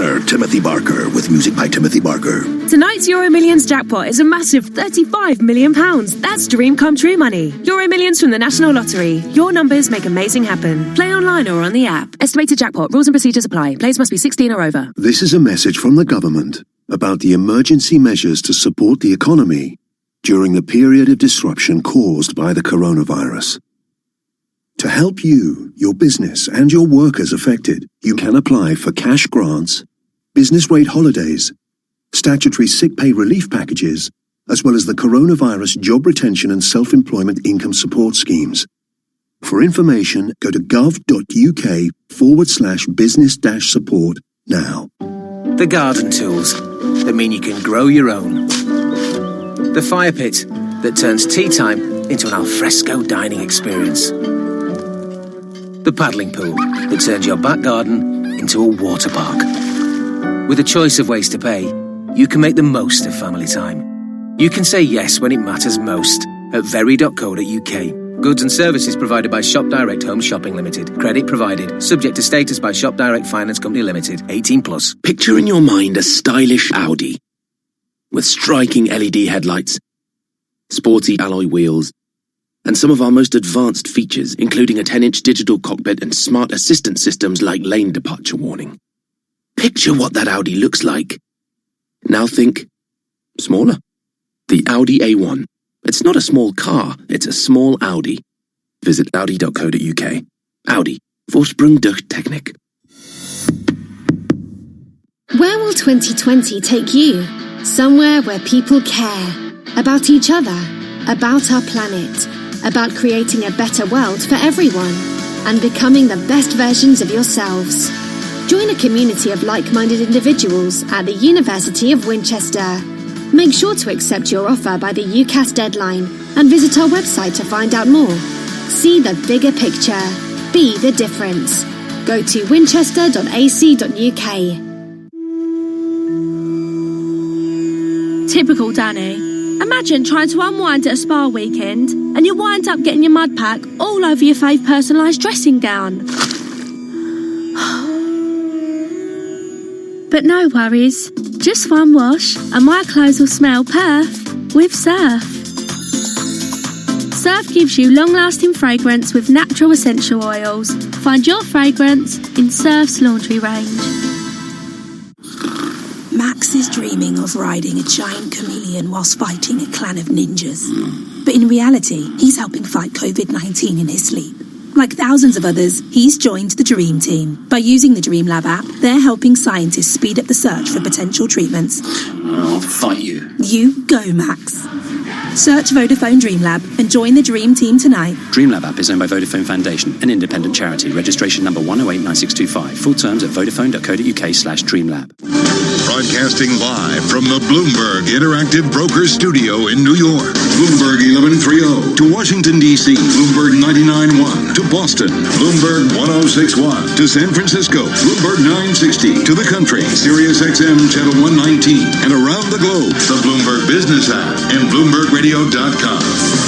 Sir Timothy Barker with music by Timothy Barker. Tonight's Euro Millions jackpot is a massive £35 million. That's dream come true money. Euro Millions from the National Lottery. Your numbers make amazing happen. Play online or on the app. Estimated jackpot. Rules and procedures apply. Players must be 16 or over. This is a message from the government about the emergency measures to support the economy during the period of disruption caused by the coronavirus. To help you, your business, and your workers affected, you can apply for cash grants, business rate holidays, statutory sick pay relief packages, as well as the coronavirus job retention and self-employment income support schemes. For information, go to gov.uk/business-support now. The garden tools that mean you can grow your own. The fire pit that turns tea time into an alfresco dining experience. The paddling pool that turns your back garden into a water park. With a choice of ways to pay, you can make the most of family time. You can say yes when it matters most at very.co.uk. Goods and services provided by Shop Direct Home Shopping Limited. Credit provided. Subject to status by Shop Direct Finance Company Limited. 18+. Picture in your mind a stylish Audi with striking LED headlights, sporty alloy wheels, and some of our most advanced features, including a 10-inch digital cockpit and smart assistant systems like lane departure warning. Picture what that Audi looks like. Now think smaller. The Audi A1. It's not a small car, it's a small Audi. Visit audi.co.uk. Audi. Vorsprung durch Technik. Where will 2020 take you? Somewhere where people care. About each other. About our planet. About creating a better world for everyone. And becoming the best versions of yourselves. Join a community of like-minded individuals at the University of Winchester. Make sure to accept your offer by the UCAS deadline and visit our website to find out more. See the bigger picture. Be the difference. Go to winchester.ac.uk. Typical Danny. Imagine trying to unwind at a spa weekend and you wind up getting your mud pack all over your fave personalised dressing gown. But no worries, just one wash and my clothes will smell perf with Surf. Surf gives you long-lasting fragrance with natural essential oils. Find your fragrance in Surf's laundry range. Max is dreaming of riding a giant chameleon whilst fighting a clan of ninjas. But in reality, he's helping fight COVID-19 in his sleep. Like thousands of others, he's joined the Dream Team. By using the Dream Lab app, they're helping scientists speed up the search for potential treatments. I'll fight you. You go, Max. Search Vodafone Dream Lab and join the Dream Team tonight. Dream Lab app is owned by Vodafone Foundation, an independent charity. Registration number 1089625. Full terms at vodafone.co.uk/dreamlab. Broadcasting live from the Bloomberg Interactive Brokers Studio in New York. Bloomberg 1130 to Washington, D.C. Bloomberg 99.1 to Boston. Bloomberg 1061 to San Francisco. Bloomberg 960 to the country. Sirius XM Channel 119 and around the globe. The Bloomberg Business app and BloombergRadio.com.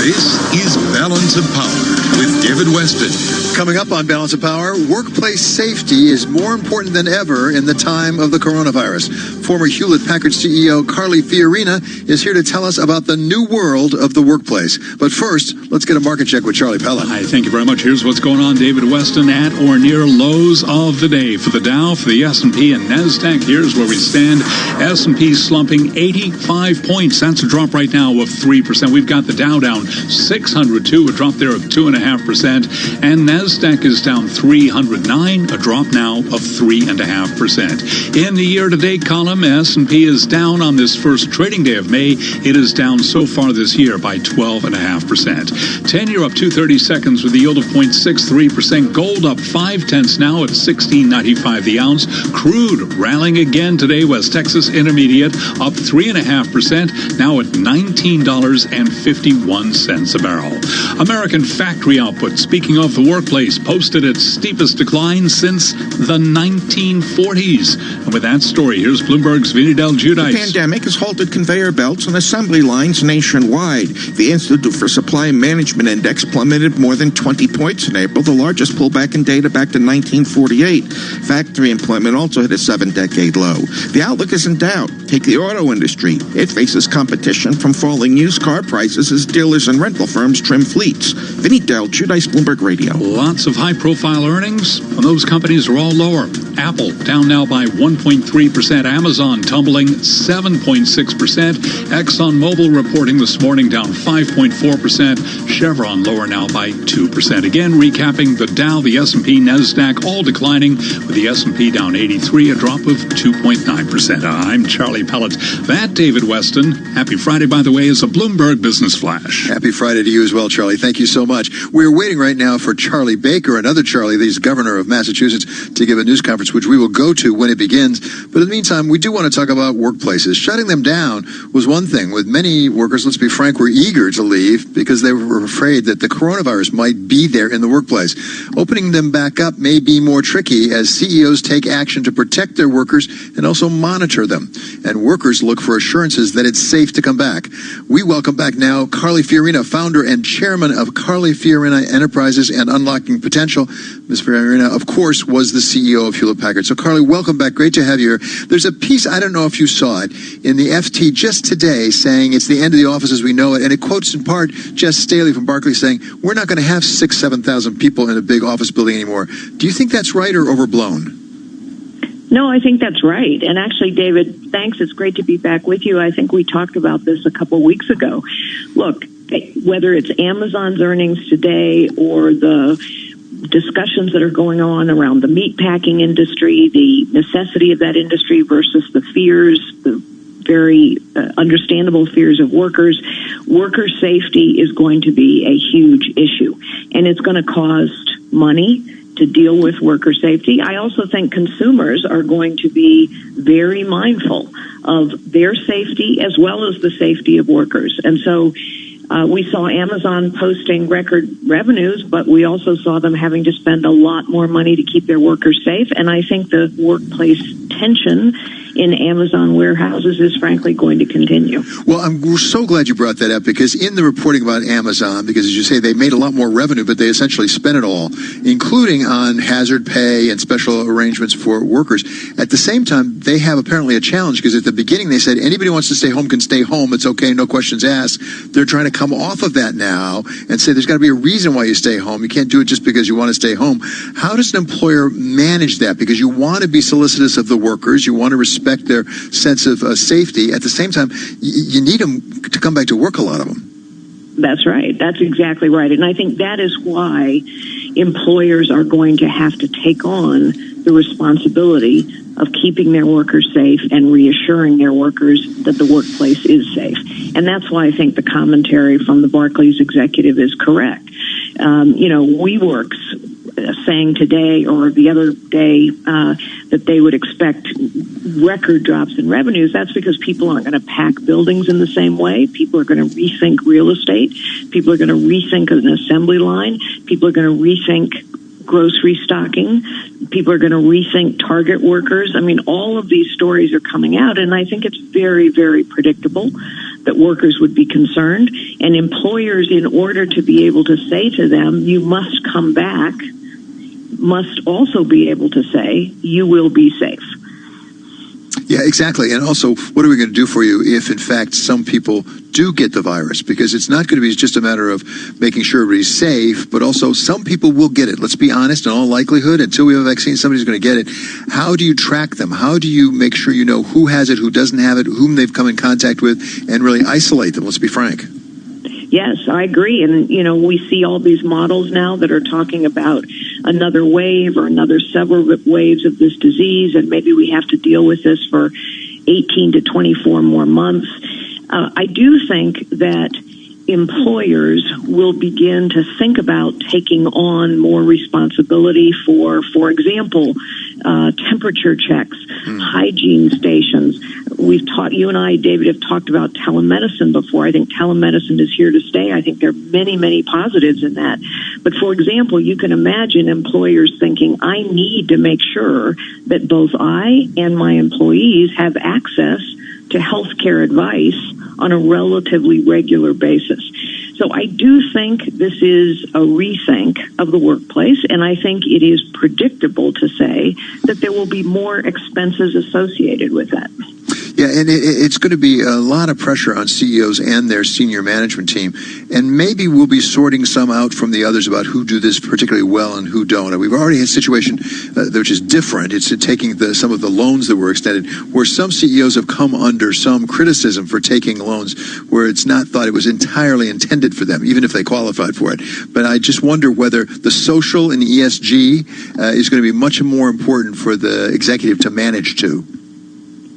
This is Balance of Power with David Weston. Coming up on Balance of Power, workplace safety is more important than ever in the time of the coronavirus. Former Hewlett-Packard CEO Carly Fiorina is here to tell us about the new world of the workplace. But first, let's get a market check with Charlie Pella. Hi, thank you very much. Here's what's going on. David Weston at or near lows of the day. For the Dow, for the S&P, and NASDAQ, here's where we stand. S&P slumping 85 points. That's a drop right now of 3%. We've got the Dow down 602, a drop there of 2.5%. And NASDAQ is down 309, a drop now of 3.5%. In the year-to-date column, S&P is down on this first trading day of May. It is down so far this year by 12.5%. 10-year up 230 seconds with a yield of 0.63%. Gold up 0.5 now at $16.95 the ounce. Crude rallying again today. West Texas Intermediate up 3.5%, now at $19.51 a barrel. American factory output output, speaking of the workplace, posted its steepest decline since the 1940s. And with that story, here's Bloomberg's Vinny Del Giudice. The pandemic has halted conveyor belts and assembly lines nationwide. The Institute for Supply Management Index plummeted more than 20 points in April, the largest pullback in data back to 1948. Factory employment also hit a 7-decade low. The outlook is in doubt. Take the auto industry. It faces competition from falling used car prices as dealers and rental firms trim fleets. Vinny Del Giudice, Bloomberg Radio. Lots of high-profile earnings, and those companies are all lower. Apple down now by 1.3%. Amazon tumbling 7.6%. ExxonMobil reporting this morning down 5.4%. Chevron lower now by 2%. Again, recapping the Dow, the S&P, NASDAQ, all declining, with the S&P down 83, a drop of 2.9%. I'm Charlie Pellet. That, David Weston. Happy Friday, by the way, is a Bloomberg Business Flash. Happy Friday to you as well, Charlie. Thank you so much. We're waiting right now for Charlie Baker, another Charlie, the governor of Massachusetts, to give a news conference, which we will go to when it begins. But in the meantime, we do want to talk about workplaces. Shutting them down was one thing. With many workers, let's be frank, were eager to leave because they were afraid that the coronavirus might be there in the workplace. Opening them back up may be more tricky as CEOs take action to protect their workers and also monitor them. And workers look for assurances that it's safe to come back. We welcome back now Carly Fiorina, founder and chairman of Carly Fiorina Enterprises and Unlocking Potential. Ms. Fiorina, of course, was the CEO of Hewlett-Packard. So, Carly, welcome back. Great to have you here. There's a piece, I don't know if you saw it, in the FT just today saying it's the end of the office as we know it. And it quotes in part Jess Staley from Barclays saying, we're not going to have 6,000, 7,000 people in a big office building anymore. Do you think that's right or overblown? No, I think that's right. And actually, David, thanks. It's great to be back with you. I think we talked about this a couple weeks ago. Look, whether it's Amazon's earnings today or the discussions that are going on around the meatpacking industry, the necessity of that industry versus the fears, the very understandable fears of workers, worker safety is going to be a huge issue. And it's going to cost money to deal with worker safety. I also think consumers are going to be very mindful of their safety as well as the safety of workers. And so we saw Amazon posting record revenues, but we also saw them having to spend a lot more money to keep their workers safe. And I think the workplace tension in Amazon warehouses is frankly going to continue. Well, we're so glad you brought that up because in the reporting about Amazon, because as you say, they made a lot more revenue, but they essentially spent it all, including on hazard pay and special arrangements for workers. At the same time, they have apparently a challenge because at the beginning they said anybody who wants to stay home can stay home. It's okay, no questions asked. They're trying to come off of that now and say there's got to be a reason why you stay home. You can't do it just because you want to stay home. How does an employer manage that? Because you want to be solicitous of the workers. You want to respect their sense of safety. At the same time, you need them to come back to work, a lot of them. That's right. That's exactly right. And I think that is why employers are going to have to take on the responsibility of keeping their workers safe and reassuring their workers that the workplace is safe. And that's why I think the commentary from the Barclays executive is correct. WeWork's saying today or the other day that they would expect record drops in revenues. That's because people aren't going to pack buildings in the same way. People are going to rethink real estate. People are going to rethink an assembly line. People are going to rethink grocery stocking. People are going to rethink Target workers. I mean, all of these stories are coming out, and I think it's very, very predictable that workers would be concerned. And employers, in order to be able to say to them, you must come back, must also be able to say, you will be safe. Yeah, exactly. And also, what are we going to do for you if, in fact, some people do get the virus? Because it's not going to be just a matter of making sure everybody's safe, but also some people will get it. Let's be honest, in all likelihood, until we have a vaccine, somebody's going to get it. How do you track them? How do you make sure you know who has it, who doesn't have it, whom they've come in contact with, and really isolate them? Let's be frank. Yes, I agree. And, we see all these models now that are talking about another wave or another several waves of this disease, and maybe we have to deal with this for 18 to 24 more months. I do think that employers will begin to think about taking on more responsibility for example, temperature checks, hygiene stations, you and I, David, have talked about telemedicine before. I think telemedicine is here to stay. I think there are many, many positives in that. But for example, you can imagine employers thinking, I need to make sure that both I and my employees have access to healthcare advice on a relatively regular basis. So I do think this is a rethink of the workplace, and I think it is predictable to say that there will be more expenses associated with that. Yeah, and it's going to be a lot of pressure on CEOs and their senior management team. And maybe we'll be sorting some out from the others about who do this particularly well and who don't. And we've already had a situation which is different. It's taking some of the loans that were extended, where some CEOs have come under some criticism for taking loans where it's not thought it was entirely intended for them, even if they qualified for it. But I just wonder whether the social and ESG is going to be much more important for the executive to manage to.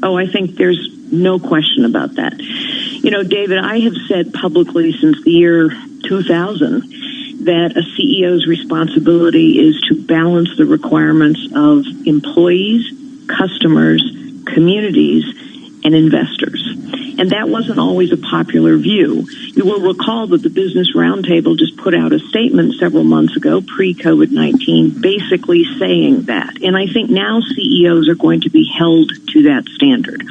Oh, I think there's no question about that. You know, David, I have said publicly since the year 2000 that a CEO's responsibility is to balance the requirements of employees, customers, communities, and investors. And that wasn't always a popular view. You will recall that the Business Roundtable just put out a statement several months ago, pre-COVID-19, basically saying that. And I think now CEOs are going to be held to that standard.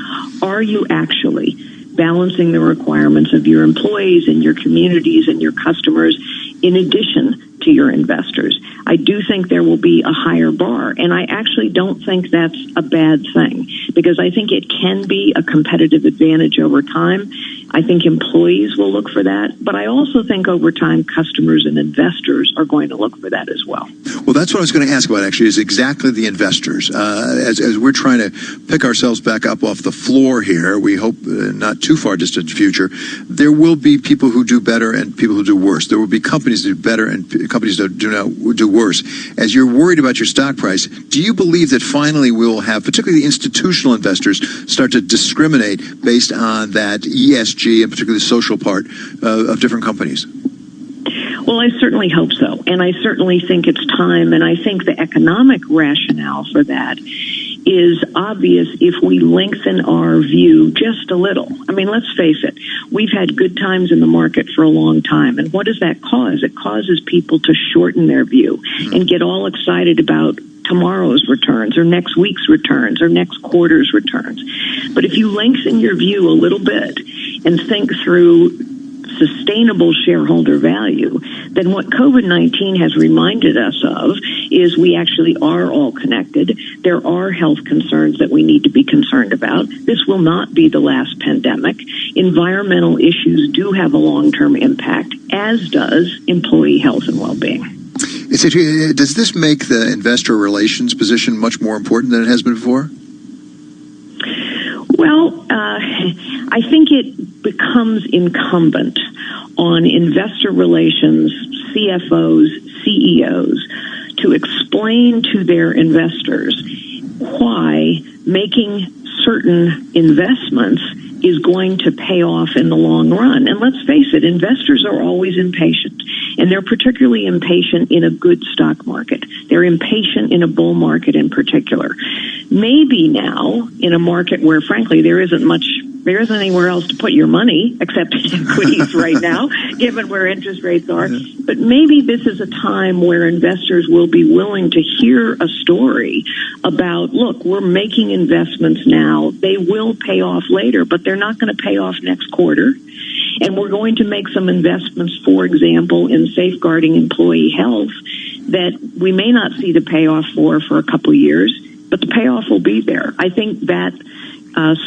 Are you actually balancing the requirements of your employees and your communities and your customers in addition to your investors? I do think there will be a higher bar, and I actually don't think that's a bad thing, because I think it can be a competitive advantage over time. I think employees will look for that, but I also think over time customers and investors are going to look for that as well. Well, that's what I was going to ask about, actually, is exactly the investors. As we're trying to pick ourselves back up off the floor here, we hope not too far distant future, there will be people who do better and people who do worse. There will be companies that do better and companies that do worse. As you're worried about your stock price, do you believe that finally we'll have, particularly the institutional investors, start to discriminate based on that ESG and particularly the social part of different companies? Well, I certainly hope so. And I certainly think it's time. And I think the economic rationale for that is obvious if we lengthen our view just a little. I mean, let's face it. We've had good times in the market for a long time. And what does that cause? It causes people to shorten their view and get all excited about tomorrow's returns or next week's returns or next quarter's returns. But if you lengthen your view a little bit and think through sustainable shareholder value, then what COVID-19 has reminded us of is we actually are all connected. There are health concerns that we need to be concerned about. This will not be the last pandemic. Environmental issues do have a long-term impact, as does employee health and well-being. Does this make the investor relations position much more important than it has been before? Well, I think it becomes incumbent on investor relations, CFOs, CEOs, to explain to their investors why making certain investments is going to pay off in the long run. And let's face it, investors are always impatient. And they're particularly impatient in a good stock market. They're impatient in a bull market in particular. Maybe now, in a market where, frankly, there isn't anywhere else to put your money except in equities right now, given where interest rates are. But maybe this is a time where investors will be willing to hear a story about, look, we're making investments now. They will pay off later, but they're not going to pay off next quarter. And we're going to make some investments, for example, in safeguarding employee health that we may not see the payoff for a couple of years, but the payoff will be there. I think that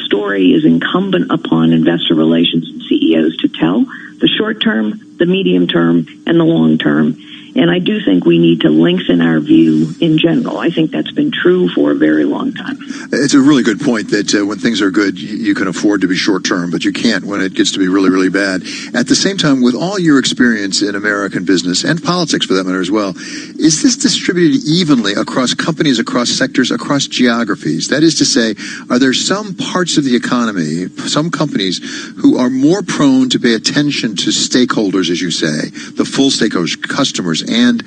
story is incumbent upon investor relations and CEOs to tell, the short term, the medium term, and the long term. And I do think we need to lengthen our view in general. I think that's been true for a very long time. It's a really good point that when things are good, you can afford to be short-term, but you can't when it gets to be really, really bad. At the same time, with all your experience in American business and politics for that matter as well, is this distributed evenly across companies, across sectors, across geographies? That is to say, are there some parts of the economy, some companies, who are more prone to pay attention to stakeholders, as you say, the full stakeholders, customers, and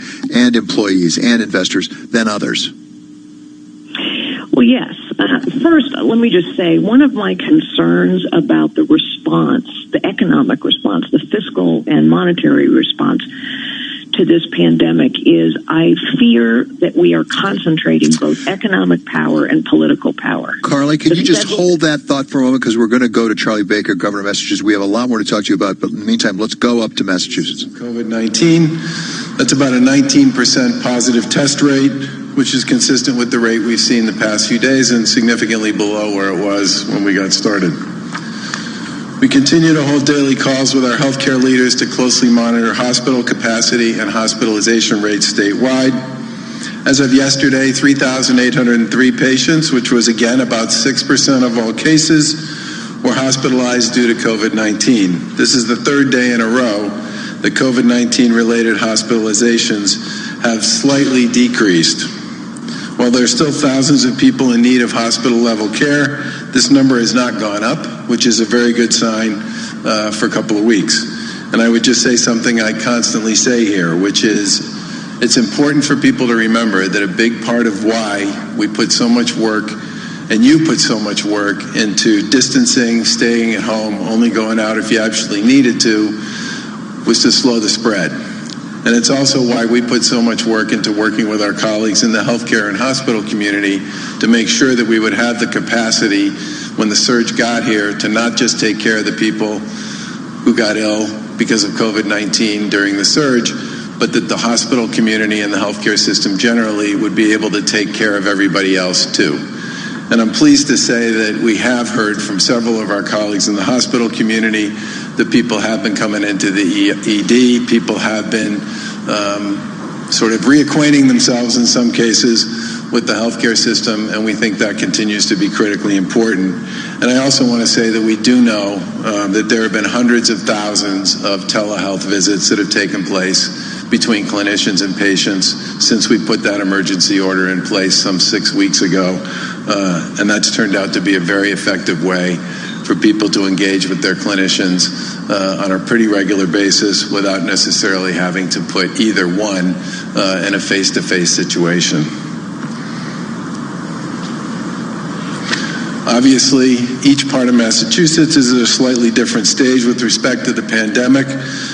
employees and investors than others? Well, yes. First, let me just say, one of my concerns about the response, the economic response, the fiscal and monetary response to this pandemic is I fear that we are concentrating both economic power and political power. Carly, can you just hold that thought for a moment, because we're going to go to Charlie Baker, Governor of Massachusetts. We have a lot more to talk to you about, but in the meantime, let's go up to Massachusetts. COVID-19, that's about a 19% positive test rate, which is consistent with the rate we've seen the past few days and significantly below where it was when we got started. We continue to hold daily calls with our healthcare leaders to closely monitor hospital capacity and hospitalization rates statewide. As of yesterday, 3,803 patients, which was again about 6% of all cases, were hospitalized due to COVID-19. This is the third day in a row that COVID-19 related hospitalizations have slightly decreased. While there are still thousands of people in need of hospital level care, this number has not gone up, which is a very good sign for a couple of weeks. And I would just say something I constantly say here, which is it's important for people to remember that a big part of why we put so much work, and you put so much work into distancing, staying at home, only going out if you actually needed to, was to slow the spread. And it's also why we put so much work into working with our colleagues in the healthcare and hospital community to make sure that we would have the capacity when the surge got here to not just take care of the people who got ill because of COVID-19 during the surge, but that the hospital community and the healthcare system generally would be able to take care of everybody else too. And I'm pleased to say that we have heard from several of our colleagues in the hospital community that people have been coming into the ED, people have been sort of reacquainting themselves in some cases with the healthcare system, and we think that continues to be critically important. And I also want to say that we do know that there have been hundreds of thousands of telehealth visits that have taken place between clinicians and patients since we put that emergency order in place some 6 weeks ago. And that's turned out to be a very effective way for people to engage with their clinicians on a pretty regular basis without necessarily having to put either one in a face-to-face situation. Obviously, each part of Massachusetts is at a slightly different stage with respect to the pandemic.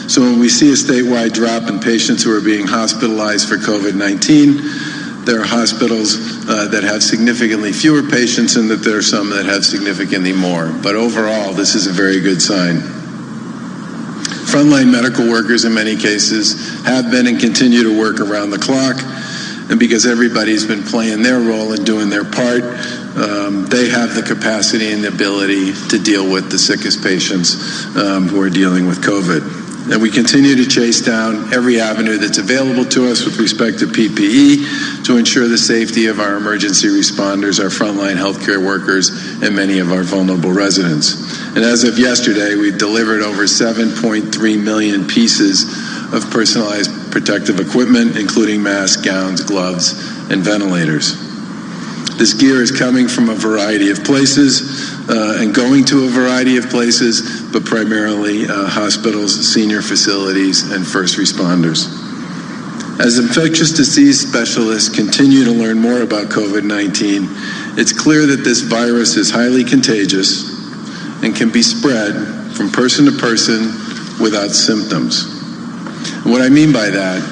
So when we see a statewide drop in patients who are being hospitalized for COVID-19, there are hospitals that have significantly fewer patients and that there are some that have significantly more. But overall, this is a very good sign. Frontline medical workers in many cases have been and continue to work around the clock. And because everybody's been playing their role and doing their part, they have the capacity and the ability to deal with the sickest patients who are dealing with COVID. And we continue to chase down every avenue that's available to us with respect to PPE to ensure the safety of our emergency responders, our frontline healthcare workers, and many of our vulnerable residents. And as of yesterday, we've delivered over 7.3 million pieces of personalized protective equipment, including masks, gowns, gloves, and ventilators. This gear is coming from a variety of places and going to a variety of places, but primarily hospitals, senior facilities, and first responders. As infectious disease specialists continue to learn more about COVID-19, it's clear that this virus is highly contagious and can be spread from person to person without symptoms. And what I mean by that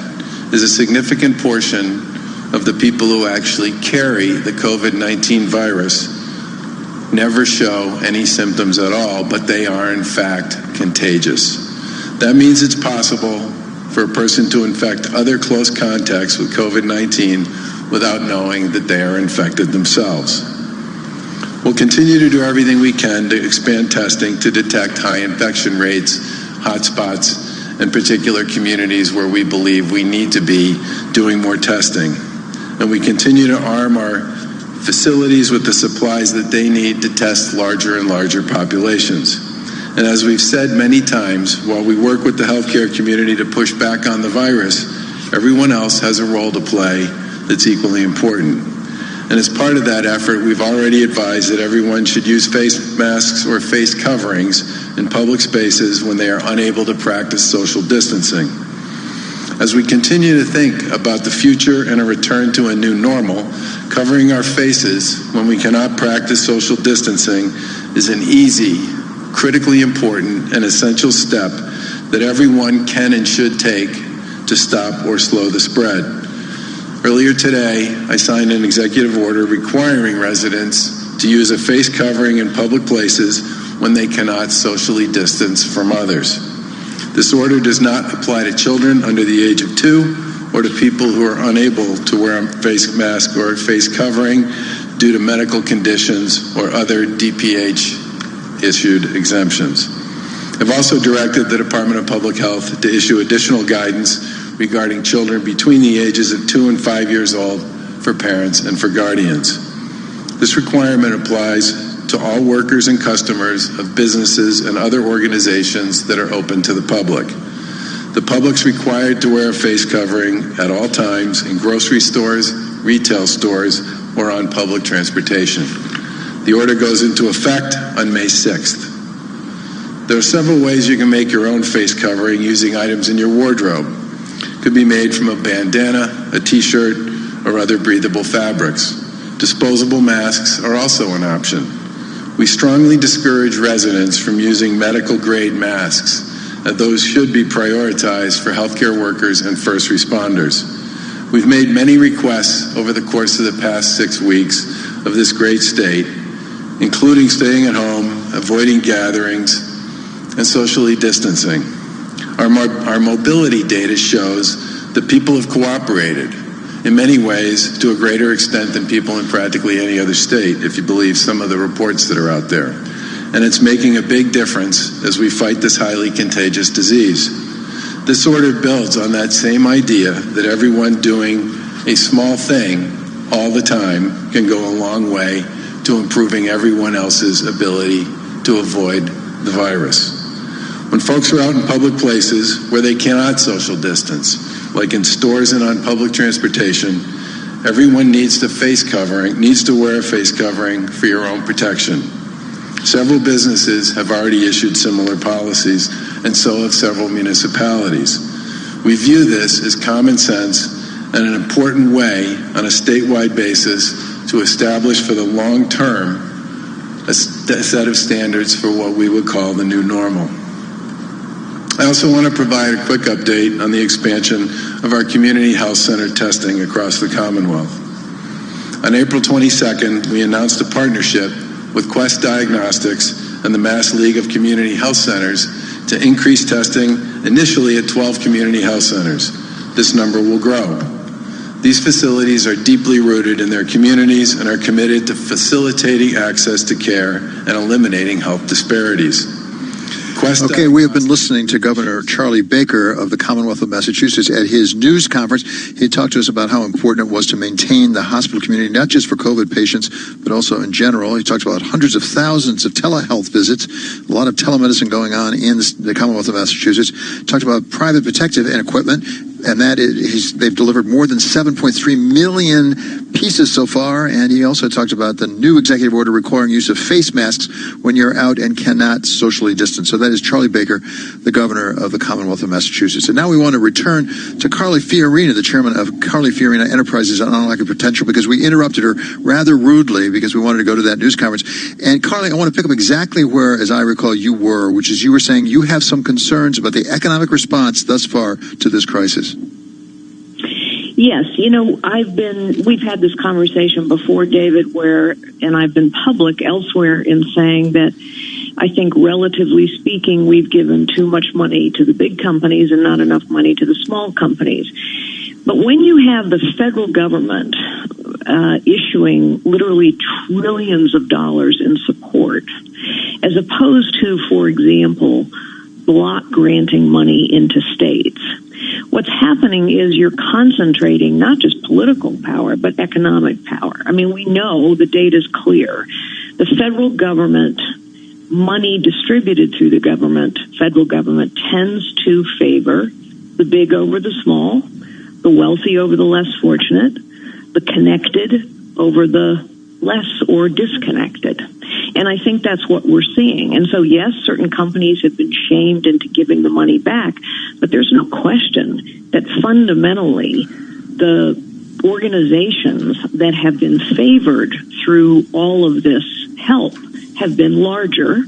is a significant portion of the people who actually carry the COVID-19 virus never show any symptoms at all, but they are in fact contagious. That means it's possible for a person to infect other close contacts with COVID-19 without knowing that they are infected themselves. We'll continue to do everything we can to expand testing to detect high infection rates, hotspots, and particular communities where we believe we need to be doing more testing. And we continue to arm our facilities with the supplies that they need to test larger and larger populations. And as we've said many times, while we work with the healthcare community to push back on the virus, everyone else has a role to play that's equally important. And as part of that effort, we've already advised that everyone should use face masks or face coverings in public spaces when they are unable to practice social distancing. As we continue to think about the future and a return to a new normal, covering our faces when we cannot practice social distancing is an easy, critically important, and essential step that everyone can and should take to stop or slow the spread. Earlier today, I signed an executive order requiring residents to use a face covering in public places when they cannot socially distance from others. This order does not apply to children under the age of 2 or to people who are unable to wear a face mask or a face covering due to medical conditions or other DPH-issued exemptions. I've also directed the Department of Public Health to issue additional guidance regarding children between the ages of 2 and 5 years old for parents and for guardians. This requirement applies to all workers and customers of businesses and other organizations that are open to the public. The public's required to wear a face covering at all times in grocery stores, retail stores, or on public transportation. The order goes into effect on May 6th. There are several ways you can make your own face covering using items in your wardrobe. It could be made from a bandana, a t-shirt, or other breathable fabrics. Disposable masks are also an option. We strongly discourage residents from using medical-grade masks, and those should be prioritized for healthcare workers and first responders. We've made many requests over the course of the past 6 weeks of this great state, including staying at home, avoiding gatherings, and socially distancing. Our mobility data shows that people have cooperated in many ways to a greater extent than people in practically any other state, if you believe some of the reports that are out there. And it's making a big difference as we fight this highly contagious disease. This order builds on that same idea that everyone doing a small thing all the time can go a long way to improving everyone else's ability to avoid the virus. When folks are out in public places where they cannot social distance, like in stores and on public transportation, everyone needs to wear a face covering for your own protection. Several businesses have already issued similar policies, and so have several municipalities. We view this as common sense and an important way on a statewide basis to establish for the long term a set of standards for what we would call the new normal. I also want to provide a quick update on the expansion of our community health center testing across the Commonwealth. On April 22nd, we announced a partnership with Quest Diagnostics and the Mass League of Community Health Centers to increase testing initially at 12 community health centers. This number will grow. These facilities are deeply rooted in their communities and are committed to facilitating access to care and eliminating health disparities. Okay, we have been listening to Governor Charlie Baker of the Commonwealth of Massachusetts at his news conference. He talked to us about how important it was to maintain the hospital community, not just for COVID patients, but also in general. He talked about hundreds of thousands of telehealth visits, a lot of telemedicine going on in the Commonwealth of Massachusetts. Talked about private protective and equipment, and they've delivered more than 7.3 million pieces so far. And he also talked about the new executive order requiring use of face masks when you're out and cannot socially distance. So that is Charlie Baker, the governor of the Commonwealth of Massachusetts. And now we want to return to Carly Fiorina, the chairman of Carly Fiorina Enterprises on Unlocking Potential, because we interrupted her rather rudely because we wanted to go to that news conference. And Carly, I want to pick up exactly where, as I recall, you were, which is you were saying you have some concerns about the economic response thus far to this crisis. Yes, we've had this conversation before, David, and I've been public elsewhere in saying that I think, relatively speaking, we've given too much money to the big companies and not enough money to the small companies. But when you have the federal government issuing literally trillions of dollars in support, as opposed to, for example, block granting money into states, what's happening is you're concentrating not just political power, but economic power. I mean, we know the data is clear. The federal government, money distributed through the federal government, tends to favor the big over the small, the wealthy over the less fortunate, the connected over the less or disconnected. And I think that's what we're seeing. And so, yes, certain companies have been shamed into giving the money back, but there's no question that fundamentally the organizations that have been favored through all of this help have been larger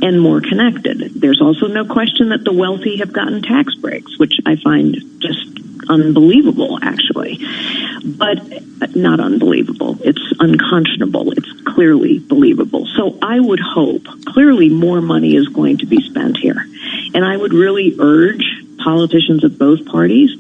and more connected. There's also no question that the wealthy have gotten tax breaks, which I find just unbelievable, actually. But not unbelievable. It's unconscionable. It's clearly believable. So I would hope, clearly more money is going to be spent here. And I would really urge politicians of both parties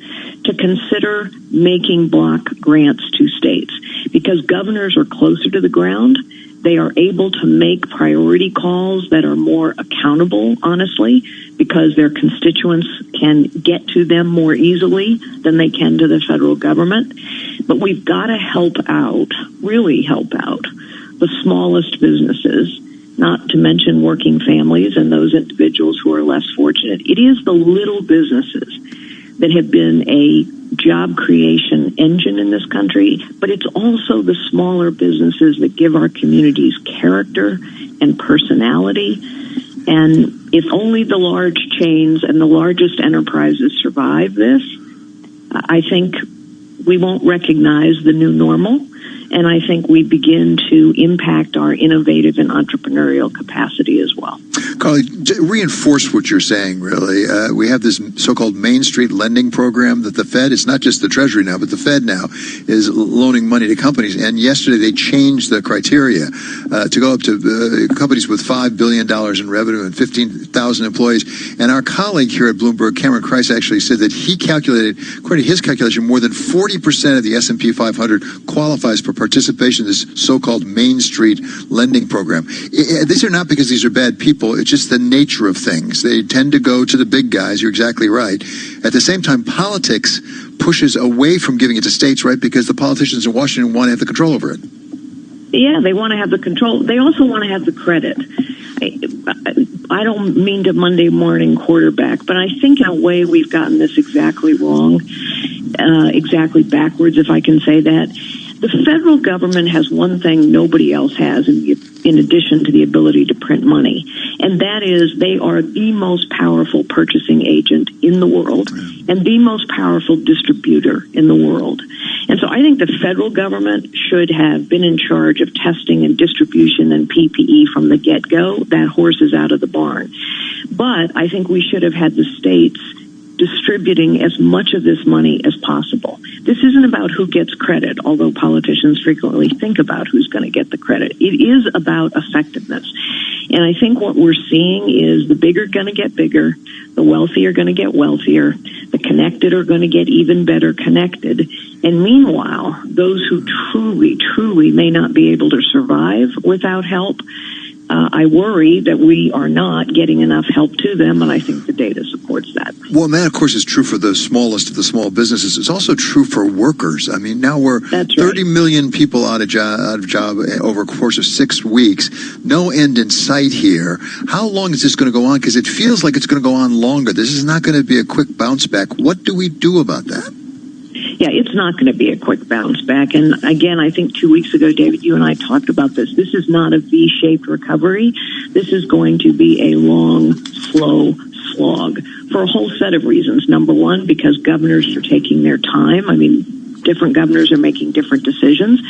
to consider making block grants to states, because governors are closer to the ground. They are able to make priority calls that are more accountable, honestly, because their constituents can get to them more easily than they can to the federal government. But we've got to help out, really help out, the smallest businesses, not to mention working families and those individuals who are less fortunate. It is the little businesses that have been a job creation engine in this country, but it's also the smaller businesses that give our communities character and personality. And if only the large chains and the largest enterprises survive this, I think we won't recognize the new normal. And I think we begin to impact our innovative and entrepreneurial capacity as well. Carly, reinforce what you're saying, really. We have this so-called Main Street lending program that the Fed, it's not just the Treasury now, but the Fed now is loaning money to companies. And yesterday they changed the criteria to go up to companies with $5 billion in revenue and 15,000 employees. And our colleague here at Bloomberg, Cameron Kreis, actually said that he calculated, according to his calculation, more than 40% of the S&P 500 qualifies for participation in this so-called Main Street lending program. These are not because these are bad people. It's just the nature of things. They tend to go to the big guys. You're exactly right. At the same time, politics pushes away from giving it to states, right? Because the politicians in Washington want to have the control over it. Yeah, they want to have the control. They also want to have the credit. I don't mean to Monday morning quarterback, but I think in a way we've gotten this exactly wrong, exactly backwards, if I can say that. The federal government has one thing nobody else has in addition to the ability to print money, and that is they are the most powerful purchasing agent in the world and the most powerful distributor in the world. And so I think the federal government should have been in charge of testing and distribution and PPE from the get-go. That horse is out of the barn. But I think we should have had the states distributing as much of this money as possible. This isn't about who gets credit, although politicians frequently think about who's going to get the credit. It is about effectiveness. And I think what we're seeing is the big are going to get bigger, the wealthy are going to get wealthier, the connected are going to get even better connected. And meanwhile, those who truly may not be able to survive without help, I worry that we are not getting enough help to them, and I think the data supports that. Well, and that, of course, is true for the smallest of the small businesses. It's also true for workers. I mean, now we're 30 million people out of job over a course of 6 weeks. No end in sight here. How long is this going to go on? Because it feels like it's going to go on longer. This is not going to be a quick bounce back. What do we do about that? Yeah, it's not going to be a quick bounce back. And again, I think 2 weeks ago, David, you and I talked about this. This is not a V-shaped recovery. This is going to be a long, slow slog for a whole set of reasons. Number one, because governors are taking their time. I mean, different governors are making different decisions,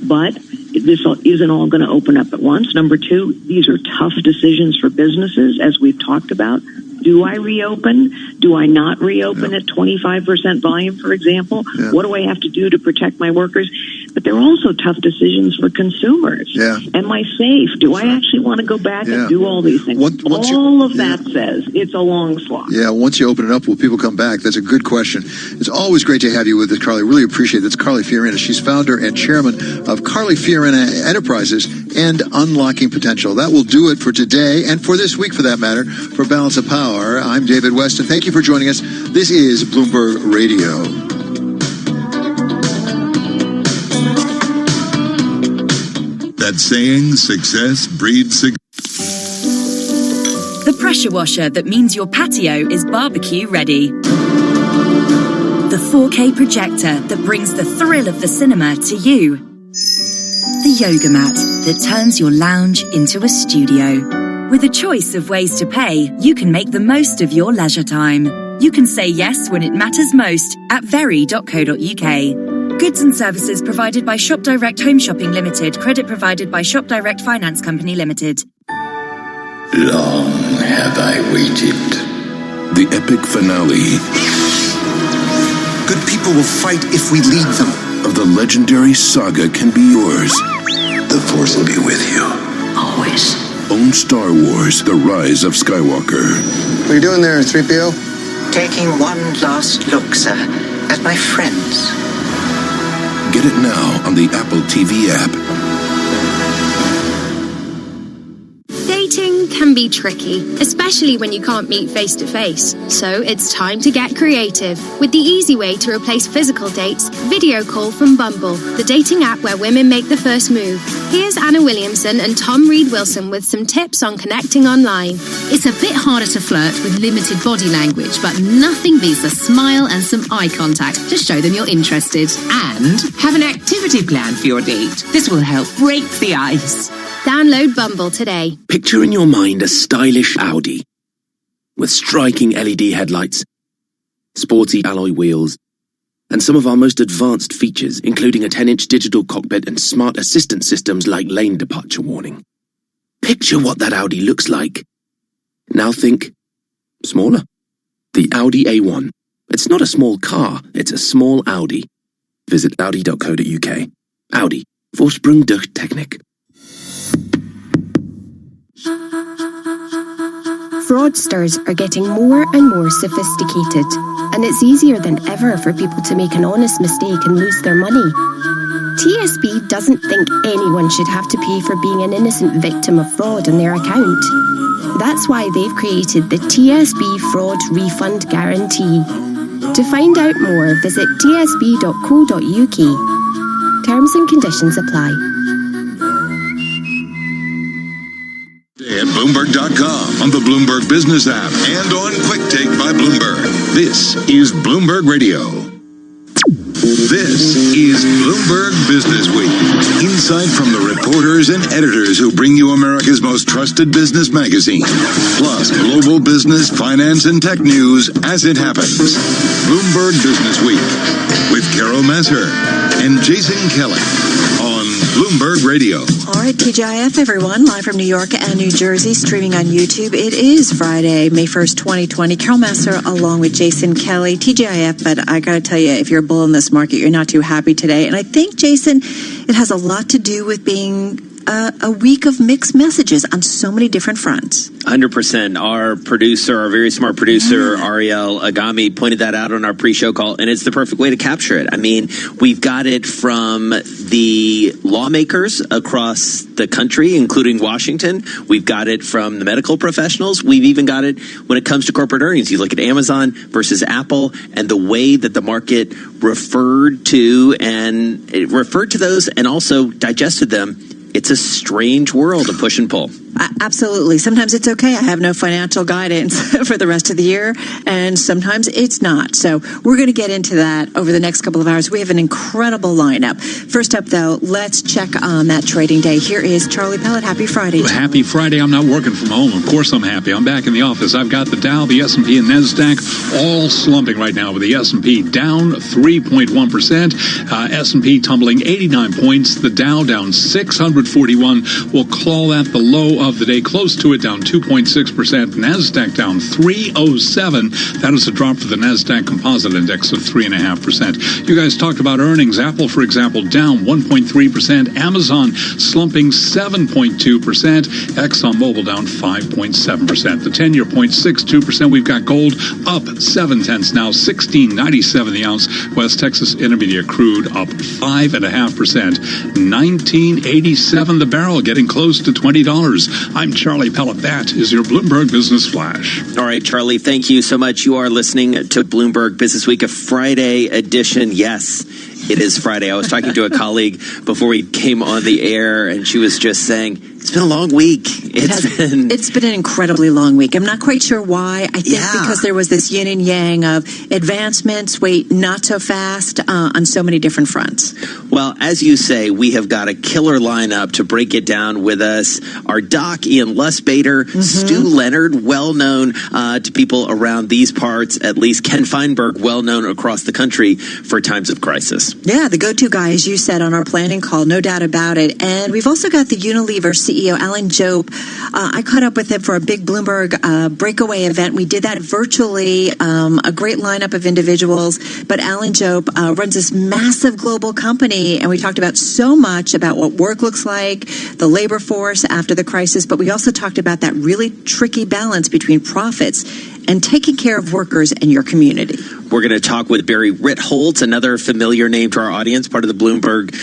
but this isn't all going to open up at once. Number two, these are tough decisions for businesses, as we've talked about. Do I reopen? Do I not reopen at 25% volume, for example? Yeah. What do I have to do to protect my workers? But they're also tough decisions for consumers. Yeah. Am I safe? Do I actually want to go back and do all these things? All of that says it's a long slog. Yeah, once you open it up, will people come back? That's a good question. It's always great to have you with us, Carly. Really appreciate it. It's Carly Fiorina. She's founder and chairman of Carly Fiorina Enterprises and Unlocking Potential. That will do it for today and for this week, for that matter, for Balance of Power. I'm David Weston. Thank you for joining us. This is Bloomberg Radio. That saying, success breeds success. The pressure washer that means your patio is barbecue ready. The 4K projector that brings the thrill of the cinema to you. the yoga mat that turns your lounge into a studio. With a choice of ways to pay, you can make the most of your leisure time. You can say yes when it matters most at very.co.uk. Goods and services provided by Shop Direct Home Shopping Limited. Credit provided by Shop Direct Finance Company Limited. Long have I waited. The epic finale. Good people will fight if we lead them. Of the legendary saga can be yours. The Force will be with you. Always. Own Star Wars, The Rise of Skywalker. What are you doing there, 3PO? Taking one last look, sir, at my friends. Get it now on the Apple TV app. Dating can be tricky, especially when you can't meet face to face. So it's time to get creative with the easy way to replace physical dates, Video Call from Bumble, the dating app where women make the first move. Here's Anna Williamson and Tom Reed-Wilson with some tips on connecting online. It's a bit harder to flirt with limited body language, but nothing beats a smile and some eye contact to show them you're interested. And have an activity plan for your date. This will help break the ice. Download Bumble today. Picture in your mind a stylish Audi with striking LED headlights, sporty alloy wheels, and some of our most advanced features, including a 10-inch digital cockpit and smart assistant systems like lane departure warning. Picture what that Audi looks like. Now think smaller. The Audi A1. It's not a small car, it's a small Audi. Visit audi.co.uk. Audi. Vorsprung durch Technik. Fraudsters are getting more and more sophisticated, and it's easier than ever for people to make an honest mistake and lose their money. TSB doesn't think anyone should have to pay for being an innocent victim of fraud on their account. That's why they've created the TSB Fraud Refund Guarantee. To find out more, visit tsb.co.uk. Terms and conditions apply. At Bloomberg.com, on the Bloomberg Business app, and on Quick Take by Bloomberg. This is Bloomberg Radio. This is Bloomberg Business Week. Insight from the reporters and editors who bring you America's most trusted business magazine. Plus, global business, finance, and tech news as it happens. Bloomberg Business Week with Carol Masser and Jason Kelly on Bloomberg Radio. All right, TGIF, everyone, live from New York and New Jersey, streaming on YouTube. It is Friday, May 1st, 2020. Carol Masser along with Jason Kelly, TGIF. But I got to tell you, if you're a bull in this market, you're not too happy today. And I think, Jason, it has a lot to do with being a week of mixed messages on so many different fronts. 100%. Our producer, our very smart producer, Ariel Agami, pointed that out on our pre-show call, and it's the perfect way to capture it. I mean, we've got it from the lawmakers across the country, including Washington. We've got it from the medical professionals. We've even got it when it comes to corporate earnings. You look at Amazon versus Apple and the way that the market referred to those and also digested them. It's a strange world of push and pull. Absolutely. Sometimes it's okay. I have no financial guidance for the rest of the year, and sometimes it's not. So we're going to get into that over the next couple of hours. We have an incredible lineup. First up, though, let's check on that trading day. Here is Charlie Pellet. Happy Friday. Happy Friday. I'm not working from home. Of course I'm happy. I'm back in the office. I've got the Dow, the S&P, and NASDAQ all slumping right now, with the S&P down 3.1%. S&P tumbling 89 points. The Dow down 641. We'll call that the low of the day, close to it, down 2.6%. NASDAQ down 307. That is a drop for the NASDAQ Composite Index of 3.5%. You guys talked about earnings. Apple, for example, down 1.3%. Amazon slumping 7.2%. ExxonMobil down 5.7%. The 10-year 0.62%. We've got gold up 0.7 now, $16.97 the ounce. West Texas Intermediate crude up 5.5%. $19.87 the barrel, getting close to $20. I'm Charlie Pellet. That is your Bloomberg Business Flash. All right, Charlie, thank you so much. You are listening to Bloomberg Business Week, a Friday edition. Yes, it is Friday. I was talking to a colleague before we came on the air, and she was just saying, It's been a long week. It's been an incredibly long week. I'm not quite sure why. I think because there was this yin and yang of advancements, not so fast on so many different fronts. Well, as you say, we have got a killer lineup to break it down with us. Our doc, Ian Lustbader, Stu Leonard, well known to people around these parts, at least Ken Feinberg, well known across the country for times of crisis. Yeah, the go-to guy, as you said on our planning call, no doubt about it. And we've also got the Unilever CEO, Alan Jope. I caught up with him for a big Bloomberg breakaway event. We did that virtually, a great lineup of individuals. But Alan Jope runs this massive global company, and we talked about so much about what work looks like, the labor force after the crisis, but we also talked about that really tricky balance between profits and taking care of workers and your community. We're going to talk with Barry Ritholtz, another familiar name to our audience, part of the Bloomberg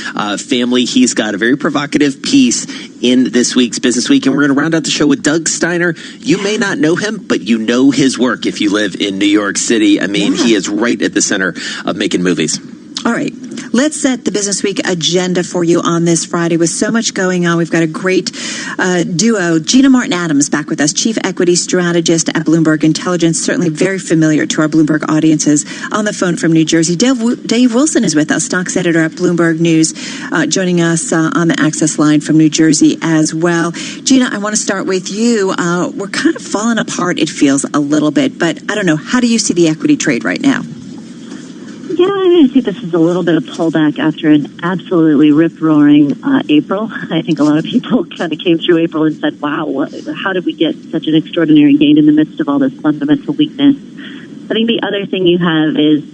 family. He's got a very provocative piece in this week's Business Week, and we're going to round out the show with Doug Steiner. You may not know him, but you know his work if you live in New York City. I mean, he is right at the center of making movies. All right. Let's set the Business Week agenda for you on this Friday. With so much going on, we've got a great duo. Gina Martin-Adams back with us, Chief Equity Strategist at Bloomberg Intelligence, certainly very familiar to our Bloomberg audiences. On the phone from New Jersey, Dave Wilson is with us, Stocks Editor at Bloomberg News, joining us on the Access line from New Jersey as well. Gina, I want to start with you. We're kind of falling apart, it feels, a little bit, but I don't know. How do you see the equity trade right now? Yeah, I see this as a little bit of pullback after an absolutely rip-roaring April. I think a lot of people kind of came through April and said, wow, how did we get such an extraordinary gain in the midst of all this fundamental weakness? I think the other thing you have is,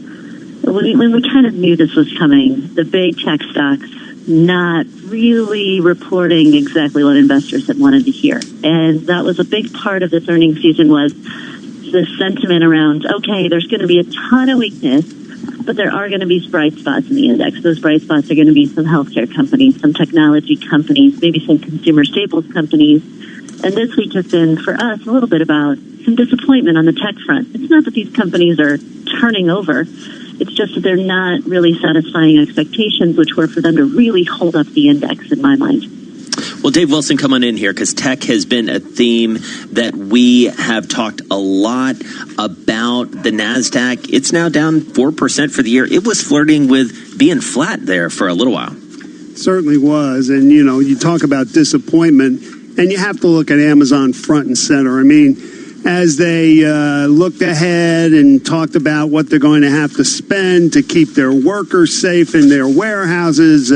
when we kind of knew this was coming, the big tech stocks not really reporting exactly what investors had wanted to hear. And that was a big part of this earnings season, was the sentiment around, okay, there's going to be a ton of weakness, but there are going to be bright spots in the index. Those bright spots are going to be some healthcare companies, some technology companies, maybe some consumer staples companies. And this week has been, for us, a little bit about some disappointment on the tech front. It's not that these companies are turning over. It's just that they're not really satisfying expectations, which were for them to really hold up the index, in my mind. Well, Dave Wilson, come on in here, because tech has been a theme that we have talked a lot about. The NASDAQ, it's now down 4% for the year. It was flirting with being flat there for a little while. Certainly was. And, you talk about disappointment, and you have to look at Amazon front and center. I mean, as they looked ahead and talked about what they're going to have to spend to keep their workers safe in their warehouses,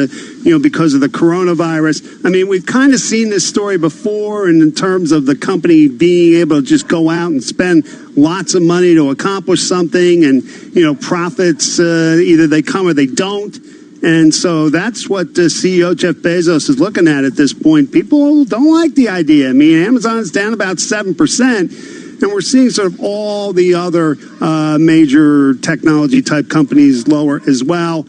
because of the coronavirus. I mean, we've kind of seen this story before in terms of the company being able to just go out and spend lots of money to accomplish something, and, profits, either they come or they don't. And so that's what the CEO, Jeff Bezos, is looking at this point. People don't like the idea. I mean, Amazon's down about 7%. And we're seeing sort of all the other major technology-type companies lower as well.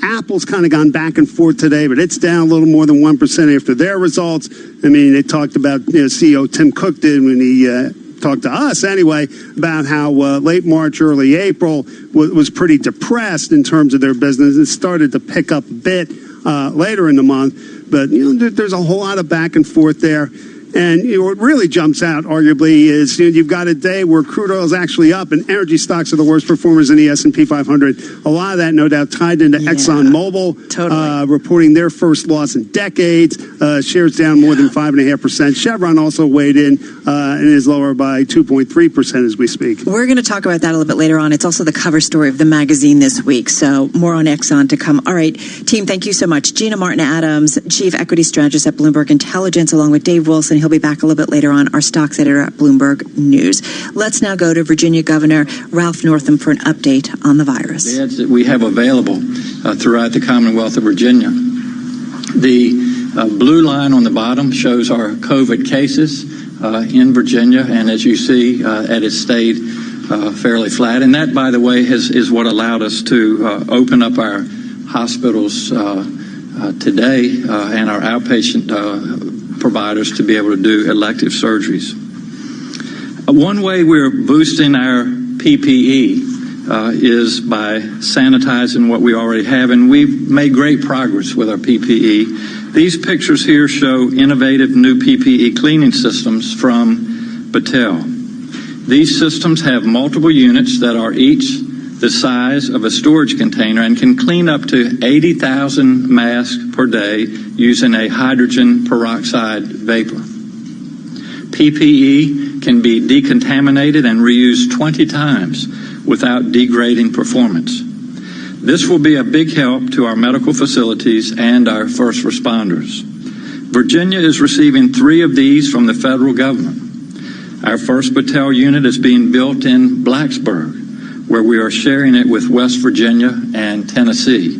Apple's kind of gone back and forth today, but it's down a little more than 1% after their results. I mean, they talked about, CEO Tim Cook did when he talked to us anyway, about how late March, early April was pretty depressed in terms of their business. It started to pick up a bit later in the month. But, there's a whole lot of back and forth there. And what really jumps out, arguably, is you've got a day where crude oil is actually up, and energy stocks are the worst performers in the S&P 500. A lot of that, no doubt, tied into ExxonMobil, totally. Reporting their first loss in decades. Shares down more than 5.5%. Chevron also weighed in and is lower by 2.3% as we speak. We're going to talk about that a little bit later on. It's also the cover story of the magazine this week, so more on Exxon to come. All right, team, thank you so much. Gina Martin-Adams, Chief Equity Strategist at Bloomberg Intelligence, along with Dave Wilson. He'll be back a little bit later on, our Stocks Editor at Bloomberg News. Let's now go to Virginia Governor Ralph Northam for an update on the virus. The ads that we have available throughout the Commonwealth of Virginia. The blue line on the bottom shows our COVID cases in Virginia, and as you see, it has stayed fairly flat. And that, by the way, is what allowed us to open up our hospitals today and our outpatient providers to be able to do elective surgeries. One way we're boosting our PPE is by sanitizing what we already have, and we've made great progress with our PPE. These pictures here show innovative new PPE cleaning systems from Battelle. These systems have multiple units that are each the size of a storage container and can clean up to 80,000 masks per day using a hydrogen peroxide vapor. PPE can be decontaminated and reused 20 times without degrading performance. This will be a big help to our medical facilities and our first responders. Virginia is receiving 3 of these from the federal government. Our first Battelle unit is being built in Blacksburg, where we are sharing it with West Virginia and Tennessee.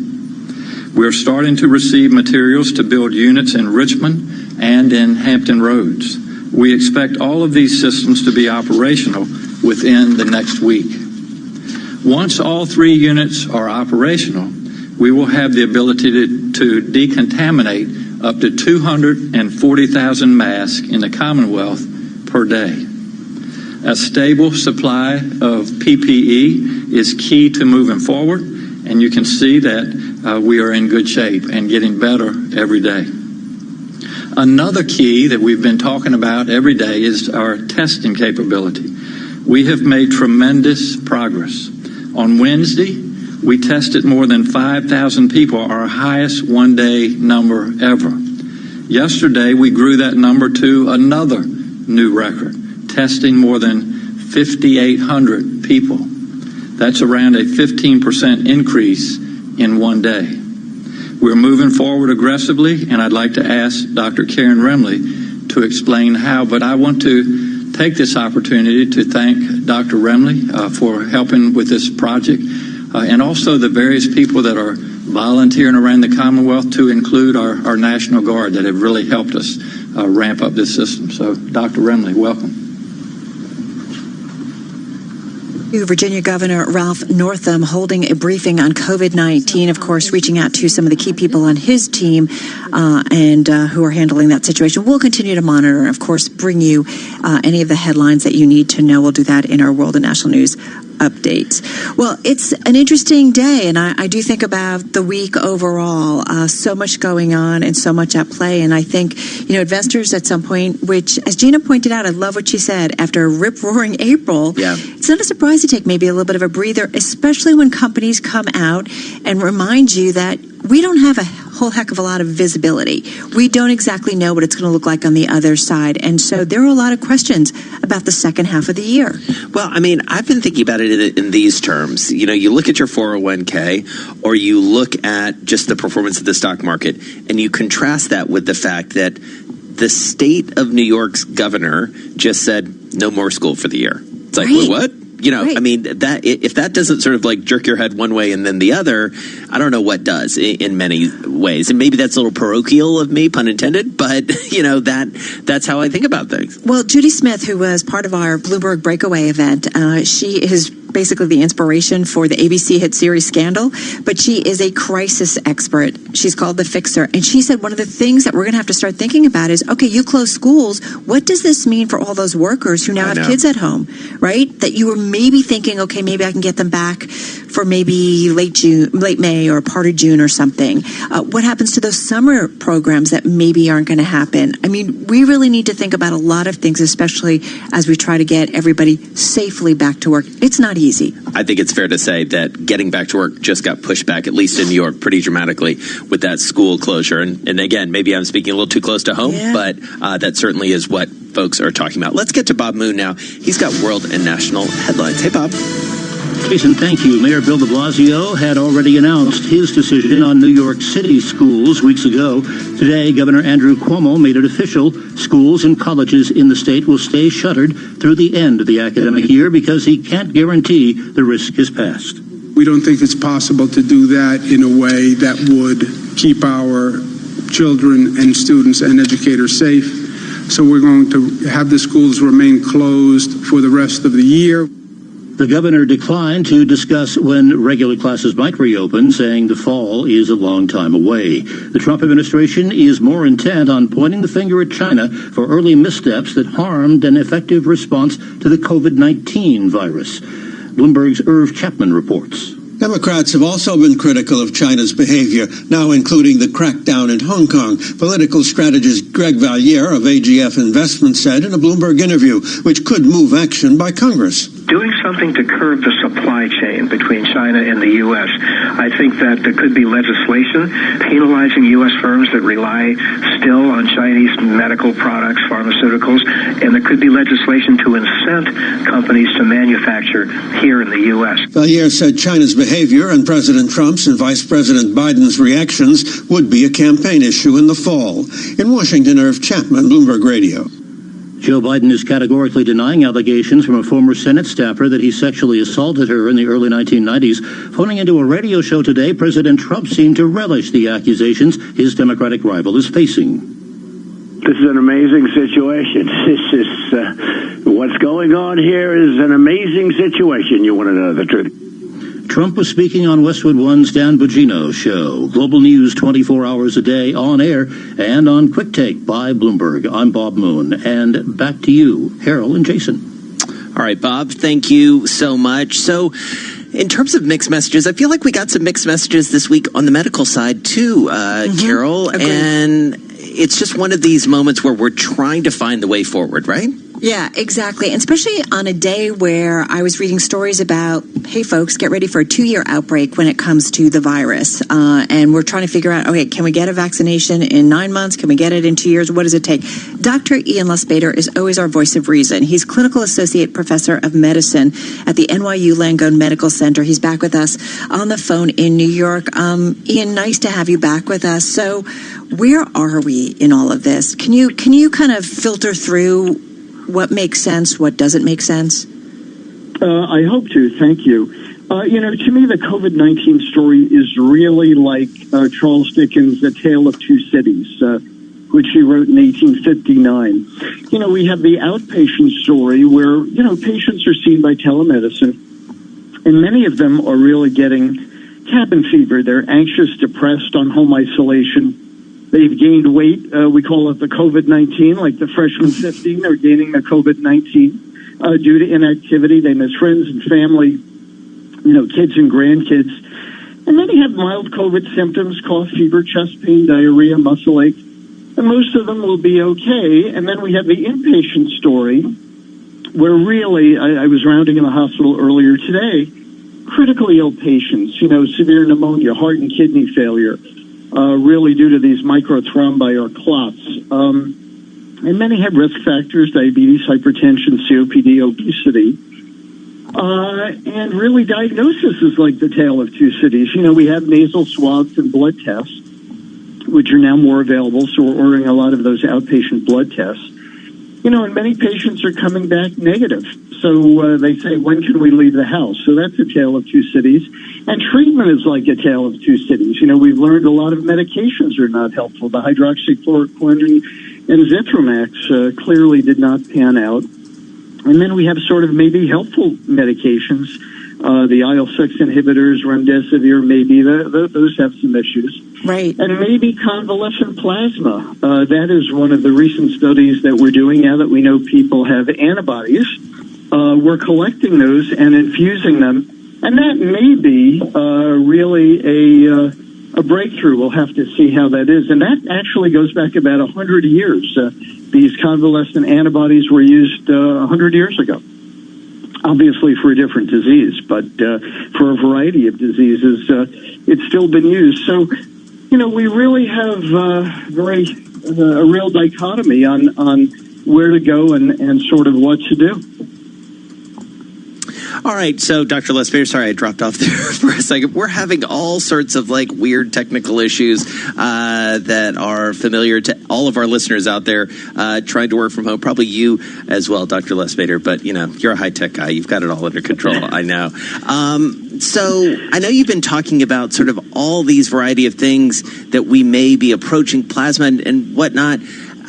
We are starting to receive materials to build units in Richmond and in Hampton Roads. We expect all of these systems to be operational within the next week. Once all 3 units are operational, we will have the ability to decontaminate up to 240,000 masks in the Commonwealth per day. A stable supply of PPE is key to moving forward, and you can see that we are in good shape and getting better every day. Another key that we've been talking about every day is our testing capability. We have made tremendous progress. On Wednesday, we tested more than 5,000 people, our highest one-day number ever. Yesterday, we grew that number to another new record, testing more than 5,800 people. That's around a 15% increase in one day. We're moving forward aggressively, and I'd like to ask Dr. Karen Remley to explain how, but I want to take this opportunity to thank Dr. Remley for helping with this project, and also the various people that are volunteering around the Commonwealth, to include our National Guard that have really helped us ramp up this system. So, Dr. Remley, welcome. Virginia Governor Ralph Northam holding a briefing on COVID-19, of course, reaching out to some of the key people on his team and who are handling that situation. We'll continue to monitor and, of course, bring you any of the headlines that you need to know. We'll do that in our World and National News updates. Well, it's an interesting day, and I do think about the week overall. So much going on and so much at play, and I think, investors at some point, which, as Gina pointed out, I love what she said, after a rip-roaring April, it's not a surprise to take maybe a little bit of a breather, especially when companies come out and remind you that we don't have a whole heck of a lot of visibility. We don't exactly know what it's going to look like on the other side. And so there are a lot of questions about the second half of the year. Well, I mean, I've been thinking about it in these terms. You look at your 401k, or you look at just the performance of the stock market, and you contrast that with the fact that the state of New York's governor just said no more school for the year. It's like, well, what? Right. I mean, that if that doesn't sort of like jerk your head one way and then the other, I don't know what does in many ways. And maybe that's a little parochial of me, pun intended, but, that's how I think about things. Well, Judy Smith, who was part of our Bloomberg Breakaway event, she is basically the inspiration for the ABC hit series Scandal, but she is a crisis expert. She's called the Fixer. And she said one of the things that we're going to have to start thinking about is, okay, you close schools. What does this mean for all those workers who now have kids at home, right? That you were maybe thinking, okay, maybe I can get them back for maybe late May or part of June or something. What happens to those summer programs that maybe aren't going to happen? I mean, we really need to think about a lot of things, especially as we try to get everybody safely back to work. It's not easy. I think it's fair to say that getting back to work just got pushed back, at least in New York, pretty dramatically with that school closure. And again, maybe I'm speaking a little too close to home, but that certainly is what folks are talking about. Let's get to Bob Moon now. He's got world and national headlines. Hey, Bob. Jason, thank you. Mayor Bill de Blasio had already announced his decision on New York City schools weeks ago. Today, Governor Andrew Cuomo made it official. Schools and colleges in the state will stay shuttered through the end of the academic year because he can't guarantee the risk is passed. We don't think it's possible to do that in a way that would keep our children and students and educators safe. So we're going to have the schools remain closed for the rest of the year. The governor declined to discuss when regular classes might reopen, saying the fall is a long time away. The Trump administration is more intent on pointing the finger at China for early missteps that harmed an effective response to the COVID-19 virus. Bloomberg's Irv Chapman reports. Democrats have also been critical of China's behavior, now including the crackdown in Hong Kong. Political strategist Greg Valliere of AGF Investments said in a Bloomberg interview, which could move action by Congress. Doing something to curb the supply chain between China and the U.S. I think that there could be legislation penalizing U.S. firms that rely still on Chinese medical products, pharmaceuticals, and there could be legislation to incent companies to manufacture here in the U.S. Valliere said China's behavior and President Trump's and Vice President Biden's reactions would be a campaign issue in the fall. In Washington, Irv Chapman, Bloomberg Radio. Joe Biden is categorically denying allegations from a former Senate staffer that he sexually assaulted her in the early 1990s. Phoning into a radio show today, President Trump seemed to relish the accusations his Democratic rival is facing. This is an amazing situation. This is what's going on here is an amazing situation. You want to know the truth? Trump was speaking on Westwood One's Dan Bongino show. Global news 24 hours a day on air and on Quick Take by Bloomberg. I'm Bob Moon. And back to you, Harold and Jason. All right, Bob, thank you so much. So, in terms of mixed messages, I feel like we got some mixed messages this week on the medical side, too, Carol. Agreed. And it's just one of these moments where we're trying to find the way forward, right? Yeah, exactly. And especially on a day where I was reading stories about, hey, folks, get ready for a 2-year outbreak when it comes to the virus. And we're trying to figure out, okay, can we get a vaccination in 9 months? Can we get it in 2 years? What does it take? Dr. Ian Lustbader is always our voice of reason. He's Clinical Associate Professor of Medicine at the NYU Langone Medical Center. He's back with us on the phone in New York. Ian, nice to have you back with us. So where are we in all of this? Can you kind of filter through what makes sense, what doesn't make sense? I hope to. Thank you. To me, the COVID-19 story is really like Charles Dickens' A Tale of Two Cities, which he wrote in 1859. We have the outpatient story where, patients are seen by telemedicine, and many of them are really getting cabin fever. They're anxious, depressed, on home isolation. They've gained weight. We call it the COVID-19, like the freshman 15 are gaining the COVID-19 due to inactivity. They miss friends and family, kids and grandkids. And many have mild COVID symptoms, cough, fever, chest pain, diarrhea, muscle ache. And most of them will be okay. And then we have the inpatient story where really, I was rounding in the hospital earlier today, critically ill patients, severe pneumonia, heart and kidney failure, really due to these microthrombi or clots. And many have risk factors, diabetes, hypertension, COPD, obesity. And really diagnosis is like the tale of two cities. We have nasal swabs and blood tests, which are now more available, so we're ordering a lot of those outpatient blood tests. And many patients are coming back negative. So they say, when can we leave the house? So that's a tale of two cities. And treatment is like a tale of two cities. We've learned a lot of medications are not helpful. The hydroxychloroquine and Zithromax clearly did not pan out. And then we have sort of maybe helpful medications. The IL-6 inhibitors, remdesivir, maybe those have some issues. Right. And maybe convalescent plasma. That is one of the recent studies that we're doing now that we know people have antibodies. We're collecting those and infusing them. And that may be really a breakthrough. We'll have to see how that is. And that actually goes back about 100 years. These convalescent antibodies were used 100 years ago. Obviously for a different disease, but for a variety of diseases, it's still been used. So, we really have a real dichotomy on where to go and sort of what to do. All right, so Dr. Lustbader, sorry I dropped off there for a second. We're having all sorts of weird technical issues that are familiar to all of our listeners out there trying to work from home. Probably you as well, Dr. Lustbader, but you're a high-tech guy. You've got it all under control, I know. So I know you've been talking about sort of all these variety of things that we may be approaching plasma and whatnot.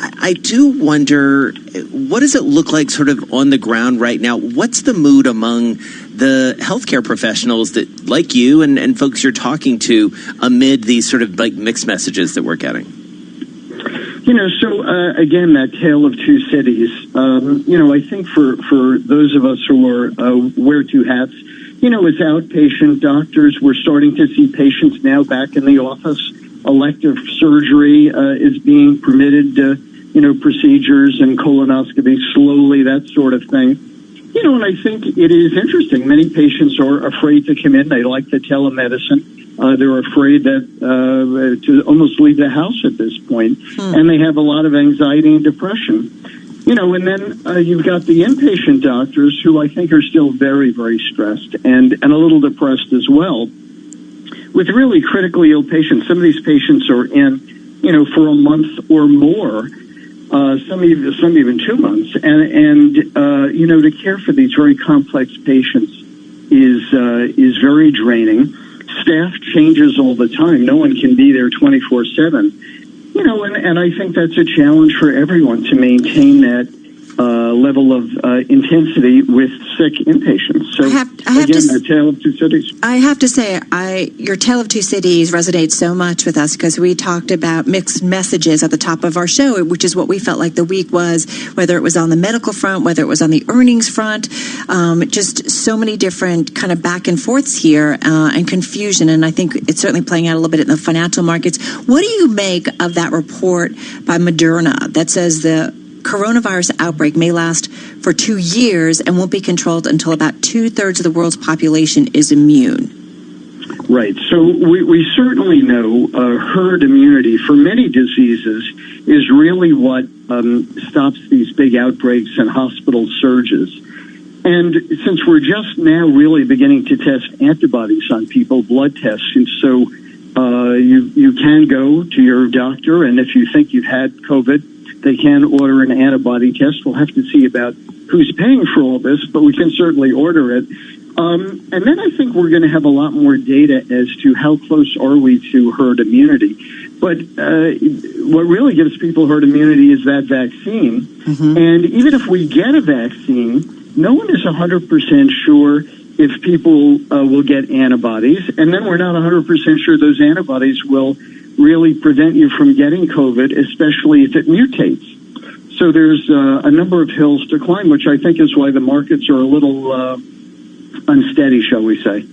I do wonder, what does it look like sort of on the ground right now? What's the mood among the healthcare professionals that, like you and folks you're talking to, amid these sort of mixed messages that we're getting? Again, that tale of two cities, I think for those of us who are wear two hats, as outpatient doctors, we're starting to see patients now back in the office. Elective surgery is being permitted, procedures and colonoscopy slowly, that sort of thing. And I think it is interesting. Many patients are afraid to come in. They like the telemedicine. They're afraid that to almost leave the house at this point. And they have a lot of anxiety and depression. And then you've got the inpatient doctors who I think are still very, very stressed and a little depressed as well with really critically ill patients. Some of these patients are in, for a month or more, some even 2 months. And to care for these very complex patients is very draining. Staff changes all the time. No one can be there 24/7. And I think that's a challenge for everyone to maintain that level of intensity with sick inpatients. So, a tale of two cities. I have to say, your Tale of Two Cities resonates so much with us because we talked about mixed messages at the top of our show, which is what we felt like the week was, whether it was on the medical front, whether it was on the earnings front, just so many different kind of back and forths here and confusion. And I think it's certainly playing out a little bit in the financial markets. What do you make of that report by Moderna that says the coronavirus outbreak may last for 2 years and won't be controlled until about 2/3 of the world's population is immune? Right. So we certainly know herd immunity for many diseases is really what stops these big outbreaks and hospital surges. And since we're just now really beginning to test antibodies on people, blood tests, and so you can go to your doctor, and if you think you've had COVID, they can order an antibody test. We'll have to see about who's paying for all this, but we can certainly order it. And then I think we're going to have a lot more data as to how close are we to herd immunity. But what really gives people herd immunity is that vaccine. And even if we get a vaccine, no one is 100% sure if people will get antibodies. And then we're not 100% sure those antibodies will really prevent you from getting COVID, especially if it mutates. So there's a number of hills to climb, which I think is why the markets are a little unsteady, shall we say.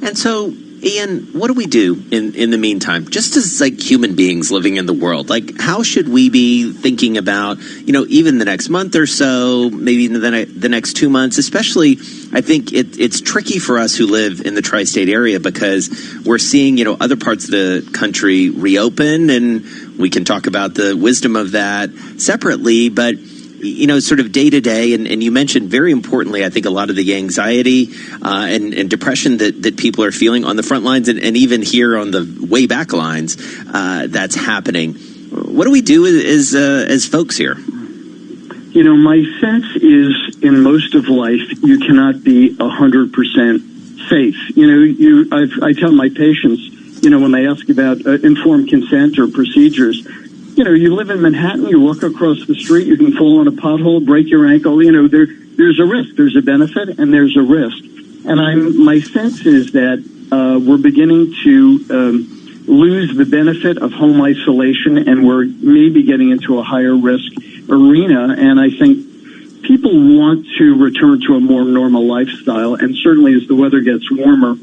And so, Ian, what do we do in the meantime, just as like human beings living in the world? Like, how should we be thinking about, even the next month or so, maybe the next 2 months? Especially, I think it's tricky for us who live in the tri-state area because we're seeing, other parts of the country reopen, and we can talk about the wisdom of that separately, but sort of day to day, and you mentioned very importantly, I think a lot of the anxiety and depression that people are feeling on the front lines and even here on the way back lines, that's happening. What do we do as folks here? My sense is in most of life, you cannot be 100% safe. I tell my patients, when they ask about informed consent or procedures, you live in Manhattan, you walk across the street, you can fall in a pothole, break your ankle. There's a risk. There's a benefit and there's a risk. And my sense is that we're beginning to lose the benefit of home isolation, and we're maybe getting into a higher risk arena. And I think people want to return to a more normal lifestyle, and certainly as the weather gets warmer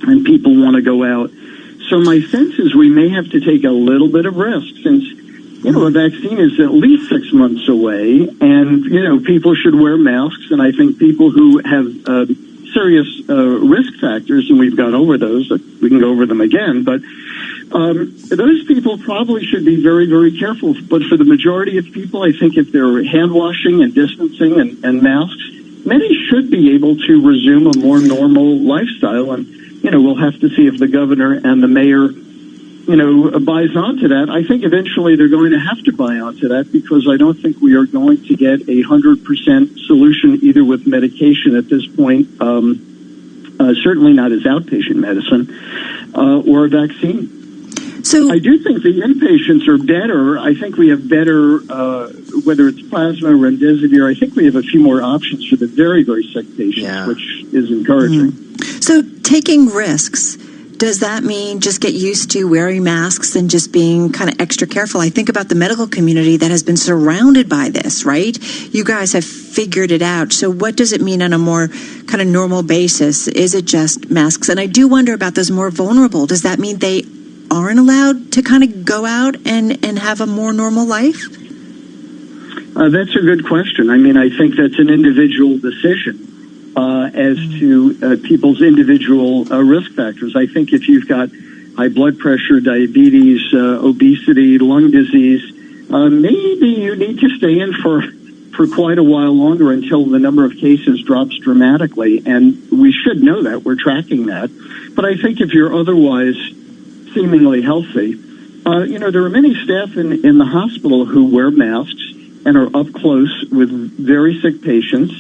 and people want to go out. So my sense is we may have to take a little bit of risk since, a vaccine is at least 6 months away, and, people should wear masks. And I think people who have serious risk factors, and we've gone over those, we can go over them again, but those people probably should be very, very careful. But for the majority of people, I think if they're hand washing and distancing and masks, many should be able to resume a more normal lifestyle. And, we'll have to see if the governor and the mayor, buys onto that. I think eventually they're going to have to buy onto that because I don't think we are going to get 100% solution either with medication at this point, certainly not as outpatient medicine, or a vaccine. So I do think the inpatients are better. I think we have better, whether it's plasma or remdesivir, I think we have a few more options for the very, very sick patients, which is encouraging. So taking risks, does that mean just get used to wearing masks and just being kind of extra careful? I think about the medical community that has been surrounded by this, right? You guys have figured it out. So what does it mean on a more kind of normal basis? Is it just masks? And I do wonder about those more vulnerable. Does that mean they aren't allowed to kind of go out and have a more normal life? That's a good question. I mean, I think that's an individual decision as to people's individual risk factors. I think if you've got high blood pressure, diabetes, obesity, lung disease, maybe you need to stay in for quite a while longer until the number of cases drops dramatically. And we should know that. We're tracking that. But I think if you're otherwise seemingly healthy, there are many staff in the hospital who wear masks and are up close with very sick patients,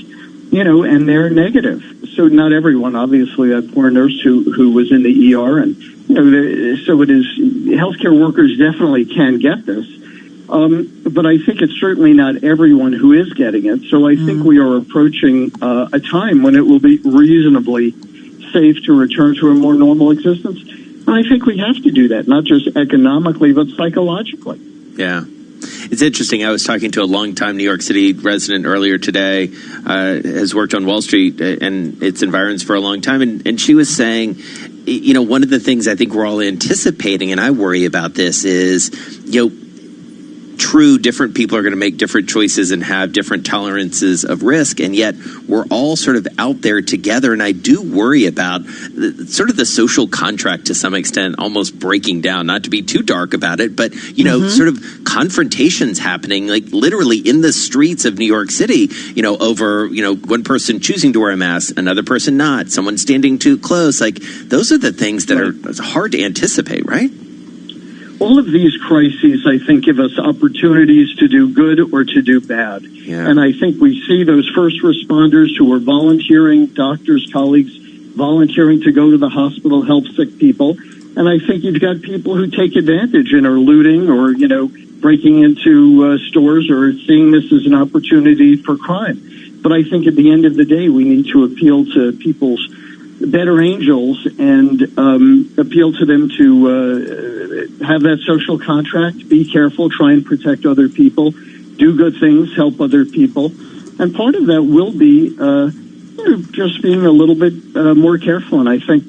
and they're negative. So not everyone, obviously, that poor nurse who was in the ER, and so it is. Healthcare workers definitely can get this, but I think it's certainly not everyone who is getting it. So I think we are approaching a time when it will be reasonably safe to return to a more normal existence. And I think we have to do that, not just economically, but psychologically. Yeah. It's interesting. I was talking to a longtime New York City resident earlier today, has worked on Wall Street and its environs for a long time. And she was saying, one of the things I think we're all anticipating, and I worry about this, is, true, different people are going to make different choices and have different tolerances of risk, and yet we're all sort of out there together. And I do worry about sort of the social contract to some extent almost breaking down, not to be too dark about it, but, sort of confrontations happening, like literally in the streets of New York City, over, one person choosing to wear a mask, another person not, someone standing too close. Like, those are the things that are hard to anticipate, right? All of these crises, I think, give us opportunities to do good or to do bad. Yeah. And I think we see those first responders who are volunteering, doctors, colleagues, volunteering to go to the hospital, help sick people. And I think you've got people who take advantage and are looting or, breaking into stores or seeing this as an opportunity for crime. But I think at the end of the day, we need to appeal to people's better angels and appeal to them to have that social contract, be careful, try and protect other people, do good things, help other people. And part of that will be just being a little bit more careful. And I think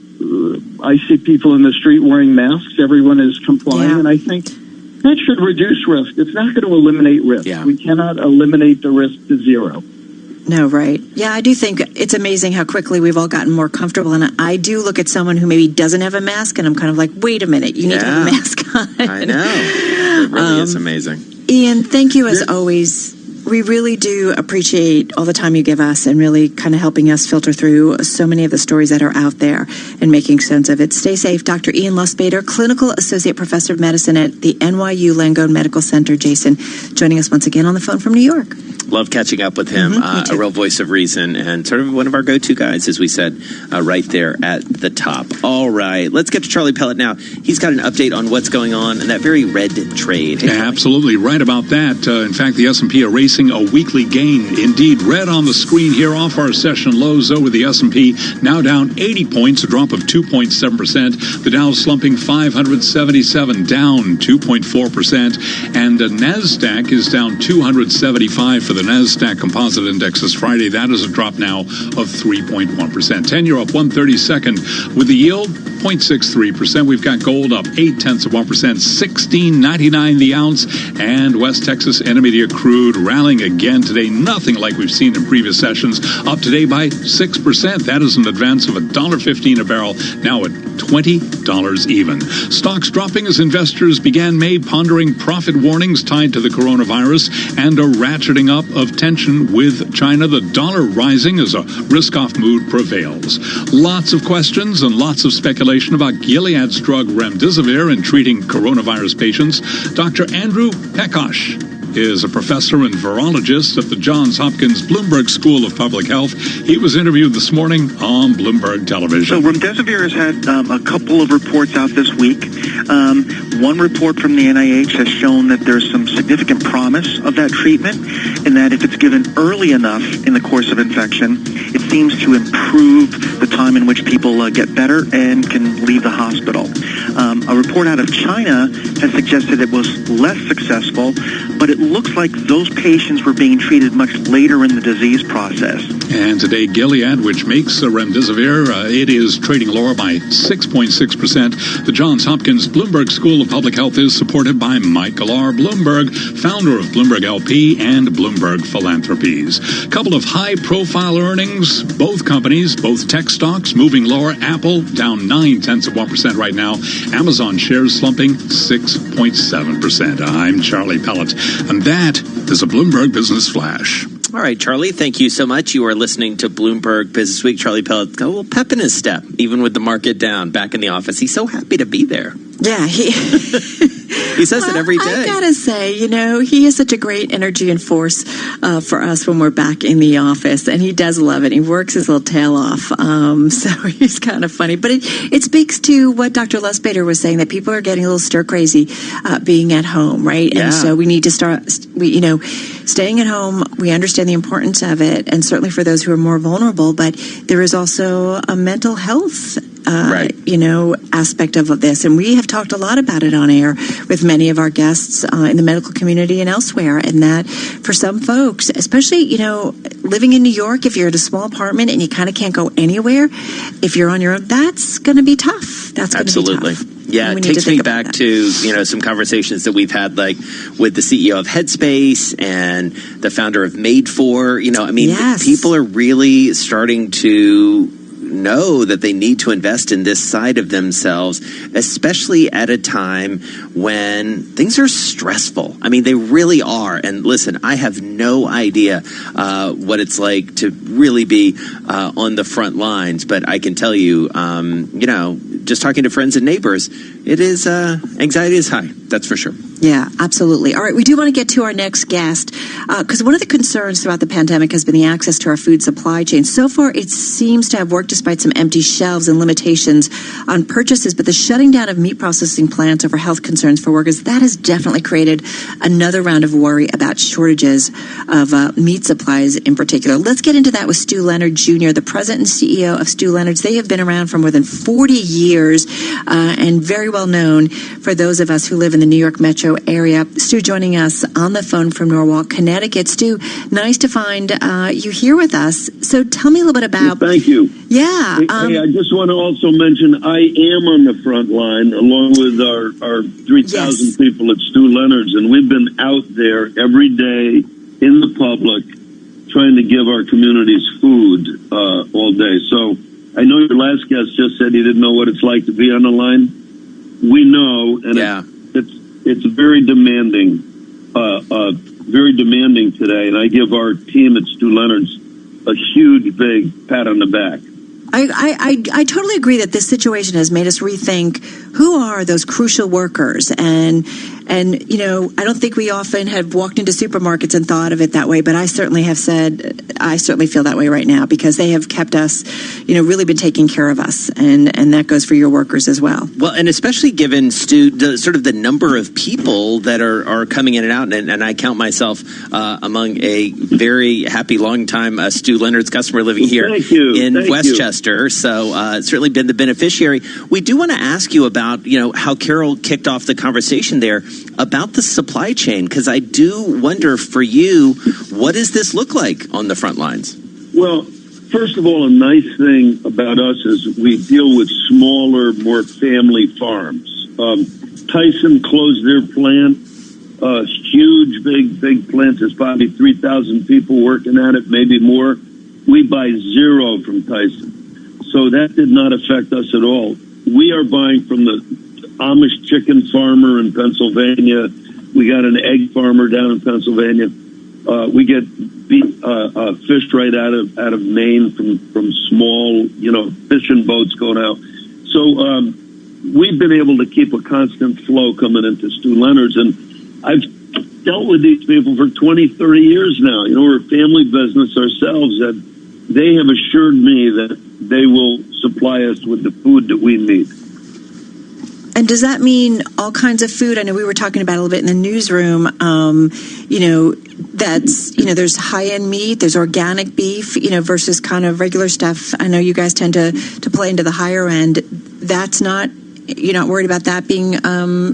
I see people in the street wearing masks. Everyone is complying. And I think that should reduce risk. It's not going to eliminate risk. Yeah. We cannot eliminate the risk to zero. No, right. Yeah, I do think it's amazing how quickly we've all gotten more comfortable. And I do look at someone who maybe doesn't have a mask, and I'm kind of like, wait a minute, you need to have a mask on. I know. It really is amazing. Ian, thank you as always. We really do appreciate all the time you give us and really kind of helping us filter through so many of the stories that are out there and making sense of it. Stay safe. Dr. Ian Lustbader, Clinical Associate Professor of Medicine at the NYU Langone Medical Center. Jason, joining us once again on the phone from New York. Love catching up with him. A real voice of reason and sort of one of our go-to guys, as we said, right there at the top. All right, let's get to Charlie Pellet now. He's got an update on what's going on in that very red trade. Hey, absolutely right about that. In fact, the S&P erasing a weekly gain. Indeed, red on the screen here off our session lows, though, with the S&P now down 80 points, a drop of 2.7%. The Dow slumping 577, down 2.4%. And the NASDAQ is down 275 for the NASDAQ Composite Index this Friday. That is a drop now of 3.1%. 10-year up 1/32 with the yield 0.63%. We've got gold up 0.8%, $16.99 the ounce. And West Texas Intermediate crude rallying again today. Nothing like we've seen in previous sessions. Up today by 6%. That is an advance of $1.15 a barrel, now at $20 even. Stocks dropping as investors began May pondering profit warnings tied to the coronavirus and a ratcheting up of tension with China. The dollar rising as a risk-off mood prevails. Lots of questions and lots of speculation about Gilead's drug remdesivir in treating coronavirus patients. Dr. Andrew Pekosh is a professor and virologist at the Johns Hopkins Bloomberg School of Public Health. He was interviewed this morning on Bloomberg Television. So remdesivir has had a couple of reports out this week. One report from the NIH has shown that there's some significant promise of that treatment, and that if it's given early enough in the course of infection, it seems to improve the time in which people get better and can leave the hospital. A report out of China has suggested it was less successful, but it looks like those patients were being treated much later in the disease process. And today, Gilead, which makes remdesivir, it is trading lower by 6.6%. The Johns Hopkins Bloomberg School of Public Health is supported by Michael R. Bloomberg, founder of Bloomberg LP and Bloomberg Philanthropies. A couple of high-profile earnings. Both companies, both tech stocks, moving lower. Apple down 0.9% right now. Amazon shares slumping 6.7%. I'm Charlie Pellet, and that is a Bloomberg Business Flash. All right, Charlie, thank you so much. You are listening to Bloomberg Business Week. Charlie Pellet got a little pep in his step, even with the market down, back in the office. He's so happy to be there. Yeah, he says it every day. I gotta say, he is such a great energy and force for us when we're back in the office, and he does love it. He works his little tail off, so he's kind of funny. But it speaks to what Dr. Lustbader was saying, that people are getting a little stir crazy being at home, right? Yeah. And so we need to start, staying at home. We understand the importance of it, and certainly for those who are more vulnerable. But there is also a mental health aspect of this. And we have talked a lot about it on air with many of our guests in the medical community and elsewhere. And that for some folks, especially, living in New York, if you're in a small apartment and you kind of can't go anywhere, if you're on your own, that's going to be tough. That's going to be tough. Yeah, it takes me back to, some conversations that we've had, like with the CEO of Headspace and the founder of Made For. People are really starting to know that they need to invest in this side of themselves, especially at a time when things are stressful. They really are. And listen, I have no idea what it's like to really be on the front lines, but I can tell you, just talking to friends and neighbors, it is anxiety is high. That's for sure. Yeah, absolutely. All right, we do want to get to our next guest because one of the concerns throughout the pandemic has been the access to our food supply chain. So far, it seems to have worked despite some empty shelves and limitations on purchases, but the shutting down of meat processing plants over health concerns for workers, that has definitely created another round of worry about shortages of meat supplies in particular. Let's get into that with Stu Leonard Jr., the president and CEO of Stu Leonard's. They have been around for more than 40 years and very well known for those of us who live in the New York metro area. Stu joining us on the phone from Norwalk, Connecticut. Stu, nice to find you here with us. So tell me a little bit about... Thank you. Yeah. Hey, I just want to also mention I am on the front line along with our 3,000 people at Stu Leonard's, and we've been out there every day in the public trying to give our communities food all day. So I know your last guest just said he didn't know what it's like to be on the line. We know, and it's very demanding today, and I give our team at Stu Leonard's a huge, big pat on the back. I totally agree that this situation has made us rethink who are those crucial workers, and I don't think we often have walked into supermarkets and thought of it that way, but I certainly have said I certainly feel that way right now because they have kept us, really been taking care of us, and that goes for your workers as well. Well, and especially given, Stu, the number of people that are coming in and out, and I count myself among a very happy long-time Stu Leonard's customer living here in Westchester, so it's certainly been the beneficiary. We do want to ask you about, how Carol kicked off the conversation there about the supply chain, because I do wonder for you, what does this look like on the front lines? Well, first of all, a nice thing about us is we deal with smaller, more family farms. Tyson closed their plant, huge, big plant. There's probably 3,000 people working at it, maybe more. We buy zero from Tyson. So that did not affect us at all. We are buying from the Amish chicken farmer in Pennsylvania. We got an egg farmer down in Pennsylvania. We get fish right out of Maine from small, fishing boats going out. So we've been able to keep a constant flow coming into Stu Leonard's, and I've dealt with these people for 20, 30 years now. You know, we're a family business ourselves, and they have assured me that they will supply us with the food that we need. And does that mean all kinds of food? I know we were talking about it a little bit in the newsroom. There's high-end meat, there's organic beef, versus kind of regular stuff. I know you guys tend to play into the higher end. You're not worried about that being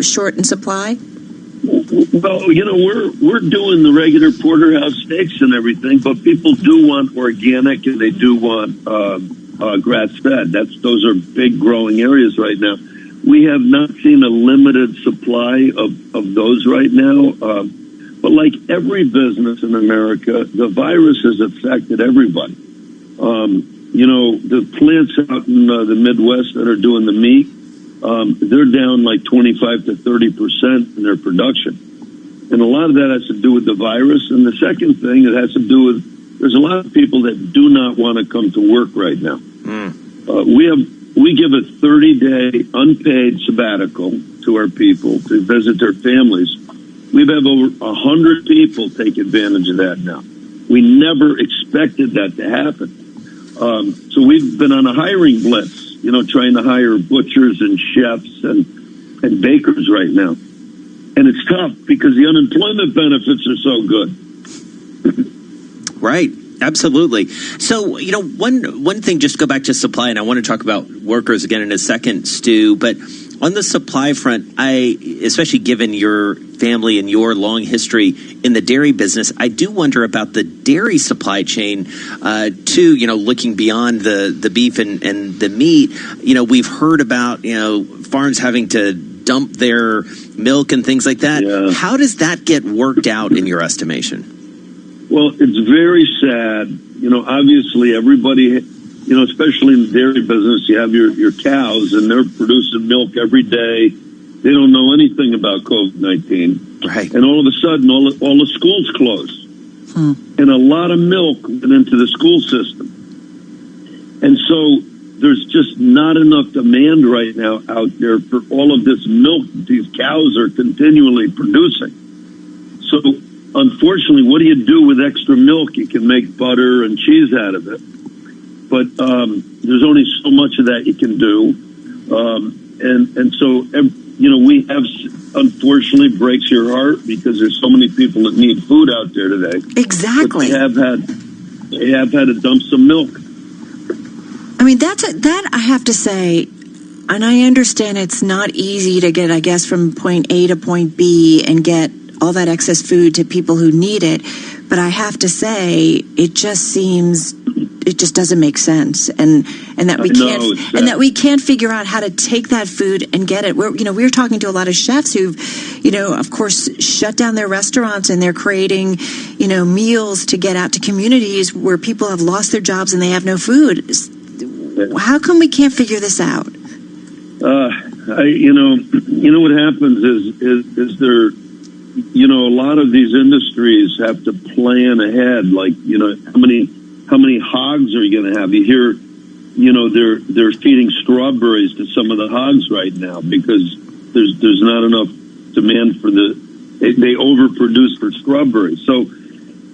short in supply? Well, we're doing the regular porterhouse steaks and everything, but people do want organic and they do want grass-fed. Those are big growing areas right now. We have not seen a limited supply of those right now. But like every business in America, the virus has affected everybody. The plants out in the Midwest that are doing the meat, they're down like 25 to 30% in their production. And a lot of that has to do with the virus. And the second thing, it has to do with, there's a lot of people that do not want to come to work right now. We give a 30-day unpaid sabbatical to our people to visit their families. We've had over 100 people take advantage of that now. We never expected that to happen. So we've been on a hiring blitz, trying to hire butchers and chefs and bakers right now. And it's tough because the unemployment benefits are so good. Right. Absolutely. So, one thing, just to go back to supply, and I want to talk about workers again in a second, Stu, but on the supply front, especially given your family and your long history in the dairy business, I do wonder about the dairy supply chain, too, looking beyond the beef and the meat. We've heard about, farms having to dump their milk and things like that. Yeah. How does that get worked out in your estimation? Well, it's very sad. Obviously everybody, especially in the dairy business, you have your cows and they're producing milk every day. They don't know anything about COVID-19. Right. And all of a sudden, all the schools closed. And a lot of milk went into the school system. And so there's just not enough demand right now out there for all of this milk that these cows are continually producing. So unfortunately, what do you do with extra milk? You can make butter and cheese out of it. But there's only so much of that you can do. And so, we have, unfortunately, breaks your heart because there's so many people that need food out there today. Exactly. But they have had to dump some milk. I mean, that I have to say, and I understand it's not easy to get, I guess, from point A to point B and get all that excess food to people who need it, but I have to say it just doesn't make sense, and that we can't figure out how to take that food and get it. We're talking to a lot of chefs who've, of course, shut down their restaurants and they're creating, meals to get out to communities where people have lost their jobs and they have no food. How come we can't figure this out? What happens is there. A lot of these industries have to plan ahead. Like, how many hogs are you going to have? You hear, they're feeding strawberries to some of the hogs right now because there's not enough demand for they overproduce for strawberries. So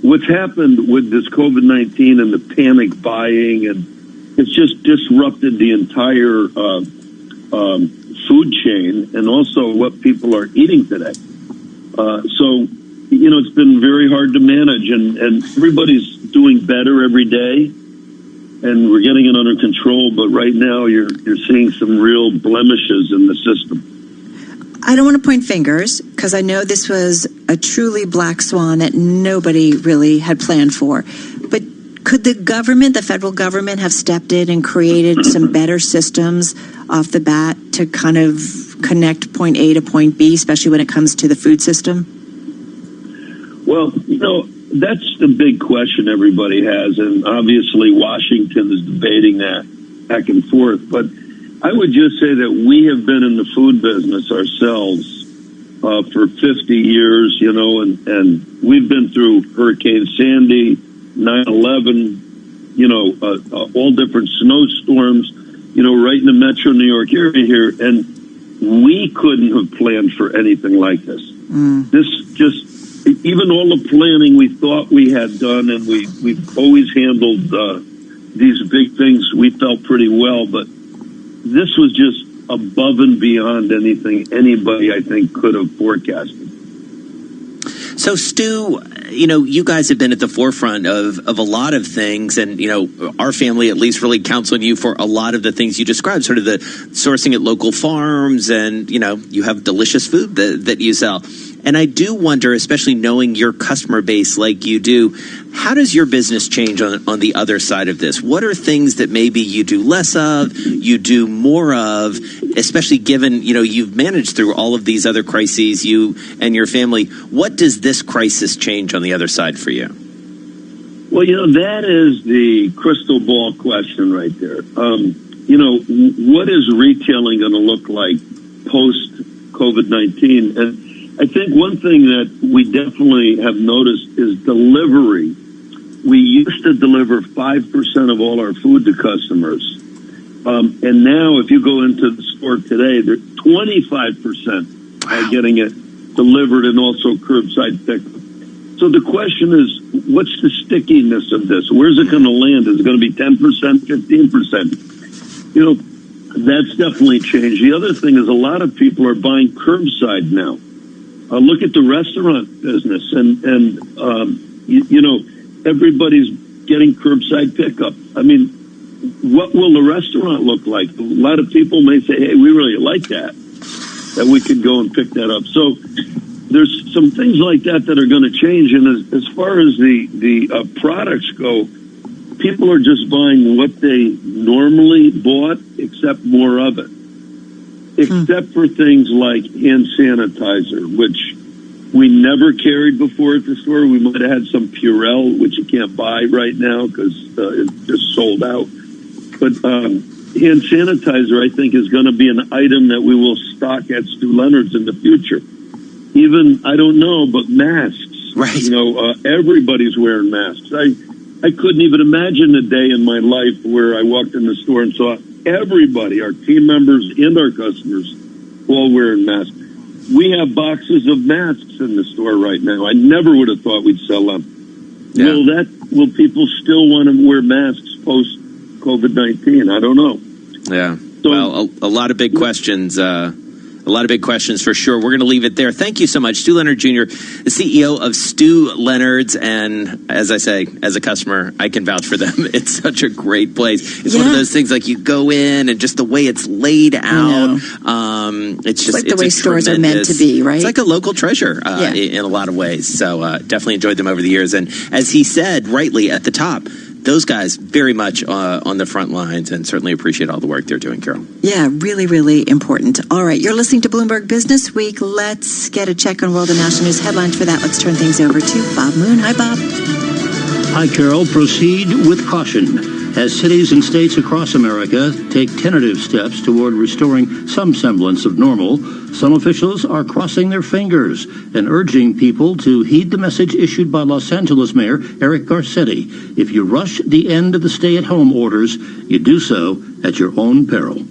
what's happened with this COVID-19 and the panic buying, and it's just disrupted the entire food chain and also what people are eating today. So, it's been very hard to manage, and everybody's doing better every day, and we're getting it under control. But right now, you're seeing some real blemishes in the system. I don't want to point fingers because I know this was a truly black swan that nobody really had planned for. But could the federal government, have stepped in and created some better systems off the bat to kind of connect point A to point B, especially when it comes to the food system? Well, that's the big question everybody has, and obviously Washington is debating that back and forth. But I would just say that we have been in the food business ourselves for 50 years, and we've been through Hurricane Sandy, 9/11, all different snowstorms, right in the metro New York area here, and we couldn't have planned for anything like this. even all the planning we thought we had done, and we've always handled these big things, we felt pretty well, but this was just above and beyond anything anybody, I think, could have forecasted. So, Stu, you guys have been at the forefront of a lot of things, and, our family at least really counts on you for a lot of the things you described, sort of the sourcing at local farms, and, you have delicious food that you sell. And I do wonder, especially knowing your customer base like you do, how does your business change on the other side of this? What are things that maybe you do less of, you do more of, especially given, you've managed through all of these other crises, you and your family. What does this crisis change on the other side for you? Well, that is the crystal ball question right there. What is retailing going to look like post-COVID-19? And I think one thing that we definitely have noticed is delivery. We used to deliver 5% of all our food to customers. And now if you go into the store today, 25% are getting it delivered and also curbside pickup. So the question is, what's the stickiness of this? Where's it going to land? Is it going to be 10%, 15%? That's definitely changed. The other thing is a lot of people are buying curbside now. Look at the restaurant business, and everybody's getting curbside pickup. I mean, what will the restaurant look like? A lot of people may say, hey, we really like that we could go and pick that up. So there's some things like that are going to change. And as far as the products go, people are just buying what they normally bought, except more of it. Except for things like hand sanitizer, which we never carried before at the store. We might have had some Purell, which you can't buy right now because it's just sold out. But hand sanitizer, I think, is going to be an item that we will stock at Stu Leonard's in the future. Even, I don't know, but masks. Right. Everybody's wearing masks. I couldn't even imagine a day in my life where I walked in the store and saw everybody, our team members and our customers, all wearing masks. We have boxes of masks in the store right now. I never would have thought we'd sell them. Yeah. Will people still want to wear masks post COVID-19? I don't know. Yeah. So, well, a lot of big questions. A lot of big questions for sure. We're going to leave it there. Thank you so much, Stu Leonard Jr., the CEO of Stu Leonard's. And as I say, as a customer, I can vouch for them. It's such a great place. It's one of those things like you go in and just the way it's laid out. It's just like the way stores are meant to be, right? It's like a local treasure in a lot of ways. So definitely enjoyed them over the years. And as he said rightly at the top, those guys very much on the front lines, and certainly appreciate all the work they're doing, Carol. Yeah, really, really important. All right, you're listening to Bloomberg Business Week. Let's get a check on world and national news headlines. For that, let's turn things over to Bob Moon. Hi, Bob. Hi, Carol. Proceed with caution as cities and states across America take tentative steps toward restoring some semblance of normal. Some officials are crossing their fingers and urging people to heed the message issued by Los Angeles Mayor Eric Garcetti. If you rush the end of the stay-at-home orders, you do so at your own peril.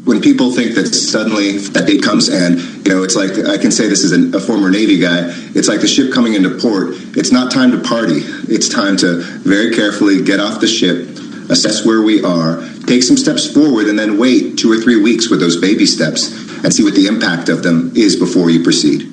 When people think that suddenly that date comes and, it's like, I can say this as a former Navy guy, it's like the ship coming into port. It's not time to party. It's time to very carefully get off the ship, assess where we are, take some steps forward, and then wait 2 or 3 weeks with those baby steps and see what the impact of them is before you proceed.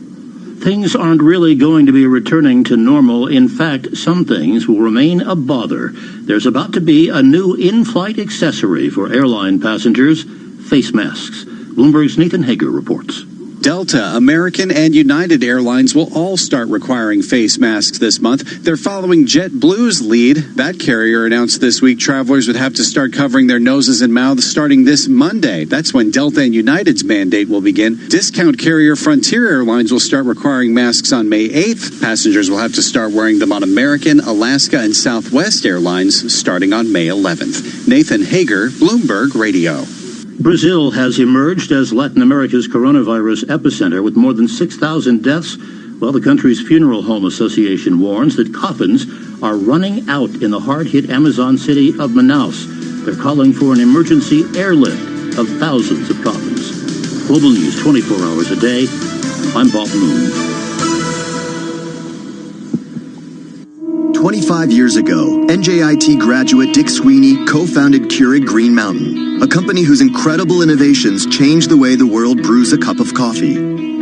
Things aren't really going to be returning to normal. In fact, some things will remain a bother. There's about to be a new in-flight accessory for airline passengers, face masks. Bloomberg's Nathan Hager reports. Delta, American, and United Airlines will all start requiring face masks this month. They're following JetBlue's lead. That carrier announced this week travelers would have to start covering their noses and mouths starting this Monday. That's when Delta and United's mandate will begin. Discount carrier Frontier Airlines will start requiring masks on May 8th. Passengers will have to start wearing them on American, Alaska, and Southwest Airlines starting on May 11th. Nathan Hager, Bloomberg Radio. Brazil has emerged as Latin America's coronavirus epicenter with more than 6,000 deaths. Well, the country's Funeral Home Association warns that coffins are running out in the hard-hit Amazon city of Manaus. They're calling for an emergency airlift of thousands of coffins. Global News 24 hours a day. I'm Bob Moon. 25 years ago, NJIT graduate Dick Sweeney co-founded Keurig Green Mountain, a company whose incredible innovations changed the way the world brews a cup of coffee.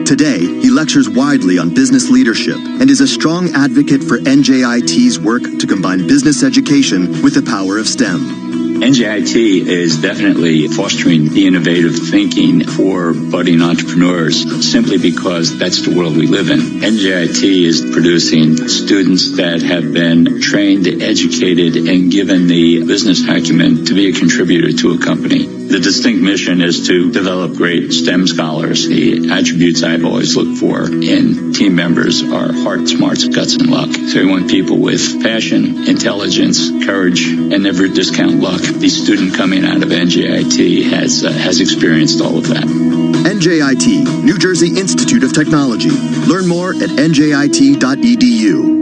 Today, he lectures widely on business leadership and is a strong advocate for NJIT's work to combine business education with the power of STEM. NJIT is definitely fostering the innovative thinking for budding entrepreneurs simply because that's the world we live in. NJIT is producing students that have been trained, educated, and given the business acumen to be a contributor to a company. The distinct mission is to develop great STEM scholars. The attributes I've always looked for in team members are heart, smarts, guts, and luck. So we want people with passion, intelligence, courage, and never discount luck. The student coming out of NJIT has experienced all of that. NJIT, New Jersey Institute of Technology. Learn more at njit.edu.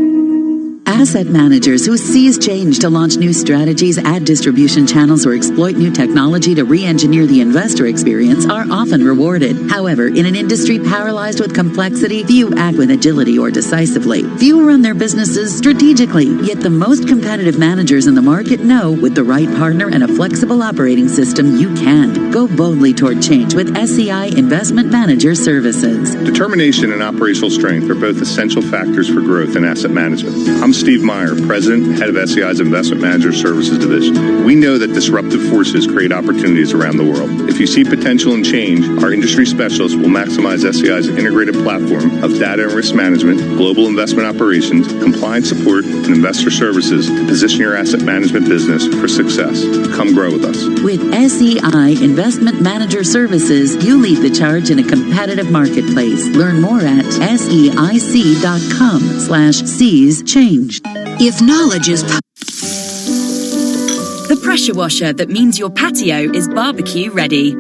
Asset managers who seize change to launch new strategies, add distribution channels, or exploit new technology to re-engineer the investor experience are often rewarded. However, in an industry paralyzed with complexity, few act with agility or decisively. Few run their businesses strategically, yet the most competitive managers in the market know with the right partner and a flexible operating system, you can. Go boldly toward change with SEI Investment Manager Services. Determination and operational strength are both essential factors for growth in asset management. I'm Steve Meyer, President and Head of SEI's Investment Manager Services Division. We know that disruptive forces create opportunities around the world. If you see potential in change, our industry specialists will maximize SEI's integrated platform of data and risk management, global investment operations, compliance support, and investor services to position your asset management business for success. Come grow with us. With SEI Investment Manager Services, you lead the charge in a competitive marketplace. Learn more at seic.com/seize change. If knowledge is the pressure washer that means your patio is barbecue ready.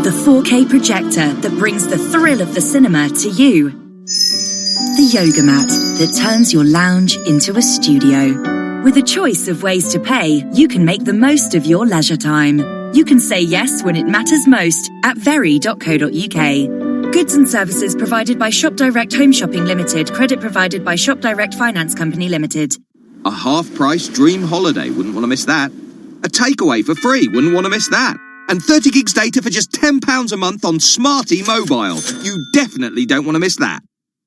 The 4K projector that brings the thrill of the cinema to you. The yoga mat that turns your lounge into a studio. With a choice of ways to pay, you can make the most of your leisure time. You can say yes when it matters most at very.co.uk. Goods and services provided by Shop Direct Home Shopping Limited. Credit provided by Shop Direct Finance Company Limited. A half-price dream holiday, wouldn't want to miss that. A takeaway for free, wouldn't want to miss that. And 30 gigs data for just £10 a month on Smarty Mobile. You definitely don't want to miss that.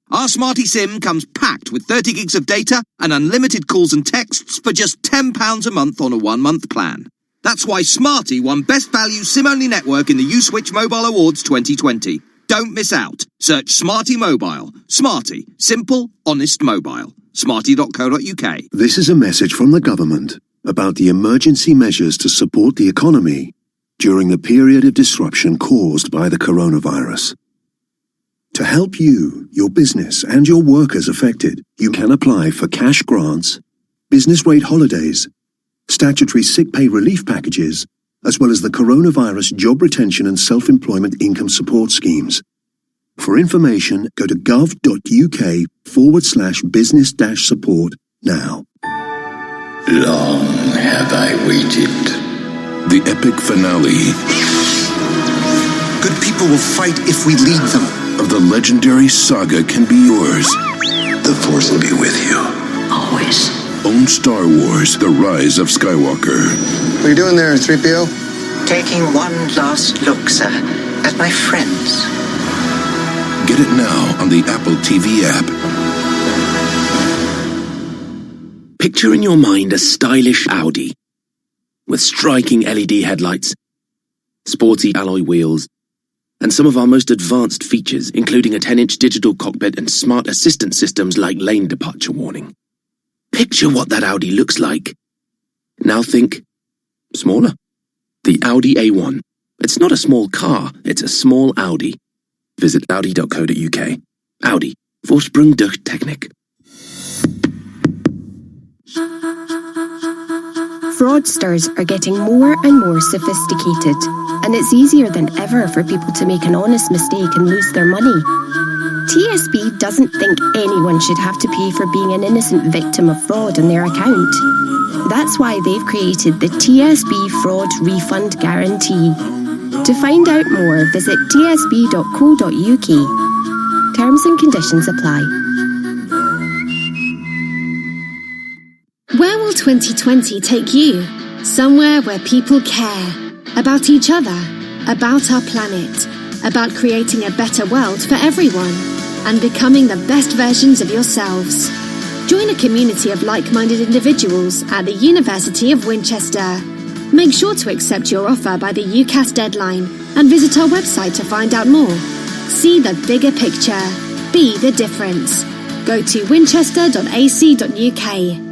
Our Smarty SIM comes packed with 30 gigs of data and unlimited calls and texts for just £10 a month on a 1-month plan. That's why Smarty won Best Value SIM-only network in the Uswitch Mobile Awards 2020. Don't miss out. Search Smarty Mobile. Smarty. Simple, honest mobile. Smarty.co.uk. This is a message from the government about the emergency measures to support the economy during the period of disruption caused by the coronavirus. To help you, your business, and your workers affected, you can apply for cash grants, business rate holidays, statutory sick pay relief packages, as well as the Coronavirus Job Retention and Self-Employment Income Support Schemes. For information, go to gov.uk/business-support now. Long have I waited. The epic finale. Good people will fight if we lead them. Of the legendary saga can be yours. The Force will be with you. Always. Own Star Wars, The Rise of Skywalker. What are you doing there, 3PO? Taking one last look, sir, at my friends. Get it now on the Apple TV app. Picture in your mind a stylish Audi with striking LED headlights, sporty alloy wheels, and some of our most advanced features, including a 10-inch digital cockpit and smart assistant systems like lane departure warning. Picture what that Audi looks like. Now think smaller. The Audi A1. It's not a small car, it's a small Audi. Visit audi.co.uk. Audi. Vorsprung durch Technik. Fraudsters are getting more and more sophisticated, and it's easier than ever for people to make an honest mistake and lose their money. TSB doesn't think anyone should have to pay for being an innocent victim of fraud on their account. That's why they've created the TSB Fraud Refund Guarantee. To find out more, visit tsb.co.uk. Terms and conditions apply. 2020 take you? Somewhere where people care about each other, about our planet, about creating a better world for everyone, and becoming the best versions of yourselves. Join a community of like-minded individuals at the University of Winchester. Make sure to accept your offer by the UCAS deadline and visit our website to find out more. See the bigger picture. Be the difference. Go to winchester.ac.uk.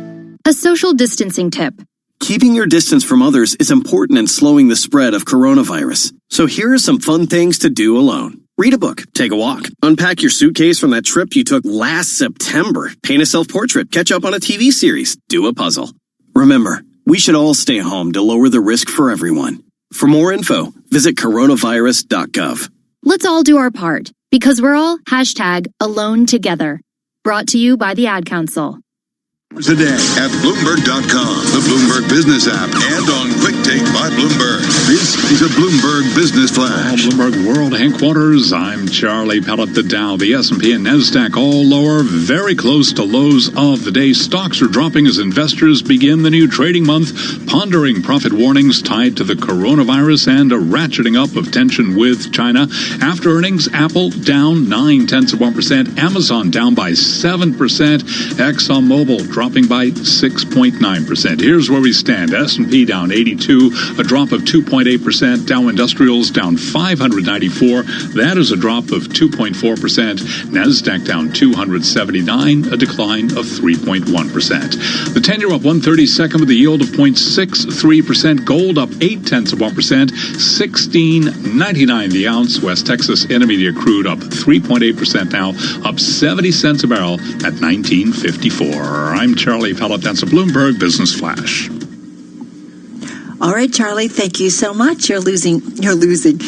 A social distancing tip. Keeping your distance from others is important in slowing the spread of coronavirus. So here are some fun things to do alone. Read a book, take a walk, unpack your suitcase from that trip you took last September, paint a self-portrait, catch up on a TV series, do a puzzle. Remember, we should all stay home to lower the risk for everyone. For more info, visit coronavirus.gov. Let's all do our part, because we're all #AloneTogether. Brought to you by the Ad Council. Today at Bloomberg.com, the Bloomberg Business app, and on Quick Take by Bloomberg. This is a Bloomberg Business Flash. Bloomberg World Headquarters. I'm Charlie Pellet. The Dow, the S&P, and NASDAQ all lower, very close to lows of the day. Stocks are dropping as investors begin the new trading month, pondering profit warnings tied to the coronavirus and a ratcheting up of tension with China. After earnings, Apple down 0.9%, Amazon down by 7%, ExxonMobil dropping by 6.9%. Here's where we stand. S&P down 82, a drop of 2.8%. Dow Industrials down 594. That is a drop of 2.4%. NASDAQ down 279, a decline of 3.1%. The 10-year up 1/32 with a yield of 0.63%. Gold up 0.8%. $16.99 the ounce. West Texas Intermediate crude up 3.8% now, up 70 cents a barrel at $19.54. I'm Charlie Pellet. That's a Bloomberg Business Flash. All right, Charlie, thank you so much. You're listening. We're losing it.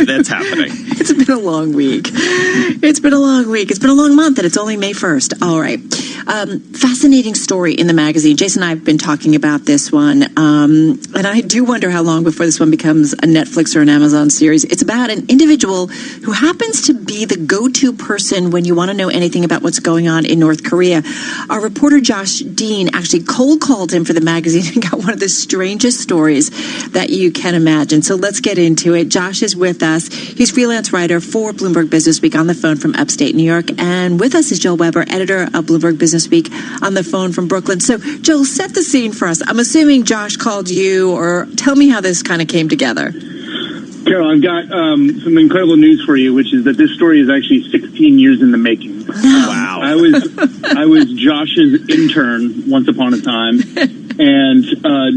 That's happening. It's been a long week. It's been a long month, and it's only May 1st. All right. Fascinating story in the magazine. Jason and I have been talking about this one, and I do wonder how long before this one becomes a Netflix or an Amazon series. It's about an individual who happens to be the go-to person when you want to know anything about what's going on in North Korea. Our reporter Josh Dean actually cold called him for the magazine and got one of the strangest stories that you can imagine. So let's get into it. Josh is with us. He's freelance writer for Bloomberg Business Week on the phone from upstate New York. And with us is Joel Weber, editor of Bloomberg Business Week, on the phone from Brooklyn. So, Joel, set the scene for us. I'm assuming Josh called you, or tell me how this kind of came together. Carol, I've got some incredible news for you, which is that this story is actually 16 years in the making. Wow. I was Josh's intern once upon a time, and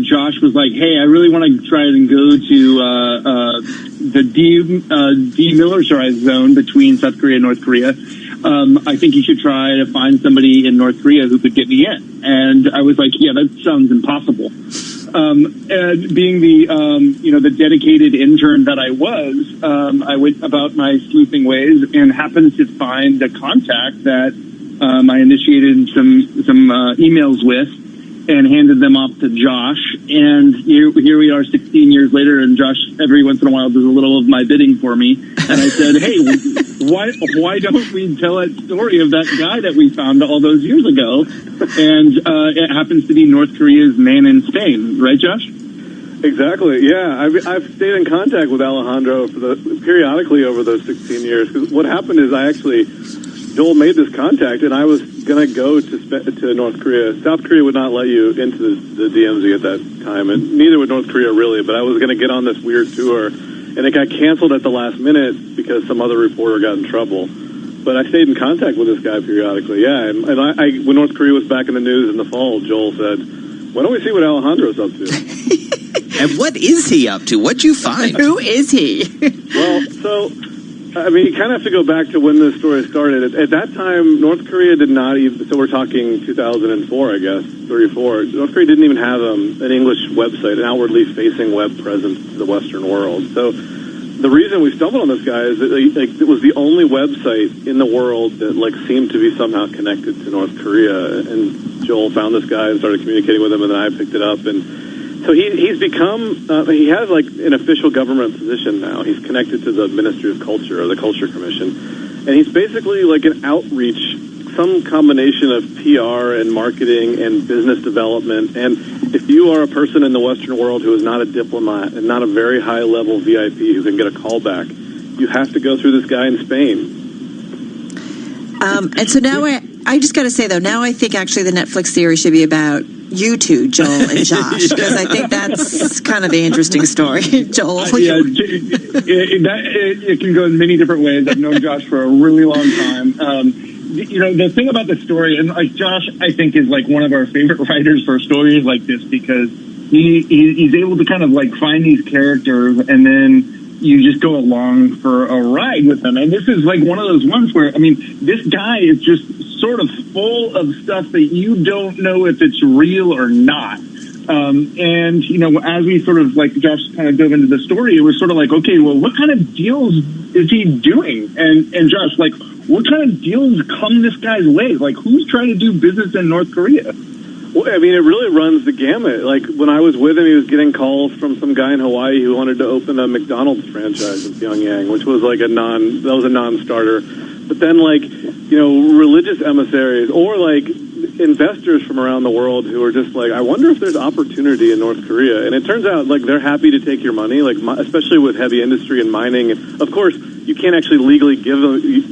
Josh was like, hey, I really want to try and go to the demilitarized zone between South Korea and North Korea. I think you should try to find somebody in North Korea who could get me in. And I was like, yeah, that sounds impossible. And being the dedicated intern that I was, I went about my sleuthing ways and happened to find a contact that I initiated some emails with and handed them off to Josh. And here we are 16 years later, and Josh, every once in a while, does a little of my bidding for me. And I said, hey, why don't we tell that story of that guy that we found all those years ago? And it happens to be North Korea's man in Spain. Right, Josh? Exactly, yeah. I've stayed in contact with Alejandro periodically over those 16 years. Because what happened is Joel made this contact, and I was going to go to North Korea. South Korea would not let you into the DMZ at that time, and neither would North Korea really, but I was going to get on this weird tour, and it got canceled at the last minute because some other reporter got in trouble. But I stayed in contact with this guy periodically, yeah. And when North Korea was back in the news in the fall, Joel said, why don't we see what Alejandro's up to? And what is he up to? What'd you find? Who is he? Well, so... I mean, you kind of have to go back to when this story started. At that time, North Korea did not even, so we're talking 2004, I guess, 34. North Korea didn't even have an English website, an outwardly facing web presence to the Western world. So the reason we stumbled on this guy is that it was the only website in the world that seemed to be somehow connected to North Korea. And Joel found this guy and started communicating with him, and then I picked it up. And so he's become, he has an official government position now. He's connected to the Ministry of Culture, or the Culture Commission. And he's basically an outreach some combination of PR and marketing and business development. And if you are a person in the Western world who is not a diplomat and not a very high-level VIP who can get a call back, you have to go through this guy in Spain. And so now I just got to say, though, now I think actually the Netflix series should be about you two, Joel and Josh, because I think that's kind of the interesting story. Joel? It can go in many different ways. I've known Josh for a really long time. The thing about the story, and like Josh, I think is like one of our favorite writers for stories like this, because he's able to kind of like find these characters and then you just go along for a ride with them. And this is like one of those ones where, I mean, this guy is just sort of full of stuff that you don't know if it's real or not. And, as we sort of, like, Josh kind of dove into the story, it was sort of like, okay, well, what kind of deals is he doing? And Josh, like, what kind of deals come this guy's way? Like, who's trying to do business in North Korea? Well, I mean, it really runs the gamut. Like, when I was with him, he was getting calls from some guy in Hawaii who wanted to open a McDonald's franchise in Pyongyang, which was like a non-starter. But then, like, religious emissaries or, like, investors from around the world who are just like, I wonder if there's opportunity in North Korea. And it turns out, like, they're happy to take your money, like, especially with heavy industry and mining. And, of course, you can't actually legally give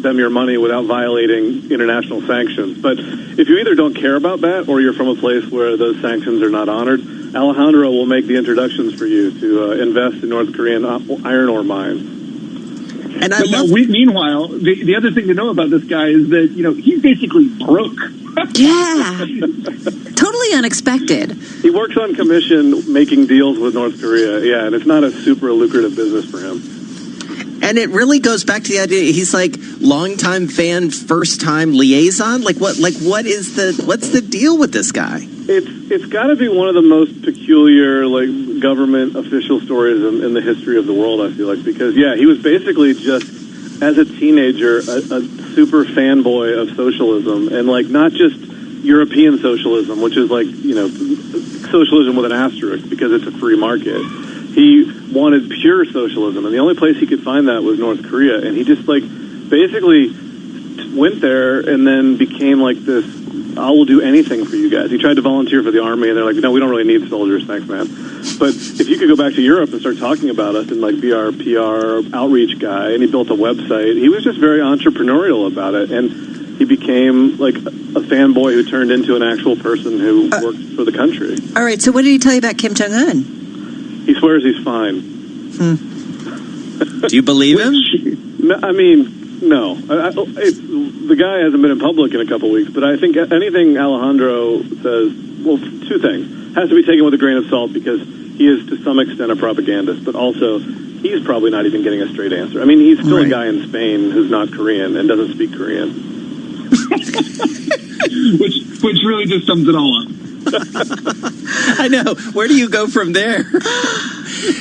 them your money without violating international sanctions. But if you either don't care about that or you're from a place where those sanctions are not honored, Alejandro will make the introductions for you to invest in North Korean iron ore mines. And meanwhile, the other thing to know about this guy is that, he's basically broke. Yeah. Totally unexpected. He works on commission making deals with North Korea, yeah, and it's not a super lucrative business for him. And it really goes back to the idea, he's like longtime fan, first time liaison. What's the deal with this guy? It's got to be one of the most peculiar, like, government official stories in the history of the world, I feel like, because he was basically just, as a teenager, a super fanboy of socialism, and like not just European socialism, which is like, socialism with an asterisk because it's a free market. He wanted pure socialism, and the only place he could find that was North Korea. And he just, like, basically went there and then became like this, I will do anything for you guys. He tried to volunteer for the army, and they're like, no, we don't really need soldiers, thanks, man. But if you could go back to Europe and start talking about us and, like, be our PR outreach guy, and he built a website, he was just very entrepreneurial about it. And he became, like, a fanboy who turned into an actual person who worked for the country. All right, so what did he tell you about Kim Jong-un? He swears he's fine. Do you believe him? No, I mean, no. The guy hasn't been in public in a couple weeks, but I think anything Alejandro says, well, two things. Has to be taken with a grain of salt because he is to some extent a propagandist, but also he's probably not even getting a straight answer. I mean, he's still a guy in Spain who's not Korean and doesn't speak Korean. which really just sums it all up. I know. Where do you go from there?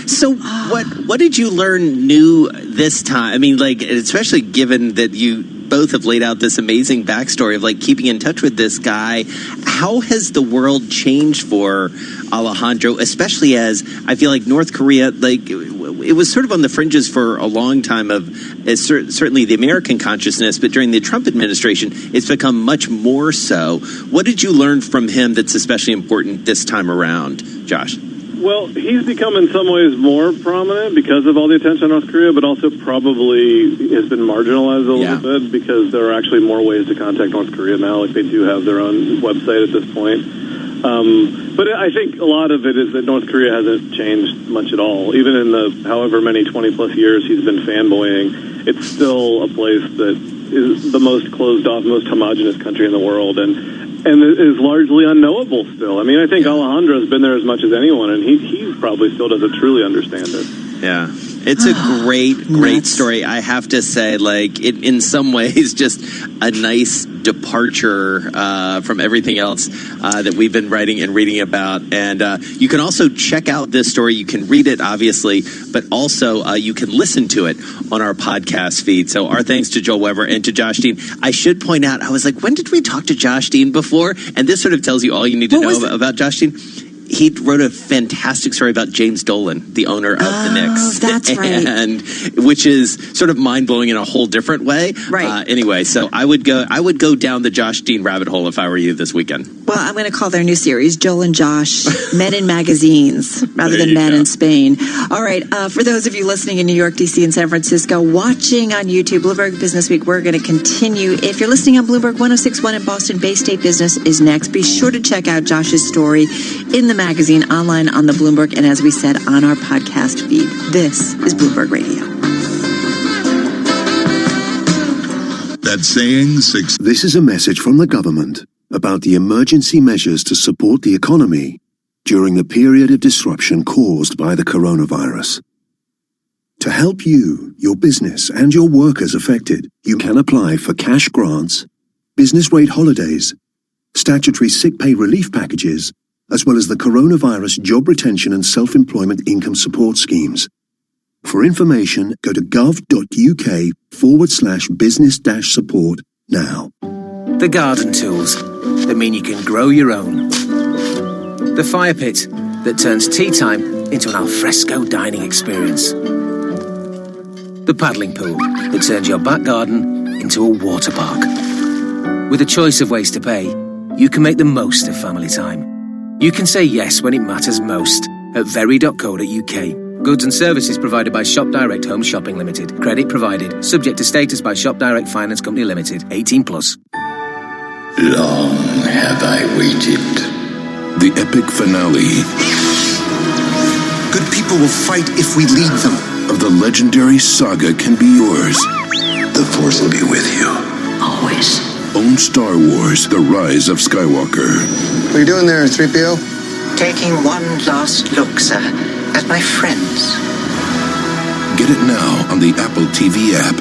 So what did you learn new this time? I mean, like, especially given that you both have laid out this amazing backstory of, like, keeping in touch with this guy. How has the world changed for Alejandro, especially as I feel like North Korea, like, it was sort of on the fringes for a long time of certainly the American consciousness, but during the Trump administration, it's become much more so. What did you learn from him that's especially important this time around, Josh? Well, he's become in some ways more prominent because of all the attention on North Korea, but also probably has been marginalized a little bit because there are actually more ways to contact North Korea now. Like, they do have their own website at this point. But I think a lot of it is that North Korea hasn't changed much at all. Even in the however many 20-plus years he's been fanboying, it's still a place that is the most closed-off, most homogenous country in the world, and is largely unknowable still. I mean, I think Alejandro's been there as much as anyone, and he probably still doesn't truly understand it. Yeah. It's a great story. I have to say, like, in some ways, just a nice departure from everything else that we've been writing and reading about. And you can also check out this story. You can read it, obviously, but also you can listen to it on our podcast feed. So our thanks to Joel Weber and to Josh Dean. I should point out, I was like, when did we talk to Josh Dean before? And this sort of tells you all you need to know about Josh Dean. he wrote a fantastic story about James Dolan, the owner of the Knicks. That's right. And which is sort of mind-blowing in a whole different way. Right. Anyway, so I would go down the Josh Dean rabbit hole if I were you this weekend. Well, I'm going to call their new series Joel and Josh Men in Magazines rather than Men in Spain. All right. For those of you listening in New York, D.C., and San Francisco, watching on YouTube, Bloomberg Business Week, we're going to continue. If you're listening on Bloomberg 106.1 in Boston, Bay State Business is next. Be sure to check out Josh's story in the magazine, online on the Bloomberg, and as we said, on our podcast feed. This is Bloomberg Radio. That saying This is a message from the government about the emergency measures to support the economy during the period of disruption caused by the coronavirus. To help you, your business, and your workers affected, you can apply for cash grants, business rate holidays, statutory sick pay relief packages, as well as the coronavirus job retention and self-employment income support schemes. For information, go to gov.uk/business-support now. The garden tools that mean you can grow your own. The fire pit that turns tea time into an alfresco dining experience. The paddling pool that turns your back garden into a water park. With a choice of ways to pay, you can make the most of family time. You can say yes when it matters most at very.co.uk. Goods and services provided by Shop Direct Home Shopping Limited. Credit provided. Subject to status by Shop Direct Finance Company Limited. 18+. Long have I waited. The epic finale. Good people will fight if we lead them. Of the legendary saga can be yours. The Force will be with you. Always. Own Star Wars, The Rise of Skywalker. What are you doing there, 3PO? Taking one last look, sir, at my friends. Get it now on the Apple TV app.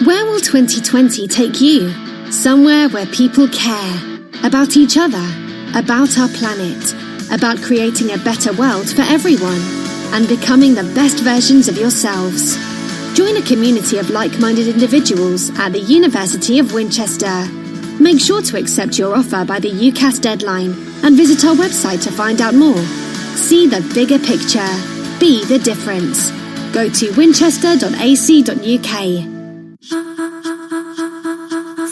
Where will 2020 take you? Somewhere where people care about each other, about our planet, about creating a better world for everyone, and becoming the best versions of yourselves. Join a community of like-minded individuals at the University of Winchester. Make sure to accept your offer by the UCAS deadline and visit our website to find out more. See the bigger picture. Be the difference. Go to winchester.ac.uk.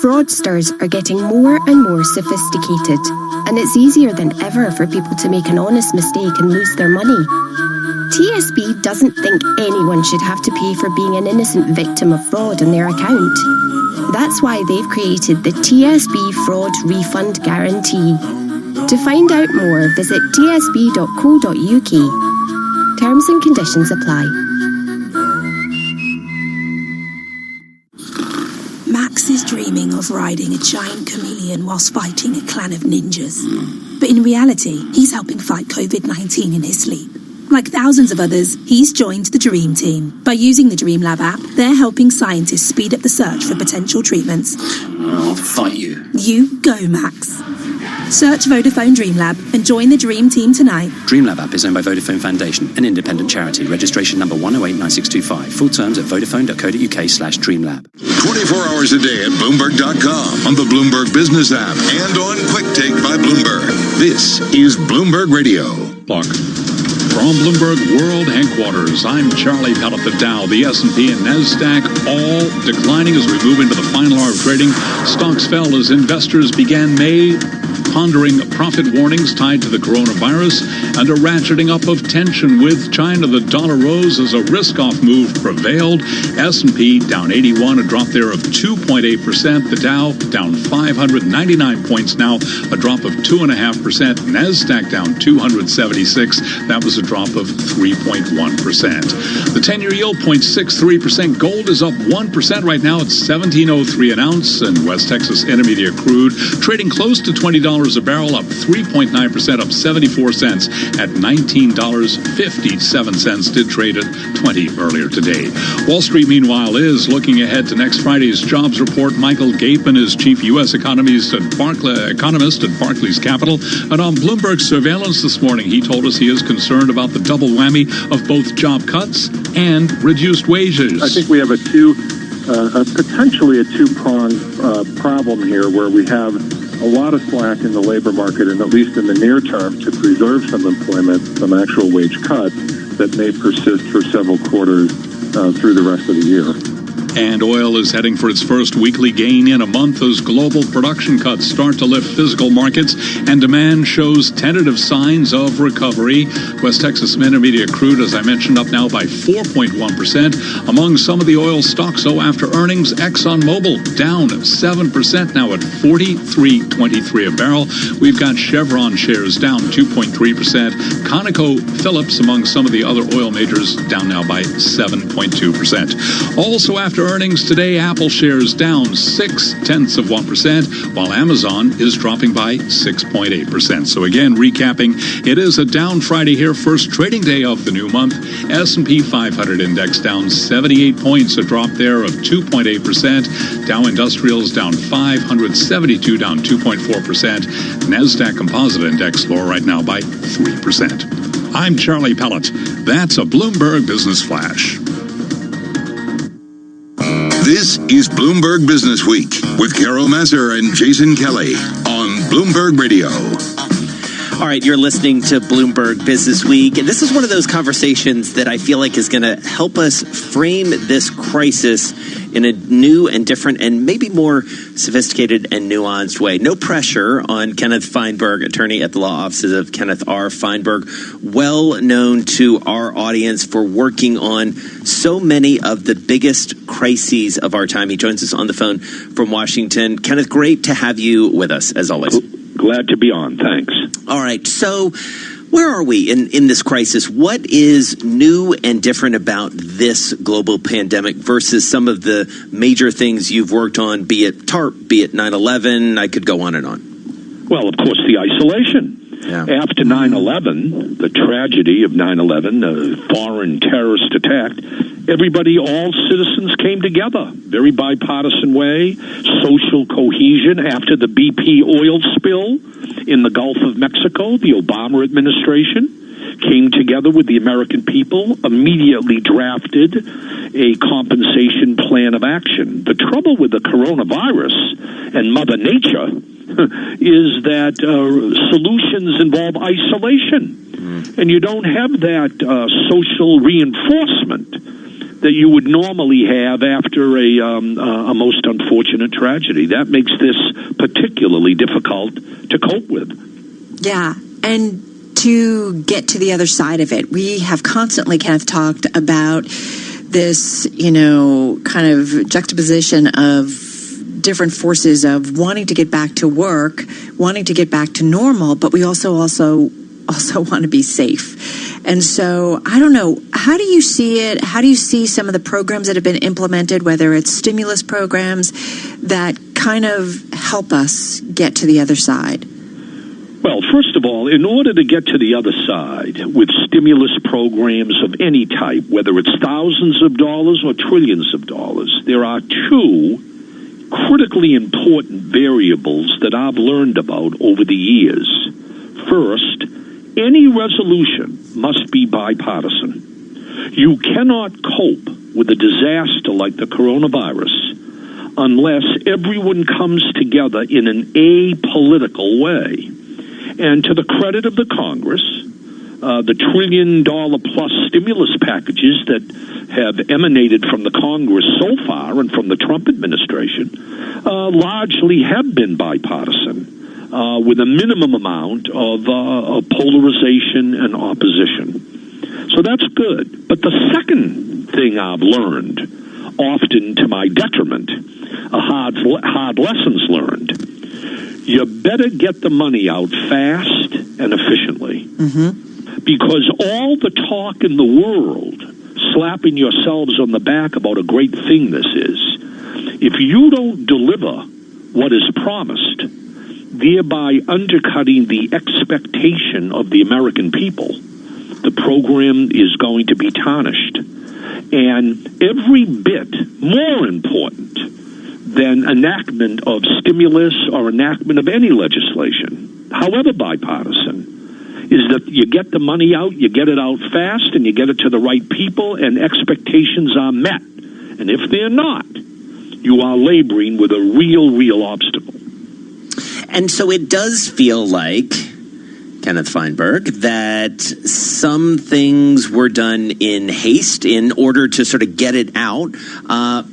Fraudsters are getting more and more sophisticated, and it's easier than ever for people to make an honest mistake and lose their money. TSB doesn't think anyone should have to pay for being an innocent victim of fraud on their account. That's why they've created the TSB Fraud Refund Guarantee. To find out more, visit tsb.co.uk. Terms and conditions apply. Max is dreaming of riding a giant chameleon whilst fighting a clan of ninjas. But in reality, he's helping fight COVID-19 in his sleep. Like thousands of others, he's joined the Dream Team. By using the Dream Lab app, they're helping scientists speed up the search for potential treatments. I'll fight you. You go, Max. Search Vodafone Dream Lab and join the Dream Team tonight. DreamLab app is owned by Vodafone Foundation, an independent charity. Registration number 1089625. Full terms at vodafone.co.uk/dreamlab. 24 hours a day at Bloomberg.com, on the Bloomberg Business app, and on Quick Take by Bloomberg. This is Bloomberg Radio. Block. From Bloomberg World Headquarters, I'm Charlie Pellet. The Dow, the S&P, and NASDAQ all declining as we move into the final hour of trading. Stocks fell as investors began May pondering profit warnings tied to the coronavirus and a ratcheting up of tension with China. The dollar rose as a risk-off move prevailed. S&P down 81, a drop there of 2.8%. The Dow down 599 points now, a drop of 2.5%. NASDAQ down 276. That was a drop of 3.1%. The 10-year yield 0.63%. Gold is up 1% right now. It's $17.03 an ounce. And West Texas Intermediate crude trading close to $20 a barrel, up 3.9%, up 74 cents at $19.57. Did trade at 20 earlier today. Wall Street, meanwhile, is looking ahead to next Friday's jobs report. Michael Gapin is chief U.S. economist at Barclays Capital. And on Bloomberg Surveillance this morning, he told us he is concerned about the double whammy of both job cuts and reduced wages. I think we have potentially a two-pronged problem here, where we have a lot of slack in the labor market, and at least in the near term, to preserve some employment, some actual wage cuts that may persist for several quarters through the rest of the year. And oil is heading for its first weekly gain in a month as global production cuts start to lift physical markets and demand shows tentative signs of recovery. West Texas Intermediate crude, as I mentioned, up now by 4.1%. Among some of the oil stocks, though, after earnings, ExxonMobil down 7% now at $43.23 a barrel. We've got Chevron shares down 2.3%. ConocoPhillips, among some of the other oil majors, down now by 7.2%. Also after earnings today, Apple shares down 0.6%, while Amazon is dropping by 6.8%. So again, recapping, it is a down Friday here, first trading day of the new month. S&P 500 index down 78 points, a drop there of 2.8%. Dow Industrials down 572, down 2.4%. NASDAQ Composite Index lower right now by 3%. I'm Charlie Pellet. That's a Bloomberg Business Flash. This is Bloomberg Business Week with Carol Masser and Jason Kelly on Bloomberg Radio. All right, you're listening to Bloomberg Business Week, and this is one of those conversations that I feel like is going to help us frame this crisis in a new and different and maybe more sophisticated and nuanced way. No pressure on Kenneth Feinberg, attorney at the law offices of Kenneth R. Feinberg, well known to our audience for working on so many of the biggest crises of our time. He joins us on the phone from Washington. Kenneth, great to have you with us, as always. Glad to be on. Thanks. All right. So where are we in this crisis? What is new and different about this global pandemic versus some of the major things you've worked on, be it TARP, be it 9/11? I could go on and on. Well, of course, the isolation. Yeah. After 9/11, the tragedy of 9/11, the foreign terrorist attack, everybody, all citizens came together. Very bipartisan way, social cohesion. After the BP oil spill in the Gulf of Mexico, the Obama administration came together with the American people, immediately drafted a compensation plan of action. The trouble with the coronavirus and Mother Nature is that solutions involve isolation, and you don't have that social reinforcement that you would normally have after a most unfortunate tragedy. That makes this particularly difficult to cope with. Yeah, and to get to the other side of it, we have constantly, Kenneth, talked about this, kind of juxtaposition of different forces of wanting to get back to work, wanting to get back to normal, but we also want to be safe. And so, I don't know, how do you see it? How do you see some of the programs that have been implemented, whether it's stimulus programs that kind of help us get to the other side? Well, first of all, in order to get to the other side with stimulus programs of any type, whether it's thousands of dollars or trillions of dollars, there are two critically important variables that I've learned about over the years. First, any resolution must be bipartisan. You cannot cope with a disaster like the coronavirus unless everyone comes together in an apolitical way. And to the credit of the Congress, the $1 trillion-plus stimulus packages that have emanated from the Congress so far and from the Trump administration largely have been bipartisan, with a minimum amount of polarization and opposition. So that's good. But the second thing I've learned, often to my detriment, hard lessons learned, you better get the money out fast and efficiently. Because all the talk in the world, slapping yourselves on the back about a great thing this is, if you don't deliver what is promised, thereby undercutting the expectation of the American people, the program is going to be tarnished. And every bit more important than enactment of stimulus or enactment of any legislation, however bipartisan, is that you get the money out, you get it out fast, and you get it to the right people, and expectations are met. And if they're not, you are laboring with a real obstacle. And so it does feel like, Kenneth Feinberg, that some things were done in haste in order to sort of get it out.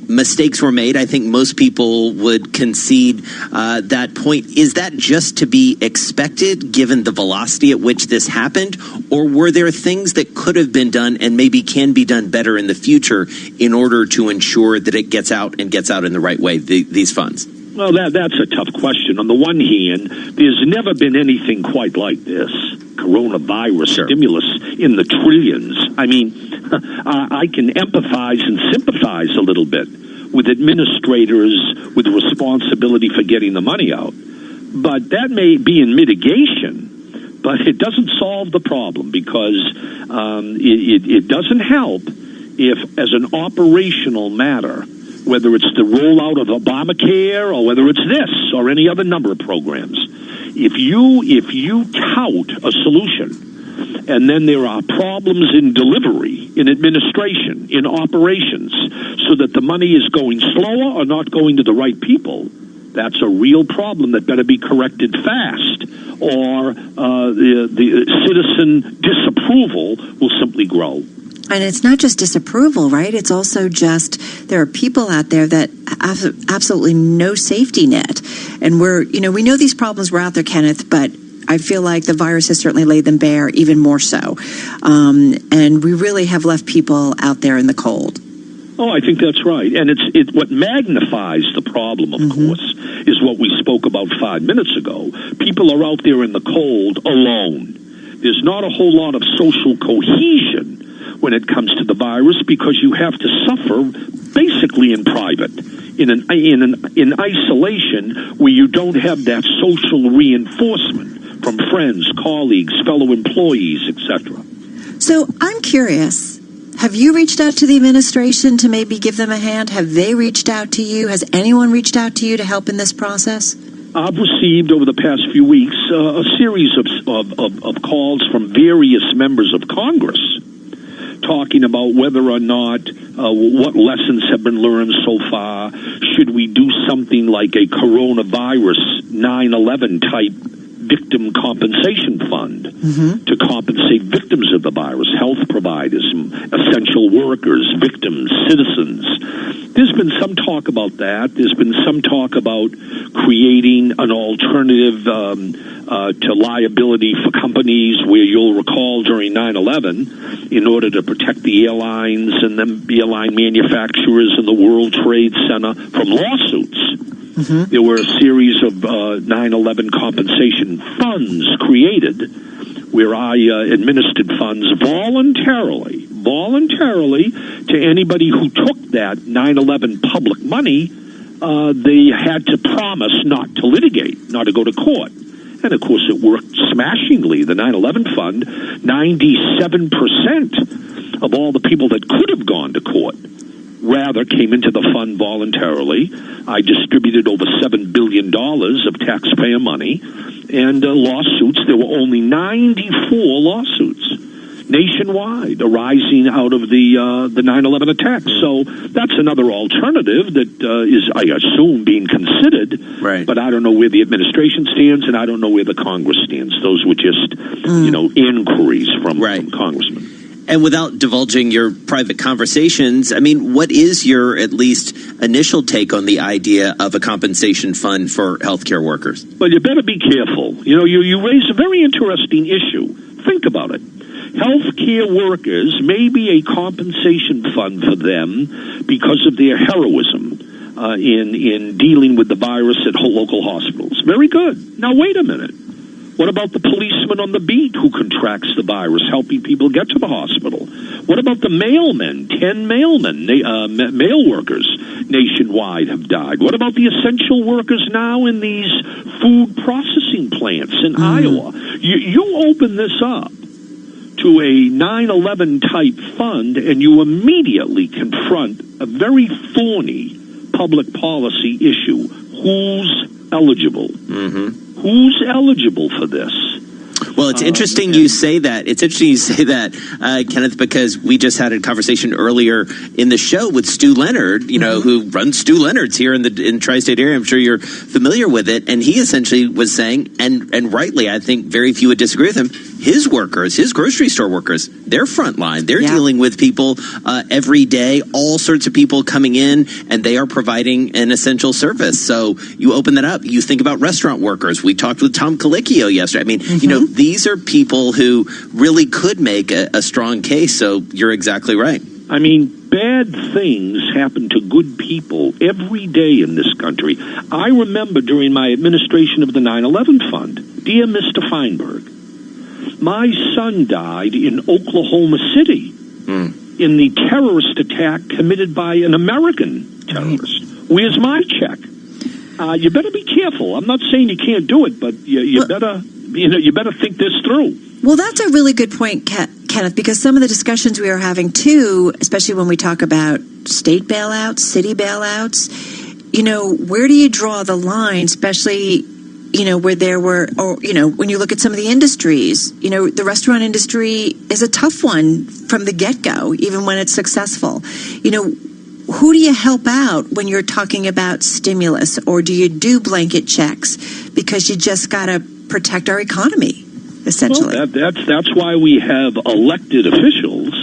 Mistakes were made. I think most people would concede that point. Is that just to be expected given the velocity at which this happened? Or were there things that could have been done and maybe can be done better in the future in order to ensure that it gets out and gets out in the right way, these funds? Well, that's a tough question. On the one hand, there's never been anything quite like this. Coronavirus stimulus in the trillions. I mean, I can empathize and sympathize a little bit with administrators with responsibility for getting the money out. But that may be in mitigation, but it doesn't solve the problem because it doesn't help if, as an operational matter, whether it's the rollout of Obamacare or whether it's this or any other number of programs, if you tout a solution and then there are problems in delivery, in administration, in operations, so that the money is going slower or not going to the right people, that's a real problem that better be corrected fast, or the citizen disapproval will simply grow. And it's not just disapproval, right? It's also just there are people out there that have absolutely no safety net. And we know these problems were out there, Kenneth, but I feel like the virus has certainly laid them bare even more so. And we really have left people out there in the cold. Oh, I think that's right. And it's what magnifies the problem, of course, is what we spoke about 5 minutes ago. People are out there in the cold alone. There's not a whole lot of social cohesion when it comes to the virus, because you have to suffer basically in private, in isolation, where you don't have that social reinforcement from friends, colleagues, fellow employees, etc. So I'm curious, have you reached out to the administration to maybe give them a hand? Have they reached out to you? Has anyone reached out to you to help in this process? I've received over the past few weeks a series of calls from various members of Congress talking about whether or not what lessons have been learned so far. Should we do something like a coronavirus 9/11 type victim compensation fund to compensate victims of the virus, health providers, essential workers, victims, citizens? There's been some talk about that. There's been some talk about creating an alternative to liability for companies, where you'll recall during 9/11, in order to protect the airlines and the airline manufacturers and the World Trade Center from lawsuits. There were a series of 9/11 compensation funds created, where I administered funds voluntarily to anybody who took that 9/11 public money. They had to promise not to litigate, not to go to court. And, of course, it worked smashingly. The 9/11 fund, 97% of all the people that could have gone to court rather came into the fund voluntarily. I distributed over $7 billion of taxpayer money. And lawsuits, there were only 94 lawsuits nationwide arising out of the 9/11 attacks. So that's another alternative that is, I assume, being considered. Right. But I don't know where the administration stands, and I don't know where the Congress stands. Those were just, inquiries from congressmen. And without divulging your private conversations, I mean, what is your at least initial take on the idea of a compensation fund for healthcare workers? Well, you better be careful. You raise a very interesting issue. Think about it. Healthcare workers may be a compensation fund for them because of their heroism in dealing with the virus at local hospitals. Very good. Now, wait a minute. What about the policeman on the beat who contracts the virus, helping people get to the hospital? What about the mailmen? 10 mailmen, mail workers nationwide have died. What about the essential workers now in these food processing plants in Iowa? You open this up to a 9/11 type fund, and you immediately confront a very thorny public policy issue. Who's eligible? Who's eligible for this? Well, it's interesting you say that. It's interesting you say that, Kenneth, because we just had a conversation earlier in the show with Stu Leonard, who runs Stu Leonard's here in the tri-state area. I'm sure you're familiar with it. And he essentially was saying, and rightly, I think very few would disagree with him, his workers, his grocery store workers, they're frontline. They're dealing with people every day, all sorts of people coming in, and they are providing an essential service. So you open that up. You think about restaurant workers. We talked with Tom Colicchio yesterday. I mean, these are people who really could make a strong case. So you're exactly right. I mean, bad things happen to good people every day in this country. I remember during my administration of the 9/11 Fund, dear Mr. Feinberg, my son died in Oklahoma City in the terrorist attack committed by an American terrorist. Where's my check? You better be careful. I'm not saying you can't do it, but you better think this through. Well, that's a really good point, Kenneth, because some of the discussions we are having too, especially when we talk about state bailouts, city bailouts, where do you draw the line, especially where there were, or, when you look at some of the industries, the restaurant industry is a tough one from the get-go, even when it's successful. Who do you help out when you're talking about stimulus, or do you do blanket checks because you just got to protect our economy, essentially? Well, that's why we have elected officials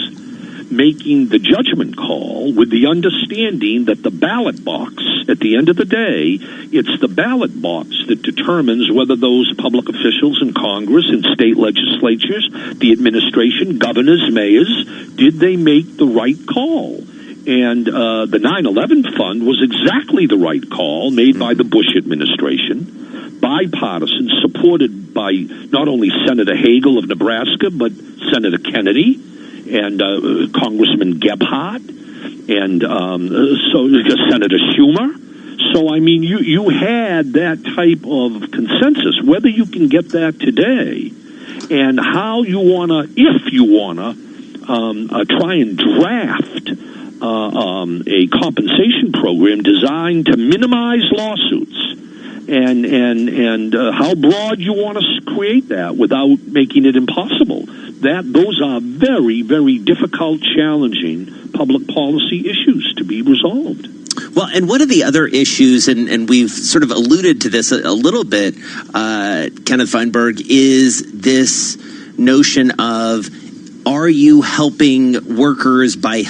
making the judgment call with the understanding that the ballot box, at the end of the day, it's the ballot box that determines whether those public officials in Congress and state legislatures, the administration, governors, mayors, did they make the right call? And the 9/11 Fund was exactly the right call made by the Bush administration, bipartisan, supported by not only Senator Hagel of Nebraska, but Senator Kennedy and Congressman Gebhardt and Senator Schumer. So, I mean, you had that type of consensus. Whether you can get that today and how you want to, if you want to, try and draft a compensation program designed to minimize lawsuits and how broad you want to create that without making it impossible. Those are very, very difficult, challenging public policy issues to be resolved. Well, and one of the other issues, and we've sort of alluded to this a little bit, Kenneth Feinberg, is this notion of, are you helping workers by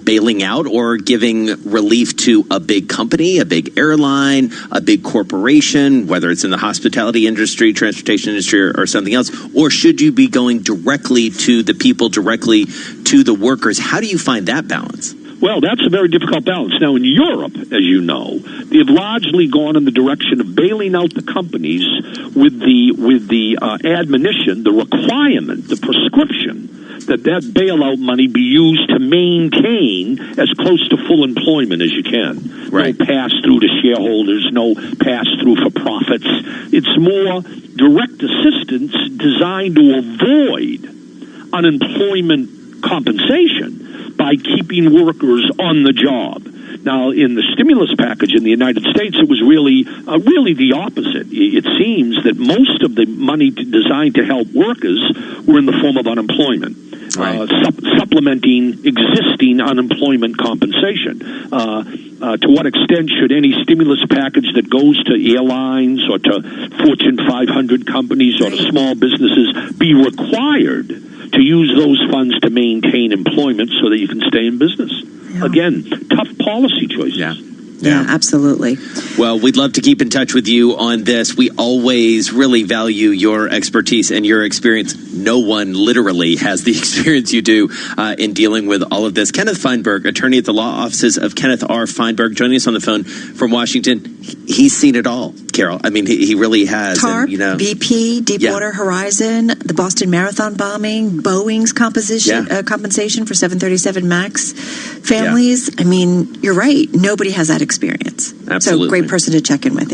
bailing out or giving relief to a big company, a big airline, a big corporation, whether it's in the hospitality industry, transportation industry, or something else? Or should you be going directly to the people, directly to the workers? How do you find that balance? Well, that's a very difficult balance. Now, in Europe, as you know, they've largely gone in the direction of bailing out the companies with the admonition, the requirement, the prescription that bailout money be used to maintain as close to full employment as you can. Right. No pass-through to shareholders, no pass-through for profits. It's more direct assistance designed to avoid unemployment compensation by keeping workers on the job. Now, in the stimulus package in the United States, it was really the opposite. It seems that most of the money designed to help workers were in the form of unemployment, supplementing existing unemployment compensation. To what extent should any stimulus package that goes to airlines or to Fortune 500 companies or to small businesses be required to use those funds to maintain employment so that you can stay in business? Yeah. Again, tough policy choices. Yeah, absolutely. Well, we'd love to keep in touch with you on this. We always really value your expertise and your experience. No one literally has the experience you do in dealing with all of this. Kenneth Feinberg, attorney at the law offices of Kenneth R. Feinberg, joining us on the phone from Washington. He's seen it all, Carol. I mean, he really has. TARP, and, BP, Deepwater Horizon, the Boston Marathon bombing, Boeing's compensation for 737 MAX families. I mean, you're right. Nobody has that experience. experience. Absolutely. So great person to check in with.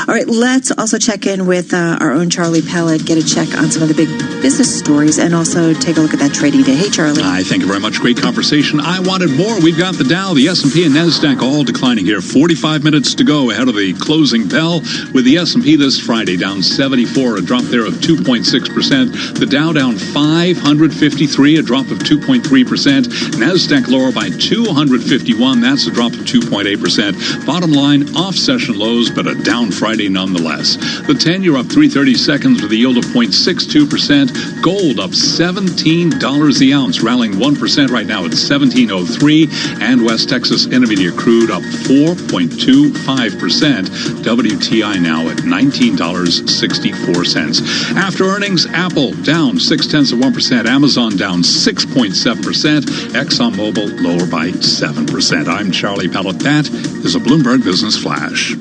All right, let's also check in with our own Charlie Pellet, get a check on some of the big business stories, and also take a look at that trading day. Hey, Charlie. Hi, thank you very much. Great conversation. I wanted more. We've got the Dow, the S&P, and NASDAQ all declining here. 45 minutes to go ahead of the closing bell, with the S&P this Friday down 74, a drop there of 2.6%. The Dow down 553, a drop of 2.3%. NASDAQ lower by 251, that's a drop of 2.8%. Bottom line, off-session lows, but a down Friday nonetheless. The 10-year up 3/30 seconds with a yield of 0.62%. Gold up $17 the ounce, rallying 1% right now at $17.03. And West Texas Intermediate crude up 4.25%. WTI now at $19.64. After earnings, Apple down 0.6%. Amazon down 6.7%. ExxonMobil lower by 7%. I'm Charlie Pellet. That is a Bloomberg Business Flash.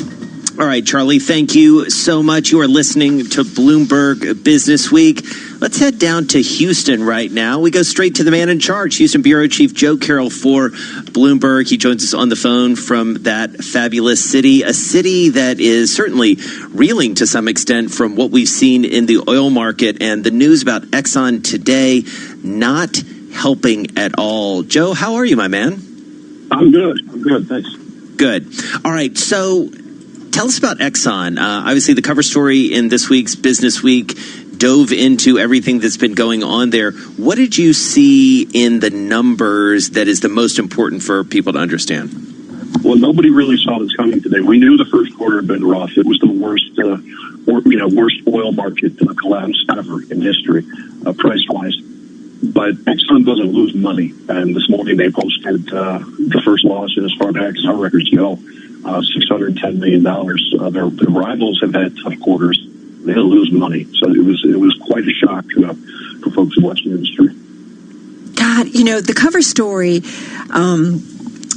All right, Charlie, thank you so much. You are listening to Bloomberg Business Week. Let's head down to Houston right now. We go straight to the man in charge, Houston Bureau Chief Joe Carroll for Bloomberg. He joins us on the phone from that fabulous city, a city that is certainly reeling to some extent from what we've seen in the oil market, and the news about Exxon today not helping at all. Joe, how are you, my man? I'm good. Thanks. Good. All right. So tell us about Exxon. Obviously, the cover story in this week's Business Week dove into everything that's been going on there. What did you see in the numbers that is the most important for people to understand? Well, nobody really saw this coming today. We knew the first quarter had been rough. It was the worst oil market collapse ever in history, price-wise. But Exxon doesn't lose money. And this morning they posted the first loss in as far back as our records go, $610 million. Their rivals have had tough quarters. They don't lose money. So it was quite a shock for folks who watch the industry. God, the cover story,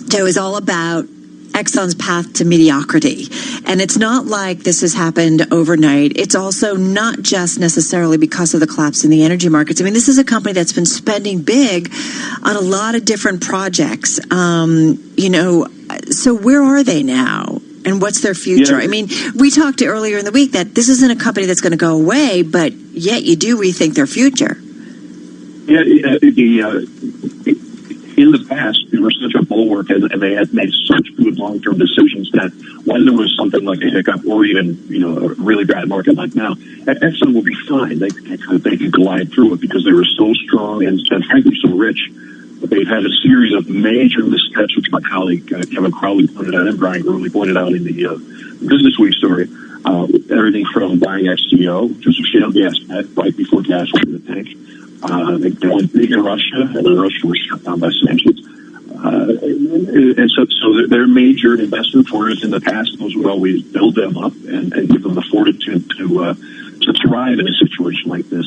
Joe, is all about Exxon's path to mediocrity. And it's not like this has happened overnight. It's also not just necessarily because of the collapse in the energy markets. I mean, this is a company that's been spending big on a lot of different projects. So where are they now? And what's their future? Yeah. I mean, we talked earlier in the week that this isn't a company that's going to go away, but yet you do rethink their future. Yeah, in the past, they were such a bulwark, and they had made such good long-term decisions that when there was something like a hiccup or even a really bad market like now, Exxon will be fine. They could glide through it because they were so strong and frankly so rich. But they've had a series of major missteps, which my colleague Kevin Crowley pointed out and Brian Gurley pointed out in the Business Week story. Everything from buying XTO, which was a shale gas bet right before gas went in the tank. They went big in Russia, and then Russia was shut down by sanctions. And so their major investment forests in the past, those would always build them up and give them the fortitude to thrive in a situation like this.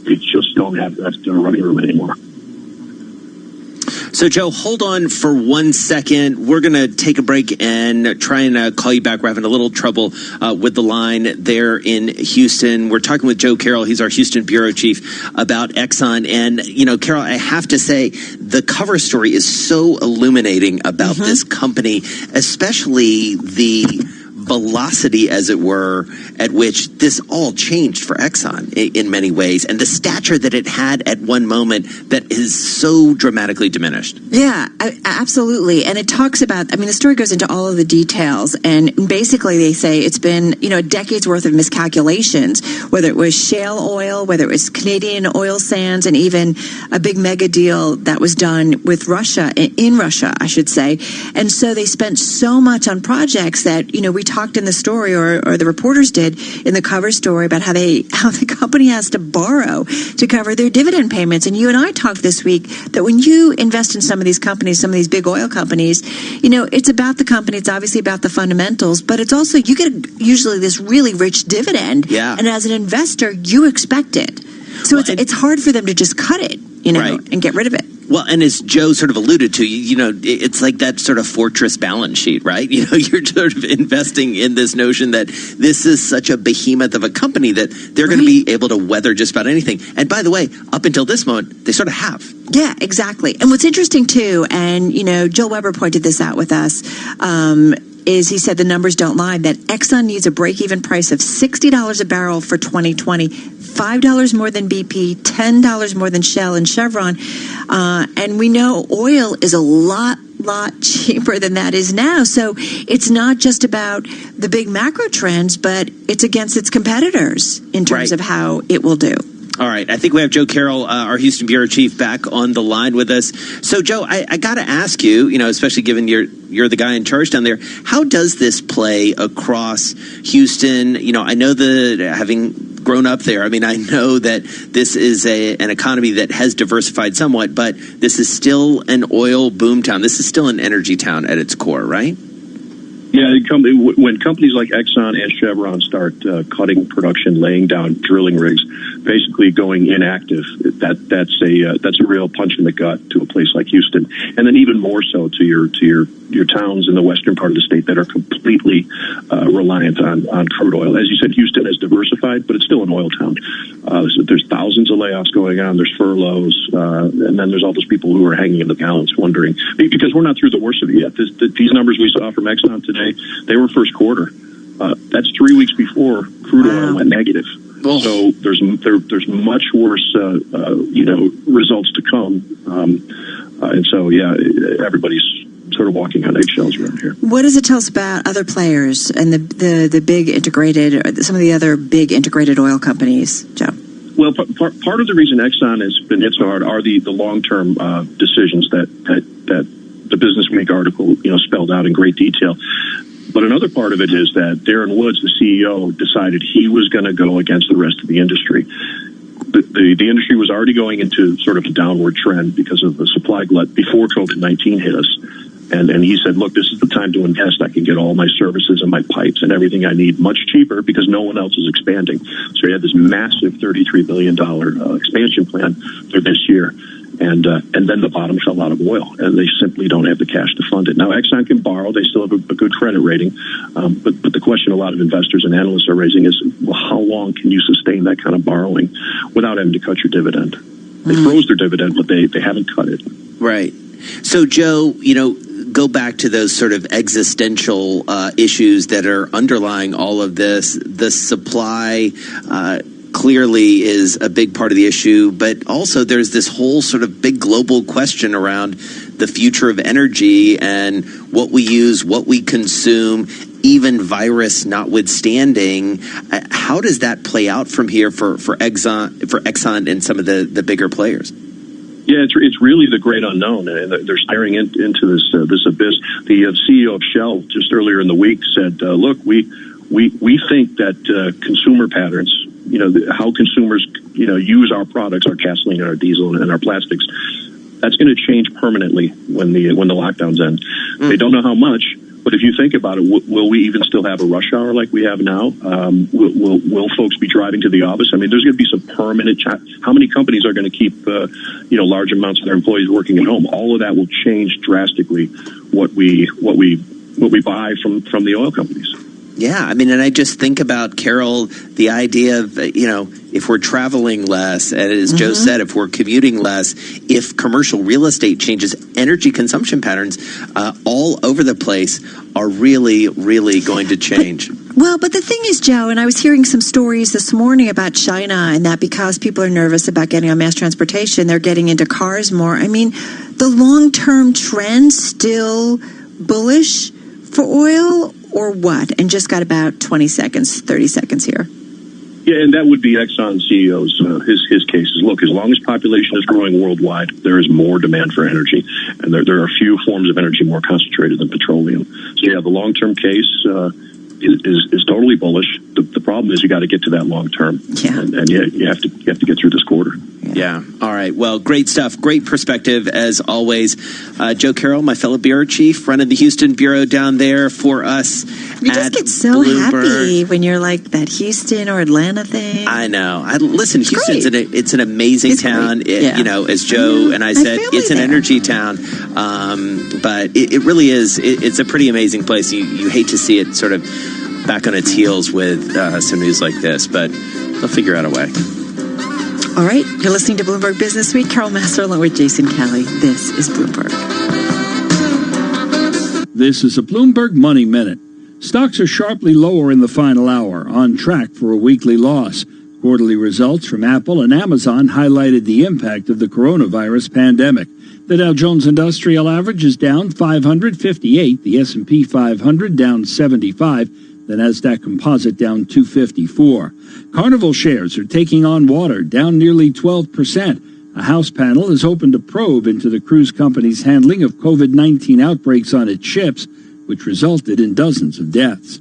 They just don't have that running room anymore. So, Joe, hold on for 1 second. We're going to take a break and try and call you back. We're having a little trouble with the line there in Houston. We're talking with Joe Carroll. He's our Houston Bureau Chief about Exxon. And, Carroll, I have to say, the cover story is so illuminating about this company, especially the velocity, as it were, at which this all changed for Exxon in many ways, and the stature that it had at one moment that is so dramatically diminished. Yeah, absolutely. And it talks about, the story goes into all of the details, and basically they say it's been, a decade's worth of miscalculations, whether it was shale oil, whether it was Canadian oil sands, and even a big mega deal that was done with Russia, in Russia, I should say. And so they spent so much on projects that, we talked in the story, or the reporters did in the cover story, about how the company has to borrow to cover their dividend payments. And you and I talked this week that when you invest in some of these companies, some of these big oil companies, it's about the company. It's obviously about the fundamentals, but it's also, you get usually this really rich dividend. Yeah. And as an investor, you expect it. So it's hard for them to just cut it. and get rid of it. Well, and as Joe sort of alluded to, it's like that sort of fortress balance sheet, right? You're sort of investing in this notion that this is such a behemoth of a company that they're going to be able to weather just about anything. And by the way, up until this moment, they sort of have. Yeah, exactly. And what's interesting too, and Joel Weber pointed this out with us, is he said the numbers don't lie, that Exxon needs a break-even price of $60 a barrel for 2020, $5 more than BP, $10 more than Shell and Chevron. And we know oil is a lot cheaper than that is now. So it's not just about the big macro trends, but it's against its competitors in terms of how it will do. All right. I think we have Joe Carroll, our Houston bureau chief, back on the line with us. So, Joe, I got to ask you, especially given you're the guy in charge down there, how does this play across Houston? I know having grown up there, I know that this is an economy that has diversified somewhat, but this is still an oil boom town. This is still an energy town at its core, right? Yeah, when companies like Exxon and Chevron start cutting production, laying down drilling rigs, basically going inactive, that's a real punch in the gut to a place like Houston, and then even more so to your towns in the western part of the state that are completely reliant on crude oil. As you said, Houston is diversified, but it's still an oil town. So there's thousands of layoffs going on. There's furloughs, and then there's all those people who are hanging in the balance, wondering, because we're not through the worst of it yet. These numbers we saw from Exxon today, they were first quarter. That's 3 weeks before crude oil went negative. Oh. So there's much worse, results to come. And so, everybody's sort of walking on eggshells around here. What does it tell us about other players and the big integrated, some of the other big integrated oil companies, Joe? Well, part of the reason Exxon has been hit so hard are the long-term decisions that the Business Week article spelled out in great detail. But another part of it is that Darren Woods, the CEO, decided he was going to go against the rest of the industry. The industry was already going into sort of a downward trend because of the supply glut before COVID-19 hit us. And he said, look, this is the time to invest. I can get all my services and my pipes and everything I need much cheaper because no one else is expanding. So he had this massive $33 billion expansion plan for this year. And then the bottom fell out of oil, and they simply don't have the cash to fund it. Now, Exxon can borrow. They still have a good credit rating. But the question a lot of investors and analysts are raising is, well, how long can you sustain that kind of borrowing without having to cut your dividend? They froze their dividend, but they haven't cut it. Right. So, Joe, go back to those sort of existential issues that are underlying all of this. The supply clearly is a big part of the issue, but also there's this whole sort of big global question around the future of energy and what we use, what we consume, even virus notwithstanding. How does that play out from here for Exxon and some of the bigger players? Yeah, it's really the great unknown, and they're staring into this abyss. The CEO of Shell just earlier in the week said, "Look, we think that consumer patterns, how consumers use our products, our gasoline, our diesel, and our plastics, that's going to change permanently when the lockdowns end. They don't know how much." But if you think about it, will we even still have a rush hour like we have now? Will folks be driving to the office? I mean, there's going to be some permanent. How many companies are going to keep large amounts of their employees working at home? All of that will change drastically what we buy from the oil companies. Yeah, I mean, and I just think about, Carol, the idea of, if we're traveling less, and as Joe said, if we're commuting less, if commercial real estate changes, energy consumption patterns all over the place are really, really going to change. But the thing is, Joe, and I was hearing some stories this morning about China and that because people are nervous about getting on mass transportation, they're getting into cars more. I mean, the long-term trend still bullish for oil or what? And just got about 30 seconds here. Yeah, and that would be Exxon CEO's, his case is, look, as long as population is growing worldwide, there is more demand for energy. And there are few forms of energy more concentrated than petroleum. So, yeah, the long-term case is totally bullish. The problem is you got to get to that long term. Yeah. And you have to get through this quarter. Yeah. Yeah. All right. Well, great stuff. Great perspective, as always. Joe Carroll, my fellow bureau chief, running the Houston bureau down there for us. You just get so happy when you're like that Houston or Atlanta thing. I know. Listen, Houston's it's an amazing town. You know, as Joe and I said, it's an energy town. But it really is. It's a pretty amazing place. You hate to see it sort of back on its heels with some news like this, but they'll figure out a way. All right, you're listening to Bloomberg Business Week. Carol Master along with Jason Kelly. This is Bloomberg. This is a Bloomberg Money Minute. Stocks are sharply lower in the final hour, on track for a weekly loss. Quarterly results from Apple and Amazon highlighted the impact of the coronavirus pandemic. The Dow Jones Industrial Average is down 558, the S&P 500 down 75, the Nasdaq Composite down 254. Carnival shares are taking on water, down nearly 12%. A House panel has opened a probe into the cruise company's handling of COVID-19 outbreaks on its ships, which resulted in dozens of deaths.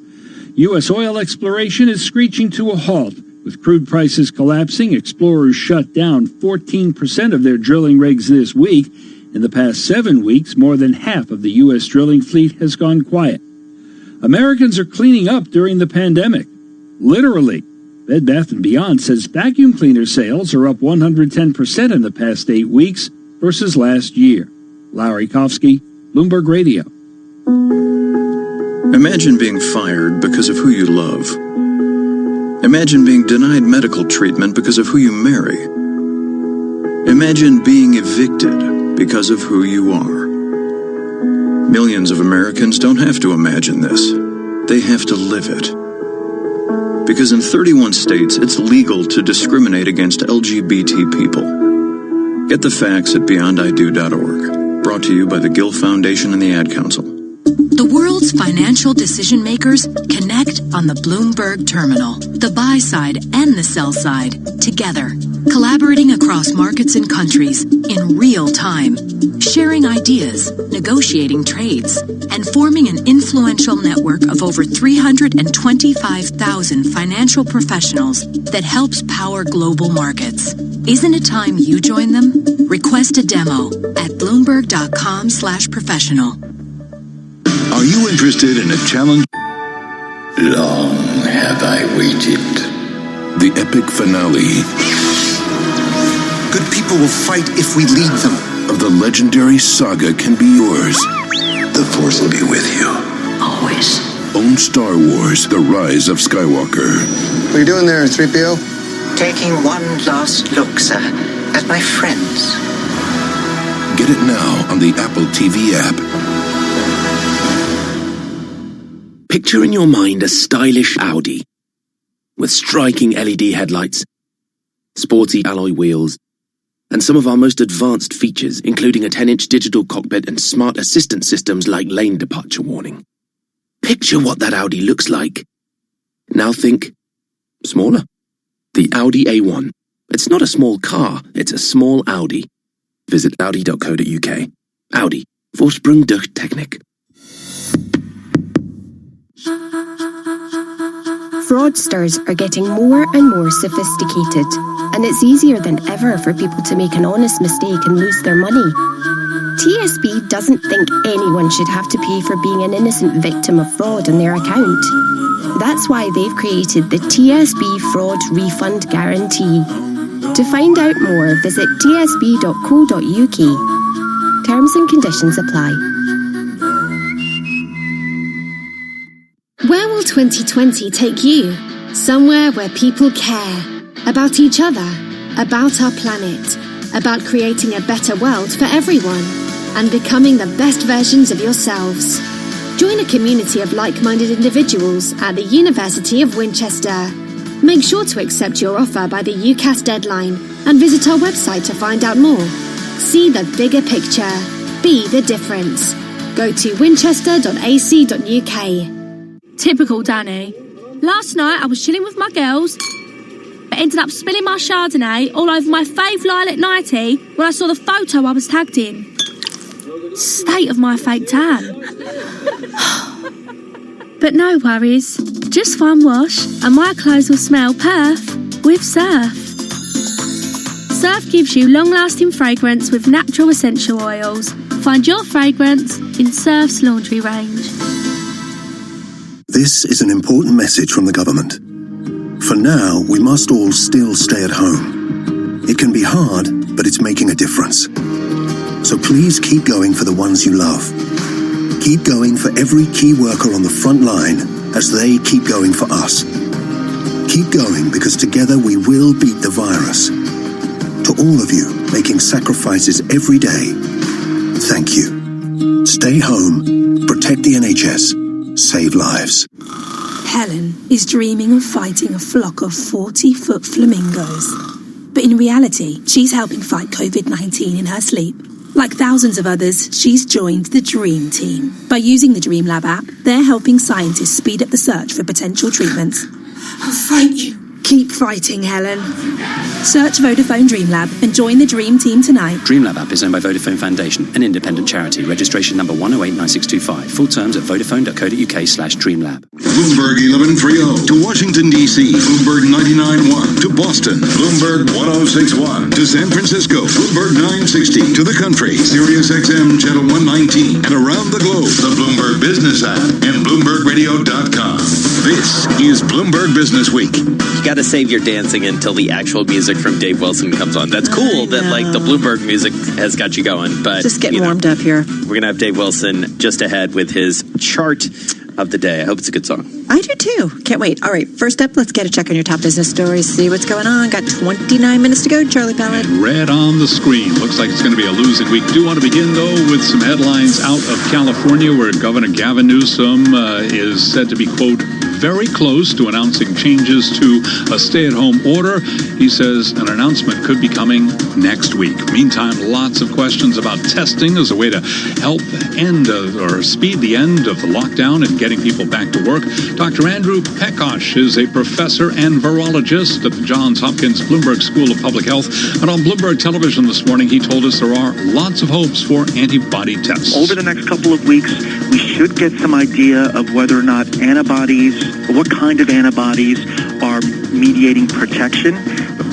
U.S. oil exploration is screeching to a halt. With crude prices collapsing, explorers shut down 14% of their drilling rigs this week. In the past 7 weeks, more than half of the U.S. drilling fleet has gone quiet. Americans are cleaning up during the pandemic. Literally. Bed Bath & Beyond says vacuum cleaner sales are up 110% in the past 8 weeks versus last year. Larry Kofsky, Bloomberg Radio. Imagine being fired because of who you love. Imagine being denied medical treatment because of who you marry. Imagine being evicted because of who you are. Millions of Americans don't have to imagine this. They have to live it. Because in 31 states, it's legal to discriminate against LGBT people. Get the facts at beyondido.org. Brought to you by the Gill Foundation and the Ad Council. The world's financial decision makers connect on the Bloomberg Terminal. The buy side and the sell side together, collaborating across markets and countries in real time, sharing ideas, negotiating trades, and forming an influential network of over 325,000 financial professionals that helps power global markets. Isn't it time you join them? Request a demo at bloomberg.com/professional. Are you interested in a challenge? Long have I waited. The epic finale. Good people will fight if we lead them. Of the legendary saga can be yours. The Force will be with you. Always. Own Star Wars, The Rise of Skywalker. What are you doing there, 3PO? Taking one last look, sir, at my friends. Get it now on the Apple TV app. Picture in your mind a stylish Audi with striking LED headlights, sporty alloy wheels, and some of our most advanced features, including a 10-inch digital cockpit and smart assistant systems like lane departure warning. Picture what that Audi looks like. Now think smaller. The Audi A1. It's not a small car, it's a small Audi. Visit audi.co.uk. Audi. Vorsprung durch Technik. Fraudsters are getting more and more sophisticated, and it's easier than ever for people to make an honest mistake and lose their money. TSB doesn't think anyone should have to pay for being an innocent victim of fraud on their account. That's why they've created the TSB Fraud Refund Guarantee. To find out more, visit tsb.co.uk. Terms and conditions apply. Where will 2020 take you? Somewhere where people care about each other, about our planet, about creating a better world for everyone, and becoming the best versions of yourselves. Join a community of like-minded individuals at the University of Winchester. Make sure to accept your offer by the UCAS deadline and visit our website to find out more. See the bigger picture. Be the difference. Go to winchester.ac.uk. Typical Danny. Last night I was chilling with my girls, but ended up spilling my Chardonnay all over my fave lilac nightie when I saw the photo I was tagged in. State of my fake tan. But no worries, just one wash and my clothes will smell perf with surf. Surf gives you long-lasting fragrance with natural essential oils. Find your fragrance in Surf's laundry range. This is an important message from the government. For now, we must all still stay at home. It can be hard, but it's making a difference. So please keep going for the ones you love. Keep going for every key worker on the front line as they keep going for us. Keep going because together we will beat the virus. To all of you making sacrifices every day, thank you. Stay home, protect the NHS, save lives. Helen is dreaming of fighting a flock of 40-foot flamingos. But in reality, she's helping fight COVID-19 in her sleep. Like thousands of others, she's joined the Dream Team. By using the Dream Lab app, they're helping scientists speed up the search for potential treatments. I'll fight you. Keep fighting, Helen. Search Vodafone Dream Lab and join the Dream Team tonight. DreamLab app is owned by Vodafone Foundation, an independent charity. Registration number 1089625. Full terms at vodafone.co.uk/dreamlab. Bloomberg 1130 to Washington, D.C. Bloomberg 99.1 to Boston. Bloomberg 1061 to San Francisco. Bloomberg 960 to the country. Sirius XM Channel 119 and around the globe. The Bloomberg Business app and BloombergRadio.com. This is Bloomberg Business Week. You got to save your dancing until the actual music from Dave Wilson comes on. That's cool that like the Bloomberg music has got you going, but just getting warmed up here. We're gonna have Dave Wilson just ahead with his chart of the day. I hope it's a good song. I do too. Can't wait. All right, first up, let's get a check on your top business stories. See what's going on. Got 29 minutes to go. Charlie Pellet. Red on the screen. Looks like it's going to be a losing week. Do want to begin, though, with some headlines out of California, where Governor Gavin Newsom is said to be, quote, very close to announcing changes to a stay-at-home order. He says an announcement could be coming next week. Meantime, lots of questions about testing as a way to help end or speed the end of the lockdown and getting people back to work. Dr. Andrew Pekosh is a professor and virologist at the Johns Hopkins Bloomberg School of Public Health. And on Bloomberg Television this morning, he told us there are lots of hopes for antibody tests. Over the next couple of weeks, we should get some idea of whether or not antibodies, what kind of antibodies are mediating protection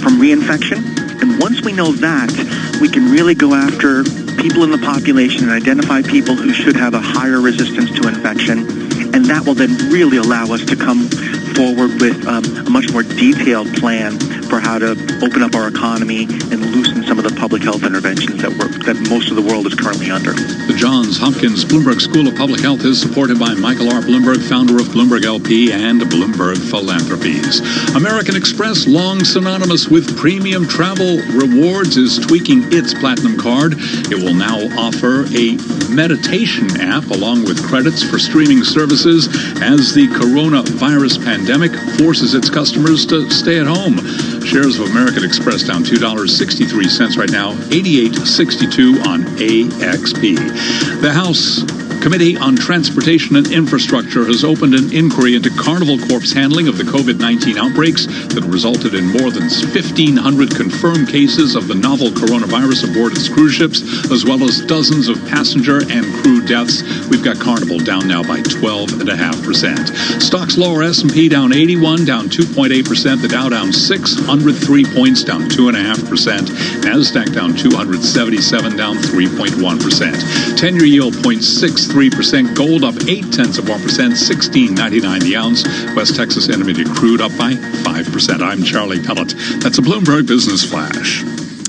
from reinfection. And once we know that, we can really go after people in the population and identify people who should have a higher resistance to infection. And that will then really allow us to come forward with a much more detailed plan for how to open up our economy and loosen some of the public health interventions that most of the world is currently under. The Johns Hopkins Bloomberg School of Public Health is supported by Michael R. Bloomberg, founder of Bloomberg LP and Bloomberg Philanthropies. American Express, long synonymous with premium travel rewards, is tweaking its Platinum card. It will now offer a meditation app along with credits for streaming services as the coronavirus pandemic forces its customers to stay at home. Shares of American Express down $2.63 right now, $88.62 on AXP. The House Committee on Transportation and Infrastructure has opened an inquiry into Carnival Corp's handling of the COVID-19 outbreaks that resulted in more than 1,500 confirmed cases of the novel coronavirus aboard its cruise ships, as well as dozens of passenger and crew deaths. We've got Carnival down now by 12.5%. Stocks lower. S&P down 81, down 2.8%. The Dow down 603 points, down 2.5%. NASDAQ down 277, down 3.1%. 10-year yield 0.63%. Gold up 0.8%, $16.99 the ounce. West Texas Intermediate crude up by 5%. I'm Charlie Pellet. That's a Bloomberg Business Flash.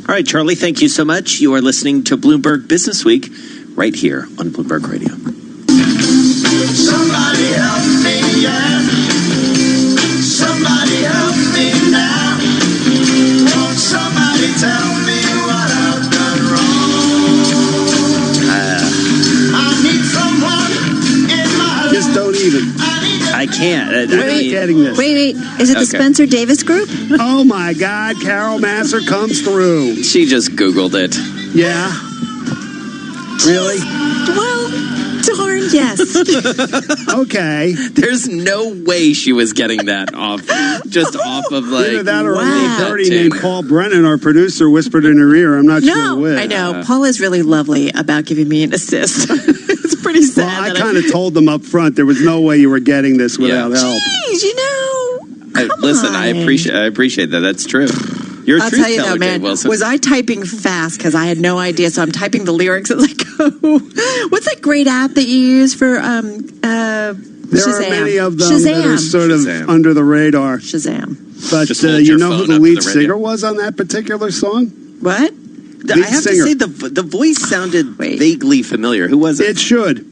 All right, Charlie, thank you so much. You are listening to Bloomberg Business Week right here on Bloomberg Radio. Somebody help me, yeah. Somebody help me now. Won't somebody tell me what I've done wrong? I need someone in my life. Just don't even. I can't. Wait. Is it the Spencer Davis Group? Oh, my God. Carol Masser comes through. She just Googled it. Yeah. Really? Well, darn yes. Okay. There's no way she was getting that off. Just off of like. Either that or a little birdie named Paul Brennan, our producer, whispered in her ear. I'm not sure which. I know. Paul is really lovely about giving me an assist. It's pretty sad. Well, I kind of told them up front there was no way you were getting this without help. Jeez, Listen, I appreciate that. That's true. You're a I'll truth tell you teller, though, man, Dave Wilson. was I typing fast because I had no idea, so I'm typing the lyrics as I go. What's that great app that you use for There Shazam? are many of them Shazam. that are sort of Shazam. under the radar. Shazam. But Just hold you your know who phone the up to lead the radio. singer was on that particular song? What? I have to say the voice sounded vaguely familiar. Who was it? It should.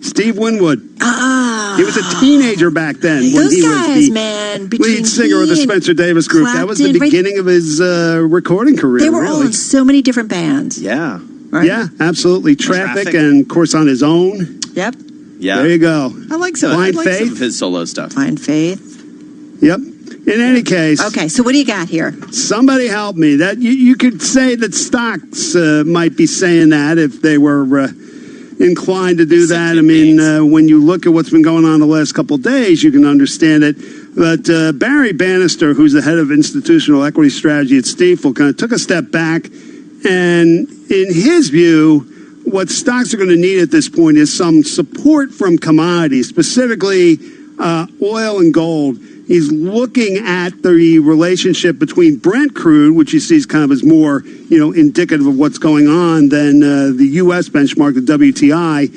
Steve Winwood. Ah. He was a teenager back then when Those he guys, was the man, between lead singer of the he and Spencer Davis Group. That was the Clapton, right? beginning of his recording career. They were all really. in so many different bands. Yeah. Right? Yeah, absolutely. Traffic, and of course on his own. Yep. Yeah. There you go. I like some. Blind I like some Faith. of his solo stuff. Blind Faith. Yep. In any case. Okay, so what do you got here? Somebody help me. That you could say that stocks might be saying that if they were inclined to do that. I mean, when you look at what's been going on the last couple of days, you can understand it. But Barry Bannister, who's the head of institutional equity strategy at Stifel, kind of took a step back. And in his view, what stocks are going to need at this point is some support from commodities, specifically oil and gold. He's looking at the relationship between Brent crude, which he sees kind of as more, indicative of what's going on than the U.S. benchmark, the WTI,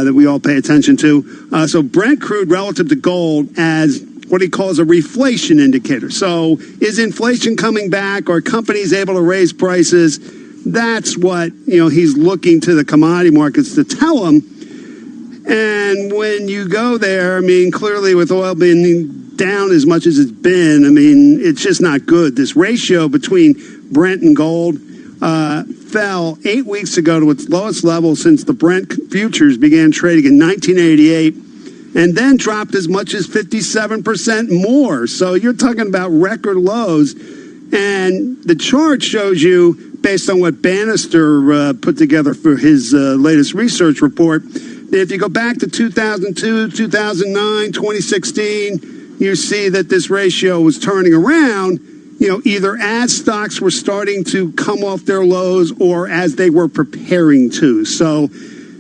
that we all pay attention to. So Brent crude relative to gold as what he calls a reflation indicator. So is inflation coming back? Are companies able to raise prices? That's what, he's looking to the commodity markets to tell him. And when you go there, I mean, clearly with oil being down as much as it's been, I mean, it's just not good. This ratio between Brent and gold fell 8 weeks ago to its lowest level since the Brent futures began trading in 1988, and then dropped as much as 57% more. So you're talking about record lows. And the chart shows you, based on what Bannister put together for his latest research report, if you go back to 2002, 2009, 2016, you see that this ratio was turning around, either as stocks were starting to come off their lows or as they were preparing to. So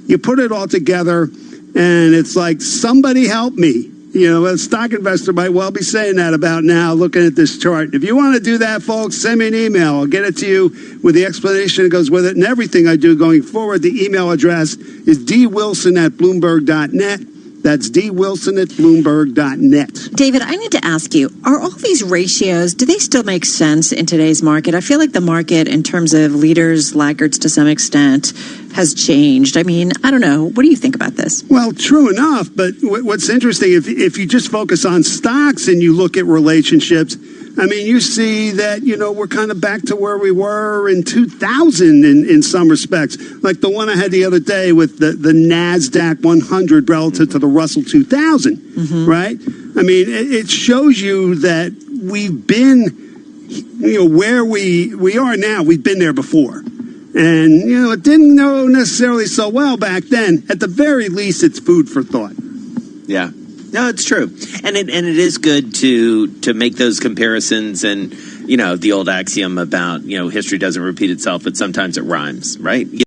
you put it all together, and it's like, somebody help me. A stock investor might well be saying that about now, looking at this chart. If you want to do that, folks, send me an email. I'll get it to you with the explanation that goes with it and everything I do going forward. The email address is dwilson@bloomberg.net. That's dwilson@bloomberg.net. David, I need to ask you, are all these ratios, do they still make sense in today's market? I feel like the market, in terms of leaders, laggards to some extent, has changed. I mean, I don't know. What do you think about this? Well, true enough, but what's interesting, if you just focus on stocks and you look at relationships, I mean, you see that, we're kind of back to where we were in 2000 in some respects. Like the one I had the other day with the NASDAQ 100 relative to the Russell 2000, right? I mean, it shows you that we've been, where we are now, we've been there before. And, it didn't go necessarily so well back then. At the very least, it's food for thought. Yeah. No, it's true. And it is good to make those comparisons and, the old axiom about, history doesn't repeat itself, but sometimes it rhymes, right?